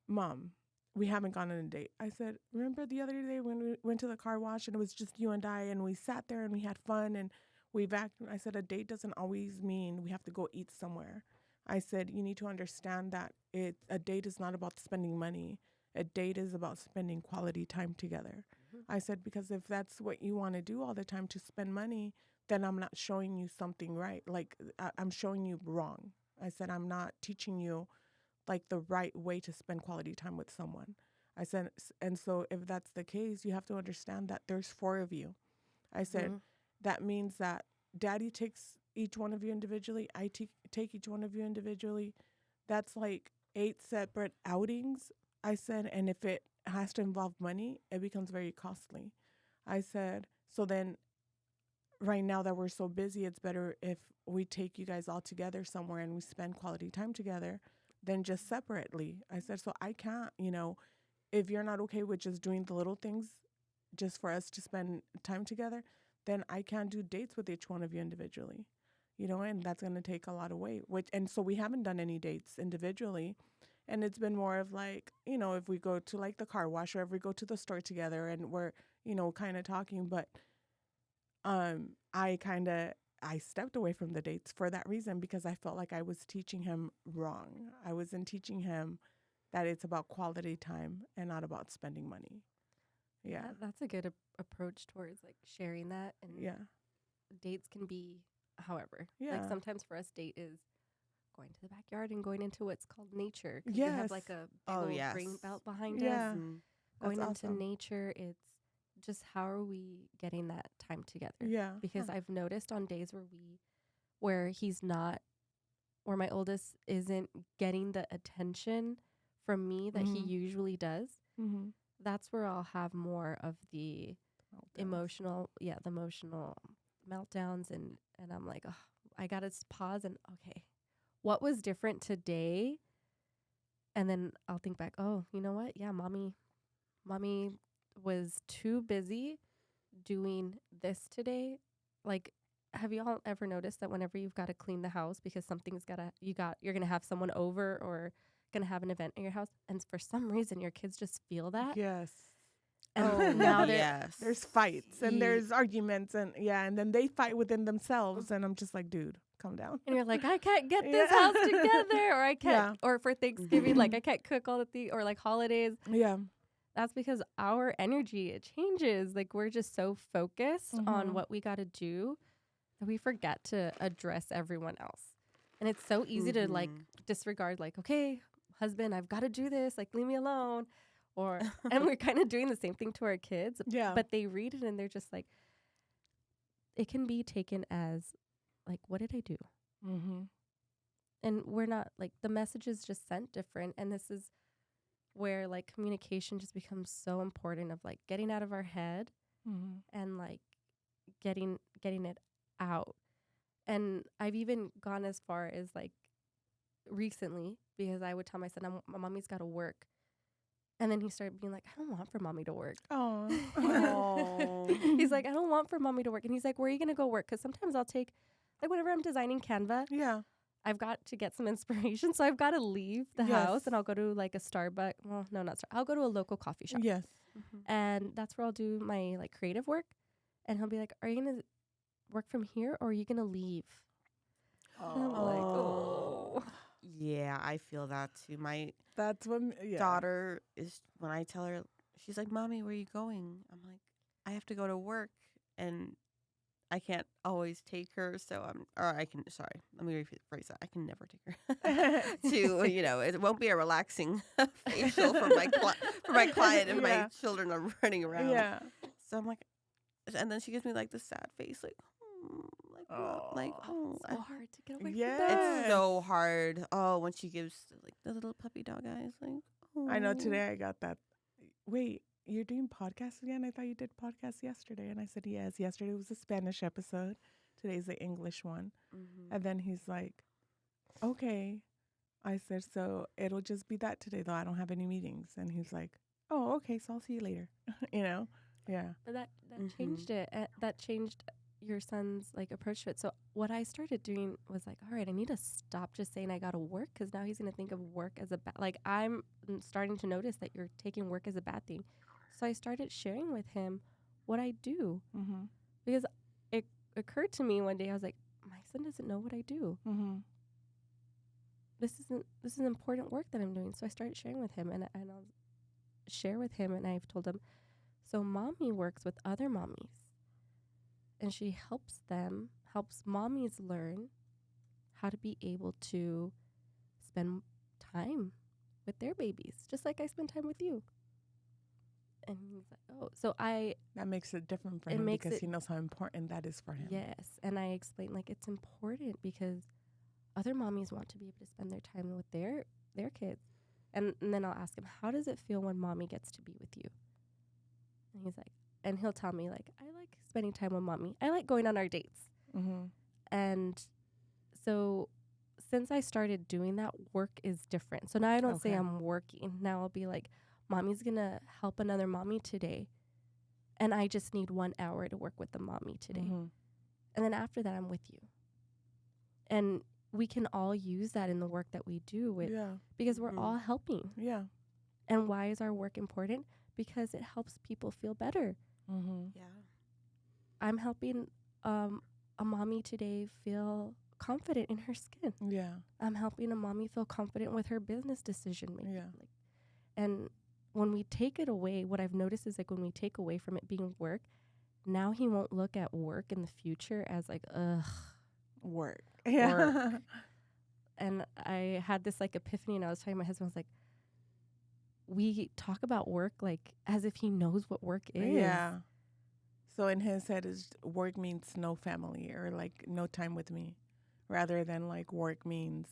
Speaker 1: Mom, we haven't gone on a date. I said, remember the other day when we went to the car wash and it was just you and I and we sat there and we had fun and we vacuumed. I said, a date doesn't always mean we have to go eat somewhere. I said, you need to understand that a date is not about spending money. A date is about spending quality time together. I said, because if that's what you want to do all the time, to spend money, then I'm not showing you something right. Like I'm showing you wrong. I said, I'm not teaching you like the right way to spend quality time with someone. I said, and so if that's the case, you have to understand that there's four of you. I said, that means that daddy takes each one of you individually. Take each one of you individually. That's like 8 separate outings. I said, and if it has to involve money, it becomes very costly. I said, so then right now that we're so busy, it's better if we take you guys all together somewhere and we spend quality time together than just separately. I said, so I can't, if you're not okay with just doing the little things just for us to spend time together, then I can't do dates with each one of you individually, and that's going to take a lot of weight. And so we haven't done any dates individually. And it's been more of like, if we go to like the car wash or if we go to the store together and we're, kind of talking. But I stepped away from the dates for that reason, because I felt like I was teaching him wrong. I wasn't teaching him that it's about quality time and not about spending money. Yeah.
Speaker 2: That's a good approach towards like sharing that. And dates can be however.
Speaker 1: Yeah.
Speaker 2: Like sometimes for us, date is going to the backyard and going into what's called nature.
Speaker 1: Yes.
Speaker 2: We have like a big old green belt behind us. Going into nature, it's just how are we getting that time together?
Speaker 1: Yeah.
Speaker 2: Because I've noticed on days where he's not, where my oldest isn't getting the attention from me that he usually does, that's where I'll have more of the emotional meltdowns. And I'm like, oh, I got to pause and, okay, what was different today? And then I'll think back, oh, you know what? Yeah, mommy was too busy doing this today. Like, have you all ever noticed that whenever you've got to clean the house because you're going to have someone over or going to have an event in your house, and for some reason your kids just feel that?
Speaker 1: Yes.
Speaker 2: And now
Speaker 1: there's fights and there's arguments and then they fight within themselves, and I'm just like, dude, calm down.
Speaker 2: And you're like, I can't get this house together, or I can't, or for Thanksgiving, like I can't cook all the things, or like holidays.
Speaker 1: Yeah.
Speaker 2: That's because our energy, it changes. Like we're just so focused on what we got to do that we forget to address everyone else. And it's so easy to like disregard, like, okay, husband, I've got to do this. Like, leave me alone. And we're kind of doing the same thing to our kids.
Speaker 1: Yeah.
Speaker 2: But they read it and they're just like, it can be taken as like, what did I do? And we're not like, the message is just sent different. And this is where like communication just becomes so important, of like getting out of our head and like getting it out. And I've even gone as far as like recently, because I would tell my son, my mommy's got to work. And then he started being like, I don't want for mommy to work.
Speaker 1: Oh.
Speaker 2: He's like, I don't want for mommy to work. And he's like, where are you going to go work? Because sometimes I'll take, like whenever I'm designing Canva, I've got to get some inspiration. So I've got to leave the house and I'll go to like a Starbucks. Well, no, not Starbucks. I'll go to a local coffee shop.
Speaker 1: Yes.
Speaker 2: And that's where I'll do my like creative work. And he'll be like, are you going to work from here or are you going to leave? And I'm like, oh.
Speaker 3: Yeah, I feel that too. My
Speaker 1: daughter
Speaker 3: daughter is, when I tell her, she's like, Mommy, where are you going? I'm like, I have to go to work and I can't always take her. So let me rephrase that. I can never take her to, it won't be a relaxing facial for my client if my children are running around.
Speaker 1: Yeah.
Speaker 3: So I'm like, and then she gives me like this sad face, like,
Speaker 2: It's so hard to get away from
Speaker 1: Yes.
Speaker 2: that.
Speaker 3: It's so hard. Oh, when she gives like the little puppy dog eyes, like, oh.
Speaker 1: I know today I got that. Wait, you're doing podcasts again? I thought you did podcasts yesterday. And I said, yes. Yesterday was a Spanish episode. Today's the English one. And then he's like, okay. I said, so it'll just be that today, though. I don't have any meetings. And he's like, oh, okay. So I'll see you later. Yeah.
Speaker 2: But that changed it. That changed your son's like approach to it. So what I started doing was like, all right, I need to stop just saying I got to work, because now he's going to think of work as a bad, like I'm starting to notice that you're taking work as a bad thing. So I started sharing with him what I do, because it occurred to me one day, I was like, my son doesn't know what I do. This is important work that I'm doing. So I started sharing with him, and I'll share with him, and I've told him, so mommy works with other mommies. And she helps mommies learn how to be able to spend time with their babies, just like I spend time with you. And he's like, oh, so
Speaker 1: That makes it different for
Speaker 2: It
Speaker 1: him
Speaker 2: makes
Speaker 1: because
Speaker 2: it-
Speaker 1: he knows how important that is for him.
Speaker 2: yes. And I explained, like, it's important because other mommies want to be able to spend their time with their kids. And then I'll ask him, how does it feel when mommy gets to be with you? And he's like, and he'll tell me, like, I like spending time with mommy. I like going on our dates.
Speaker 1: Mm-hmm.
Speaker 2: And so since I started doing that, work is different. So now I don't say
Speaker 1: Okay.
Speaker 2: I'm working. Now I'll be like, mommy's going to help another mommy today. And I just need 1 hour to work with the mommy today.
Speaker 1: Mm-hmm.
Speaker 2: And then after that, I'm with you. And we can all use that in the work that we do with,
Speaker 1: Yeah.
Speaker 2: because we're
Speaker 3: Mhm.
Speaker 2: all helping.
Speaker 1: Yeah.
Speaker 2: And why is our work important? Because it helps people feel better.
Speaker 1: Mm-hmm.
Speaker 3: Yeah.
Speaker 2: I'm helping a mommy today feel confident in her skin.
Speaker 1: Yeah.
Speaker 2: I'm helping a mommy feel confident with her business decision making.
Speaker 1: Yeah.
Speaker 2: And when we take it away, what I've noticed is, like, when we take away from it being work, now he won't look at work in the future as like, ugh.
Speaker 1: Work. Yeah.
Speaker 2: And I had this like epiphany, and I was telling my husband, I was like, we talk about work like as if he knows what work is.
Speaker 1: Yeah. So in his head, is work means no family or like no time with me, rather than like work means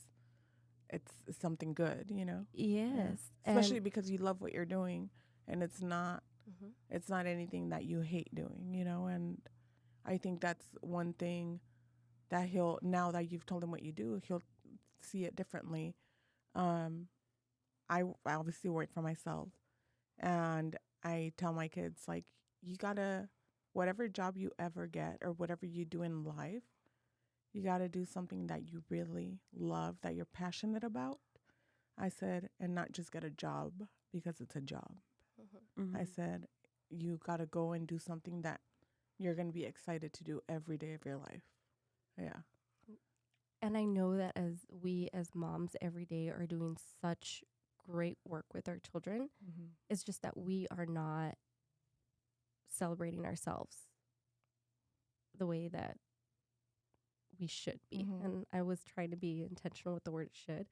Speaker 1: it's something good, you know?
Speaker 2: Yes.
Speaker 1: Especially because you love what you're doing, and it's not
Speaker 2: Mhm.
Speaker 1: anything that you hate doing, you know? And I think that's one thing that now that you've told him what you do, he'll see it differently. I obviously work for myself, and I tell my kids, like, you gotta, whatever job you ever get or whatever you do in life, you gotta do something that you really love, that you're passionate about. I said, and not just get a job because it's a job.
Speaker 3: Mhm.
Speaker 1: I said, you gotta go and do something that you're gonna be excited to do every day of your life. Yeah.
Speaker 2: And I know that as we as moms every day are doing such great work with our children,
Speaker 1: Mm-hmm.
Speaker 2: it's just that we are not celebrating ourselves the way that we should be.
Speaker 1: Mhm.
Speaker 2: And I was trying to be intentional with the word should.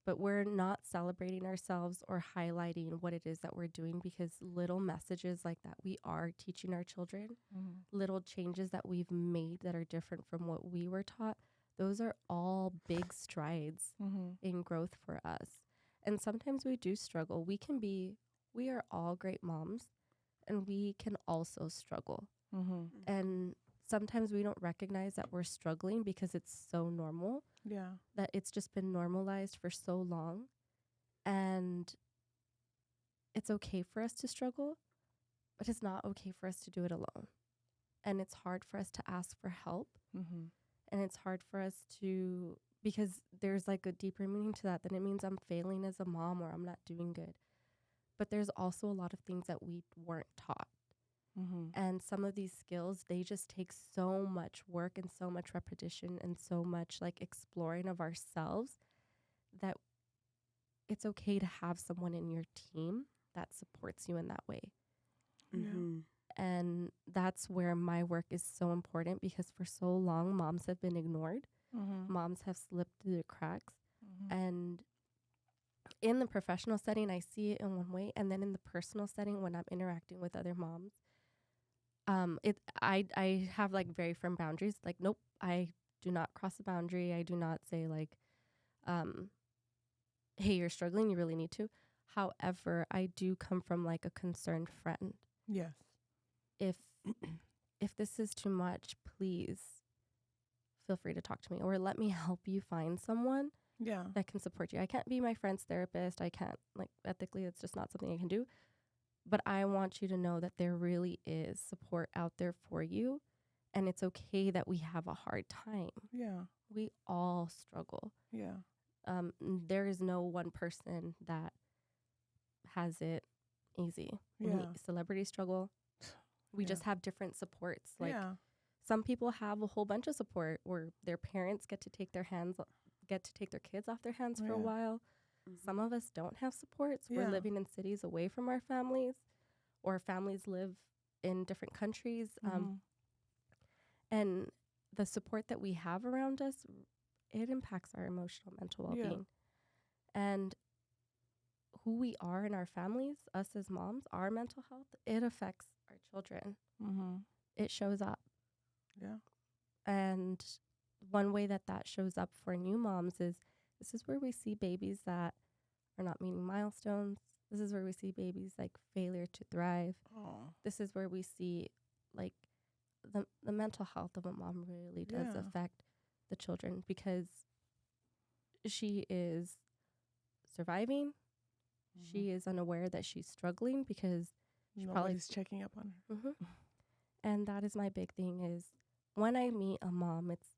Speaker 2: But we're not celebrating ourselves or highlighting what it is that we're doing, because little messages like that we are teaching our children,
Speaker 1: Mm-hmm.
Speaker 2: little changes that we've made that are different from what we were taught, those are all big strides
Speaker 1: Mm-hmm.
Speaker 2: in growth for us. And sometimes we do struggle. We are all great moms, and we can also struggle.
Speaker 1: Mm-hmm.
Speaker 2: And sometimes we don't recognize that we're struggling because it's so normal,
Speaker 1: Yeah.
Speaker 2: that it's just been normalized for so long. And it's okay for us to struggle, but it's not okay for us to do it alone. And it's hard for us to ask for help.
Speaker 1: Mm-hmm.
Speaker 2: And it's hard for us to, because there's like a deeper meaning to that. Then it means I'm failing as a mom, or I'm not doing good. But there's also a lot of things that we weren't taught.
Speaker 1: Mm-hmm.
Speaker 2: And some of these skills, they just take so much work and so much repetition and so much like exploring of ourselves, that it's okay to have someone in your team that supports you in that way.
Speaker 3: Mhm.
Speaker 2: And that's where my work is so important, because for so long, moms have been ignored.
Speaker 1: Mm-hmm.
Speaker 2: Moms have slipped through the cracks.
Speaker 1: Mm-hmm.
Speaker 2: And in the professional setting, I see it in one way. And then in the personal setting, when I'm interacting with other moms, I have like very firm boundaries. Like, nope, I do not cross the boundary. I do not say like, hey, you're struggling, you really need to. However, I do come from like a concerned friend.
Speaker 1: Yes.
Speaker 2: If this is too much, please feel free to talk to me, or let me help you find someone
Speaker 1: Yeah.
Speaker 2: that can support you. I can't be my friend's therapist. I can't, like, ethically, it's just not something I can do. But I want you to know that there really is support out there for you. And it's okay that we have a hard time.
Speaker 1: Yeah.
Speaker 2: We all struggle.
Speaker 1: Yeah.
Speaker 2: There is no one person that has it easy.
Speaker 1: Yeah.
Speaker 2: Celebrities struggle. We
Speaker 1: Yeah.
Speaker 2: just have different supports. Like,
Speaker 1: yeah.
Speaker 2: some people have a whole bunch of support where their parents get to take their kids off their hands for a
Speaker 1: Yeah.
Speaker 2: while.
Speaker 3: Mhm.
Speaker 2: Some of us don't have supports. We're
Speaker 1: Yeah.
Speaker 2: living in cities away from our families, or families live in different countries.
Speaker 1: Mhm.
Speaker 2: And the support that we have around us, it impacts our emotional, mental
Speaker 1: Yeah.
Speaker 2: well-being. And who we are in our families, us as moms, our mental health, it affects our children.
Speaker 1: Mm-hmm.
Speaker 2: It shows up.
Speaker 1: Yeah.
Speaker 2: And one way that that shows up for new moms is this is where we see babies that are not meeting milestones. This is where we see babies like failure to thrive.
Speaker 1: Oh.
Speaker 2: This is where we see like the mental health of a mom really does
Speaker 1: Yeah.
Speaker 2: affect the children, because she is surviving. She is unaware that she's struggling because she
Speaker 1: Nobody's checking up on her.
Speaker 2: Mhm. And that is my big thing is when I meet a mom, it's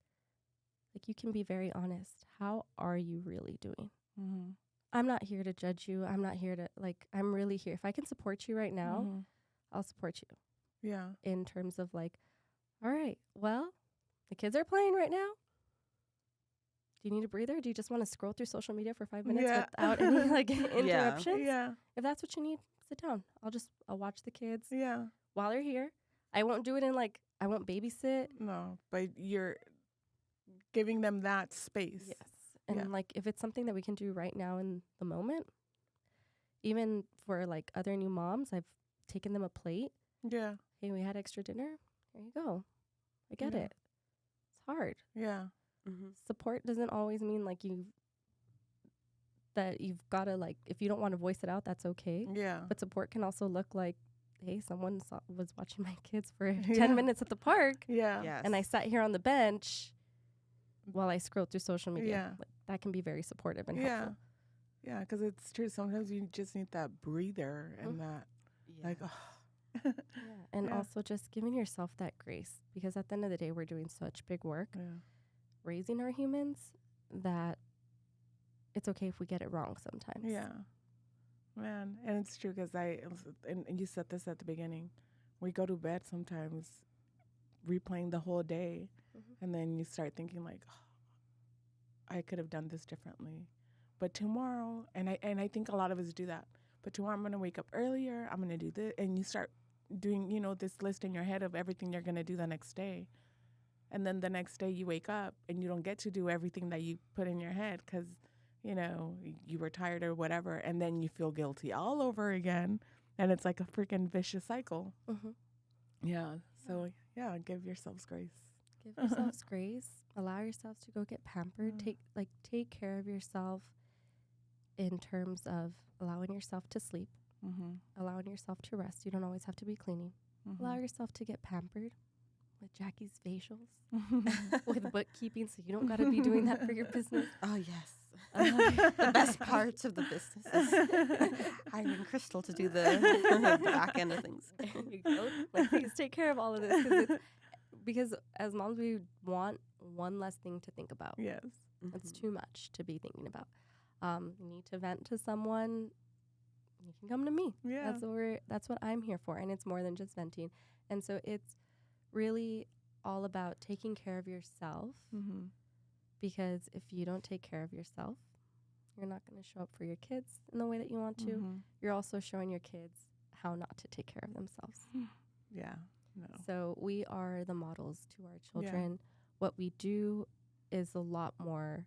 Speaker 2: like you can be very honest. How are you really doing?
Speaker 1: Mm-hmm.
Speaker 2: I'm not here to judge you. I'm not here to I'm really here. If I can support you right now,
Speaker 1: Mm-hmm.
Speaker 2: I'll support you
Speaker 1: Yeah.
Speaker 2: in terms of like, all right, well, the kids are playing right now. Do you need a breather? Do you just want to scroll through social media for 5 minutes
Speaker 1: Yeah.
Speaker 2: without any like interruptions?
Speaker 1: Yeah.
Speaker 2: If that's what you need, sit down. I'll watch the kids
Speaker 1: Yeah.
Speaker 2: while they're here. I won't do it in I won't babysit.
Speaker 1: No, but you're giving them that space.
Speaker 2: Yes. And
Speaker 1: Yeah.
Speaker 2: if it's something that we can do right now in the moment, even for other new moms, I've taken them a plate.
Speaker 1: Yeah.
Speaker 2: Hey, we had extra dinner. Here you go. I get
Speaker 1: Yeah.
Speaker 2: it. It's hard.
Speaker 1: Yeah.
Speaker 3: Mm-hmm.
Speaker 2: Support doesn't always mean you've got to if you don't want to voice it out, that's okay.
Speaker 1: Yeah.
Speaker 2: But support can also look like, hey, someone was watching my kids for
Speaker 1: Yeah.
Speaker 2: 10 minutes at the park.
Speaker 1: Yeah.
Speaker 3: Yes.
Speaker 2: And I sat here on the bench while I scrolled through social media.
Speaker 1: Yeah.
Speaker 2: That can be very supportive and
Speaker 1: Yeah.
Speaker 2: helpful.
Speaker 1: Yeah, because it's true. Sometimes you just need that breather and that,
Speaker 3: Yeah.
Speaker 2: Yeah. And
Speaker 1: Yeah.
Speaker 2: also just giving yourself that grace, because at the end of the day, we're doing such big work
Speaker 1: Yeah.
Speaker 2: raising our humans that it's okay if we get it wrong sometimes.
Speaker 1: Yeah. Man, and it's true because and you said this at the beginning. We go to bed sometimes replaying the whole day,
Speaker 2: Mhm.
Speaker 1: and then you start thinking like, I could have done this differently. But tomorrow, and I think a lot of us do that. But tomorrow I'm going to wake up earlier. I'm going to do this. And you start doing, this list in your head of everything you're going to do the next day. And then the next day you wake up and you don't get to do everything that you put in your head because, you were tired or whatever. And then you feel guilty all over again. And it's like a freaking vicious cycle.
Speaker 2: Mhm.
Speaker 1: Yeah. So, yeah, give yourselves grace.
Speaker 2: Give yourselves grace. Allow yourselves to go get pampered.
Speaker 1: Mm.
Speaker 2: Take care of yourself in terms of allowing yourself to sleep,
Speaker 1: Mm-hmm.
Speaker 2: allowing yourself to rest. You don't always have to be cleaning. Allow yourself to get pampered with Jackie's facials, with bookkeeping, so you don't got to be doing that for your business.
Speaker 3: Oh, yes. The best parts of the business is hiring Cristal to do the back end of things.
Speaker 2: There you go. Please take care of all of this, because as moms, we want one less thing to think about.
Speaker 1: Yes.
Speaker 2: It's too much to be thinking about. You need to vent to someone, you can come to me.
Speaker 1: Yeah.
Speaker 2: That's what I'm here for, and it's more than just venting. And so it's really all about taking care of yourself,
Speaker 1: Mm-hmm.
Speaker 2: because if you don't take care of yourself, you're not going to show up for your kids in the way that you want to.
Speaker 1: Mm-hmm.
Speaker 2: You're also showing your kids how not to take care of themselves.
Speaker 1: Yeah. No.
Speaker 2: So we are the models to our children. What we do is a lot more,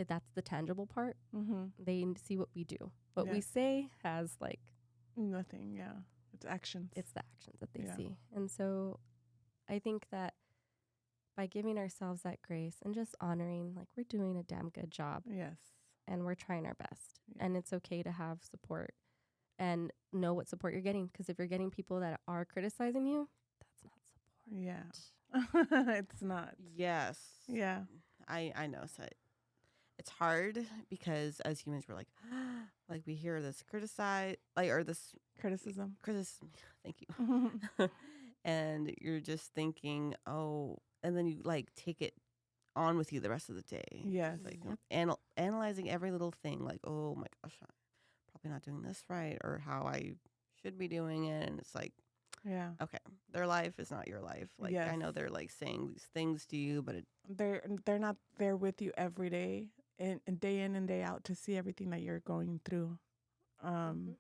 Speaker 2: that's the tangible part.
Speaker 1: Mm-hmm.
Speaker 2: They see what we do. What we
Speaker 1: Yes.
Speaker 2: say has
Speaker 1: Nothing. Yeah. It's actions.
Speaker 2: it's the actions that they
Speaker 1: Yeah.
Speaker 2: see. And so I think that by giving ourselves that grace and just honoring, we're doing a damn good job
Speaker 1: Yes.
Speaker 2: and we're trying our best.
Speaker 1: Yeah.
Speaker 2: And it's okay to have support and know what support you're getting. Because if you're getting people that are criticizing you, that's not support.
Speaker 1: Yeah. It's not.
Speaker 3: Yes.
Speaker 1: Yeah.
Speaker 3: I know. So it's hard because as humans, we're we hear this or this
Speaker 1: Criticism.
Speaker 3: criticism. Thank you. And you're just thinking, oh, and then you take it on with you the rest of the day.
Speaker 1: Yes.
Speaker 2: Yep.
Speaker 3: Analyzing every little thing, oh my gosh, I'm probably not doing this right, or how I should be doing it. And it's
Speaker 1: Yeah.
Speaker 3: okay, their life is not your life. I
Speaker 1: Yes.
Speaker 3: know they're saying these things to you, but
Speaker 1: They're not there with you every day and day in and day out to see everything that you're going through.
Speaker 2: Mhm.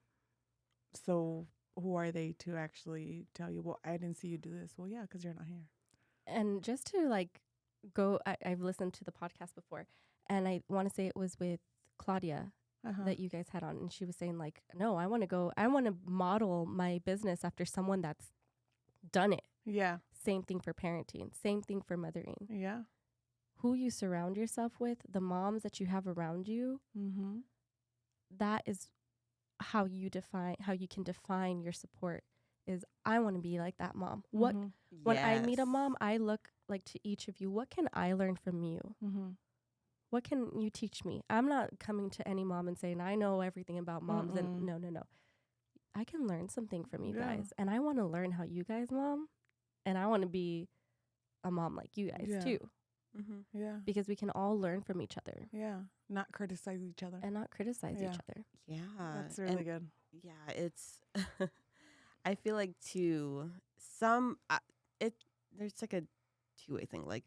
Speaker 1: So who are they to actually tell you, well, I didn't see you do this? Well, yeah, because you're not here.
Speaker 2: And just to like go, I've listened to the podcast before, and I want to say it was with Claudia that you guys had on, and she was saying like, no, I want to model my business after someone that's done it.
Speaker 1: Yeah.
Speaker 2: Same thing for parenting, same thing for mothering.
Speaker 1: Yeah.
Speaker 2: Who you surround yourself with, the moms that you have around you, that is how you can define your support. Is I want to be like that mom. What when I meet a mom, I look like to each of you. What can I learn from you? What can you teach me? I'm not coming to any mom and saying I know everything about moms. And no. I can learn something from you guys, and I want to learn how you guys mom, and I want to be a mom like you guys too.
Speaker 1: Yeah.
Speaker 2: Because we can all learn from each other.
Speaker 1: Yeah. Not criticize each other.
Speaker 2: And not criticize each other.
Speaker 3: Yeah.
Speaker 1: That's really good.
Speaker 3: Yeah, it's I feel like too there's like a two-way thing. Like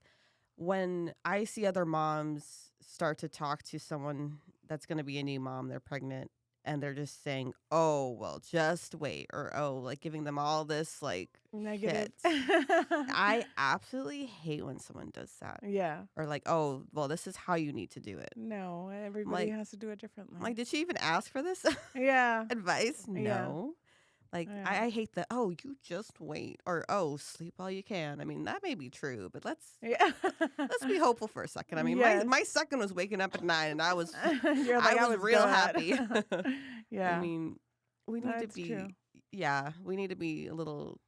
Speaker 3: when I see other moms start to talk to someone that's going to be a new mom, they're pregnant, and they're just saying, "Oh, well, just wait," or "Oh," like giving them all this like
Speaker 1: Negative.
Speaker 3: I absolutely hate when someone does that.
Speaker 1: Yeah.
Speaker 3: Or like, "Oh, well, this is how you need to do it."
Speaker 1: No, everybody
Speaker 3: Like-
Speaker 1: has to do it differently.
Speaker 3: Like, did she even ask for this
Speaker 1: yeah.
Speaker 3: advice?
Speaker 1: Yeah.
Speaker 3: No. Like,
Speaker 1: Yeah.
Speaker 3: I hate the, "Oh, you just wait," or "Oh, sleep all you can." I mean, that may be true, but let's
Speaker 1: Yeah.
Speaker 3: be hopeful for a second. I mean,
Speaker 1: Yes.
Speaker 3: my second was waking up at 9, and I was
Speaker 1: You're like,
Speaker 3: I was real
Speaker 1: good.
Speaker 3: happy.
Speaker 1: Yeah.
Speaker 3: I mean, we need to
Speaker 1: That's
Speaker 3: be
Speaker 1: true.
Speaker 3: we need to be a little.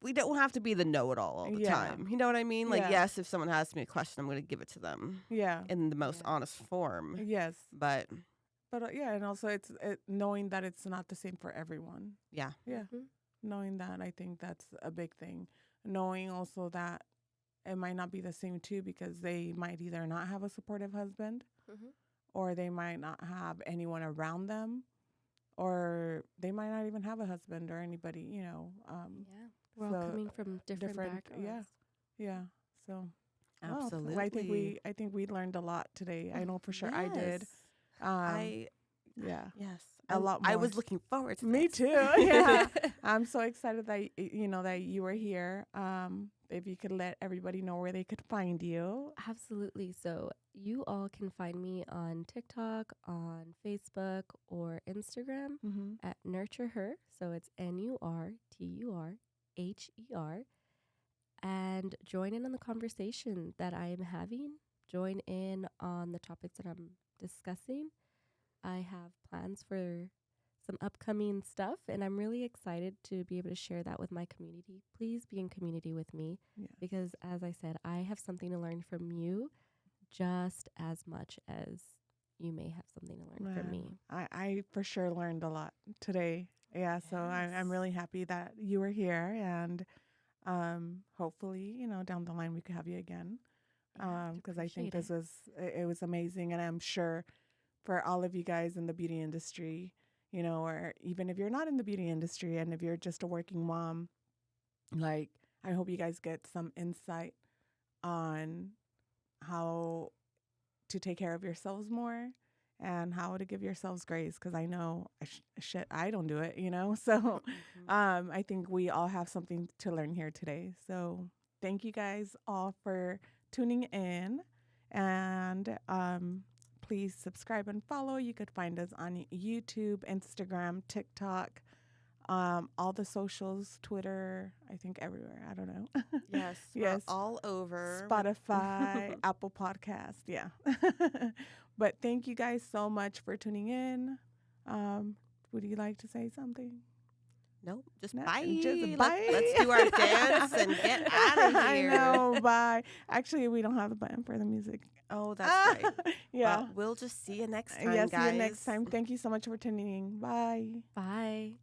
Speaker 3: We don't have to be the know-it-all all the
Speaker 1: Yeah.
Speaker 3: time. You know what I mean? Like,
Speaker 1: Yeah.
Speaker 3: yes, if someone asks me a question, I'm going to give it to them
Speaker 1: Yeah.
Speaker 3: in the most
Speaker 2: Yeah.
Speaker 3: honest form.
Speaker 1: Yes.
Speaker 3: But
Speaker 1: But yeah, and also it's knowing that it's not the same for everyone.
Speaker 3: yeah,
Speaker 1: Yeah. Knowing that, I think that's a big thing. Knowing also that it might not be the same too, because they might either not have a supportive husband, or they might not have anyone around them, or they might not even have a husband or anybody,
Speaker 2: Yeah. We're
Speaker 1: So,
Speaker 2: all coming from different backgrounds.
Speaker 1: Yeah. So
Speaker 3: absolutely.
Speaker 1: well, I think we learned a lot today. I know for sure I did.
Speaker 3: Yes.
Speaker 1: Yeah.
Speaker 3: Yes.
Speaker 1: A lot
Speaker 3: I
Speaker 1: more.
Speaker 3: was looking forward to
Speaker 1: Me
Speaker 3: this.
Speaker 1: too. Yeah. I'm so excited that that you were here. If you could let everybody know where they could find you.
Speaker 2: Absolutely. So you all can find me on TikTok, on Facebook, or Instagram at NurtuHer. So it's NurtuRher. And join in on the conversation that I am having. Join in on the topics that I'm discussing. I have plans for some upcoming stuff, and I'm really excited to be able to share that with my community. Please be in community with me because, as I said, I have something to learn from you just as much as you may have something to learn from me.
Speaker 1: I for sure learned a lot today. Yeah, so I'm really happy that you were here, and hopefully, down the line we could have you again. Because I think this was amazing, and I'm sure for all of you guys in the beauty industry, or even if you're not in the beauty industry and if you're just a working mom, like I hope you guys get some insight on how to take care of yourselves more and how to give yourselves grace, because I know I don't do it, so I think we all have something to learn here today. So thank you guys all for tuning in, and please subscribe and follow. You could find us on YouTube, Instagram, TikTok, all the socials, Twitter, I think everywhere. I don't know.
Speaker 3: Yes.
Speaker 1: Yes.
Speaker 3: We're all over.
Speaker 1: Spotify, Apple Podcast. Yeah. But thank you guys so much for tuning in. Would you like to say something?
Speaker 3: Nope. Just
Speaker 1: No,
Speaker 3: bye.
Speaker 1: just bye.
Speaker 3: Let's do our dance and get out of here.
Speaker 1: I know. Bye. Actually, we don't have the button for the music.
Speaker 3: Oh, that's right.
Speaker 1: Yeah.
Speaker 3: Well, we'll just see you next time,
Speaker 1: Yeah.
Speaker 3: guys.
Speaker 1: See you next time. Thank you so much for tuning in. Bye.
Speaker 2: Bye.